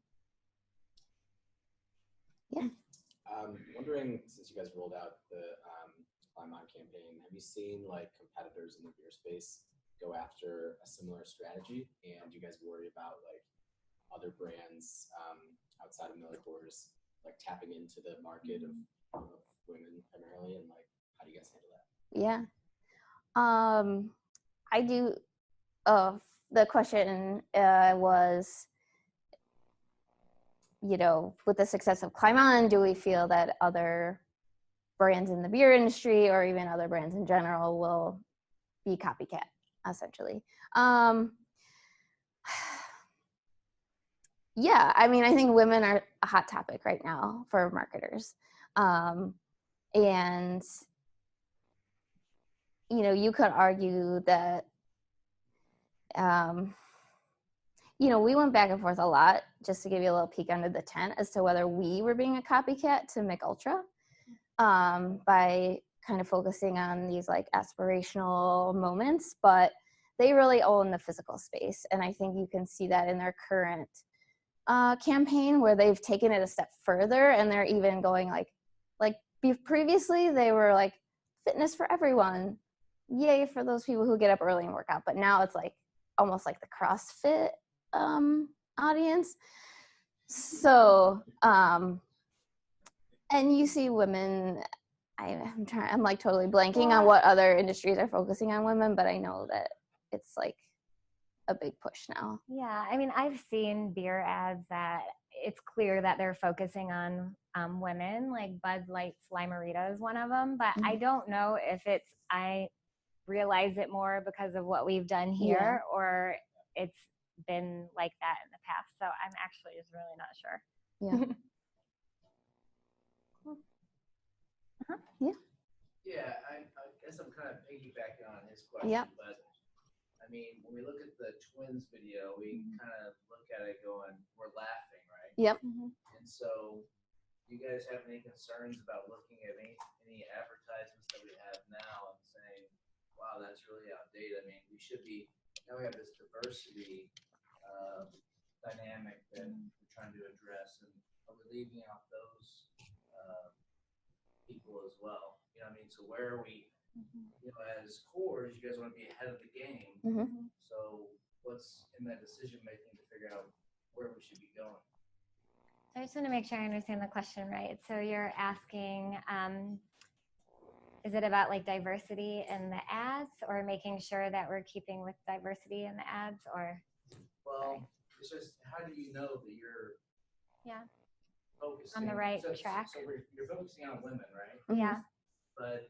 S12: Yeah.
S4: Wondering, since you guys rolled out the Climb On campaign, have you seen like competitors in the beer space go after a similar strategy? And do you guys worry about like other brands outside of Miller Coors like tapping into the market of women primarily, and like how do you guys handle that?
S12: Yeah. I do. The question was, with the success of Climb On, do we feel that other brands in the beer industry or even other brands in general will be copycat, essentially? Yeah, I mean, I think women are a hot topic right now for marketers. And, you could argue that, we went back and forth a lot, just to give you a little peek under the tent, as to whether we were being a copycat to Mick Ultra by kind of focusing on these like aspirational moments, but they really own the physical space. And I think you can see that in their current campaign, where they've taken it a step further, and they're even going like previously they were like fitness for everyone, yay for those people who get up early and work out, but now it's like almost like the CrossFit audience. So and you see women, I'm like totally blanking on what other industries are focusing on women, but I know that it's like a big push now.
S7: Yeah, I mean, I've seen beer ads that it's clear that they're focusing on women, like Bud Light's Limerita is one of them, but I don't know if I realize it more because of what we've done here, or it's been like that in the past. So I'm actually just really not sure.
S12: Yeah.
S7: Cool.
S12: Yeah.
S16: Yeah, I guess I'm kind of piggybacking on his question, but I mean, when we look at the twins video, we kind of look at it going, we're laughing, right?
S12: Yep.
S16: And so, do you guys have any concerns about looking at any advertisements that we have now and saying, wow, that's really outdated? I mean, we should be, now we have this diversity dynamic that we're trying to address, and are we leaving out those people as well? You know what I mean? So where are we, as Coors, you guys want to be ahead of the game. So what's in that decision making to figure out where we should be going?
S7: I just want to make sure I understand the question right. So you're asking, is it about like diversity in the ads, or making sure that we're keeping with diversity in the ads, or?
S16: Well, it's just, how do you know that you're focusing
S7: on the right
S16: so,
S7: track?
S16: So you're focusing on women, right?
S7: Yeah.
S16: But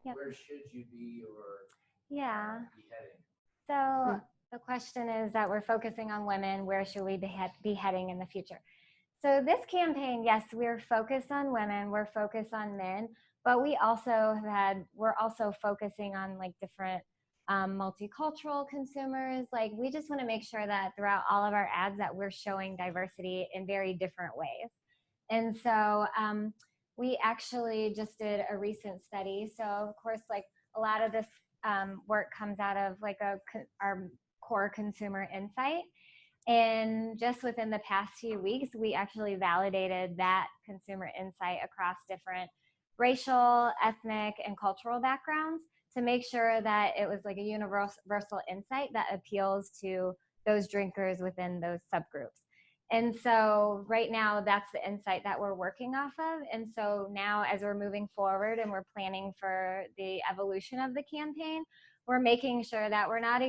S16: where should you be or be heading?
S7: So the question is that we're focusing on women. Where should we be heading in the future? So this campaign, yes, we're focused on women. We're focused on men, but we're also focusing on like different multicultural consumers. Like we just want to make sure that throughout all of our ads that we're showing diversity in very different ways. And so we actually just did a recent study. So of course, like a lot of this work comes out of like our core consumer insight. And just within the past few weeks, we actually validated that consumer insight across different racial, ethnic, and cultural backgrounds to make sure that it was like a universal insight that appeals to those drinkers within those subgroups. And so right now, that's the insight that we're working off of. And so now as we're moving forward and we're planning for the evolution of the campaign, we're making sure that we're not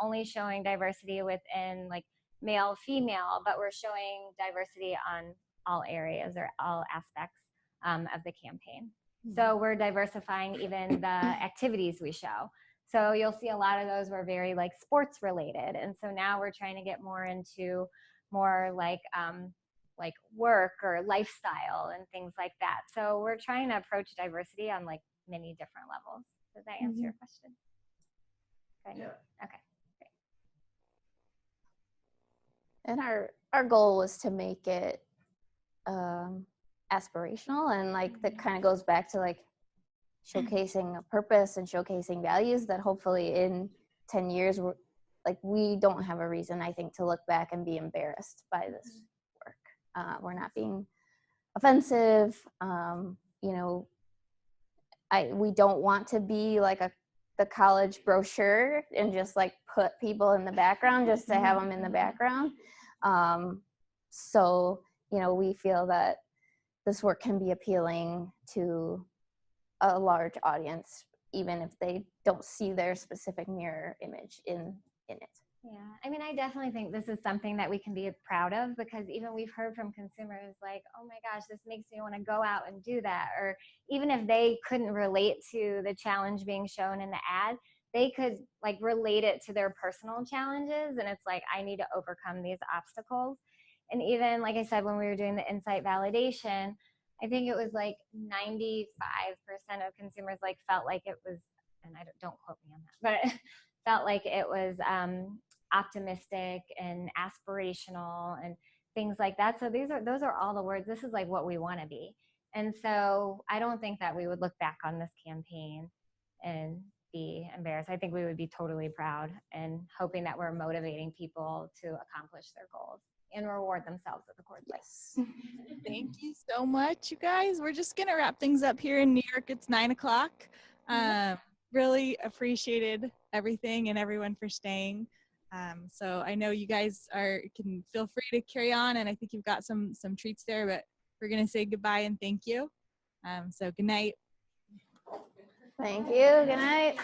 S7: only showing diversity within like male, female, but we're showing diversity on all areas or all aspects of the campaign. So we're diversifying even the activities we show. So you'll see a lot of those were very like sports related. And so now we're trying to get more into more like work or lifestyle and things like that. So we're trying to approach diversity on like many different levels. Does that answer your question? Okay. Yeah. Okay.
S12: And our goal was to make it aspirational, and like that kind of goes back to like showcasing a purpose and showcasing values that hopefully in 10 years we don't have a reason, I think, to look back and be embarrassed by this work. We're not being offensive. We don't want to be like the college brochure and just like put people in the background just to have them in the background. So we feel that this work can be appealing to a large audience, even if they don't see their specific mirror image in it.
S7: Yeah, I mean, I definitely think this is something that we can be proud of, because even we've heard from consumers like, oh my gosh, this makes me want to go out and do that. Or even if they couldn't relate to the challenge being shown in the ad, they could like relate it to their personal challenges. And it's like, I need to overcome these obstacles. And even, like I said, when we were doing the insight validation, I think it was like 95% of consumers like felt like it was, and don't quote me on that, but felt like it was optimistic and aspirational and things like that. So those are all the words. This is like what we want to be. And so I don't think that we would look back on this campaign and be embarrassed. I think we would be totally proud and hoping that we're motivating people to accomplish their goals and reward themselves at the Coors Light.
S1: Thank you so much, you guys. We're just going to wrap things up here in New York. It's 9 o'clock. Really appreciated everything and everyone for staying. So I know you guys can feel free to carry on, and I think you've got some treats there, but we're going to say goodbye and thank you. So good night.
S12: Thank you. Good night.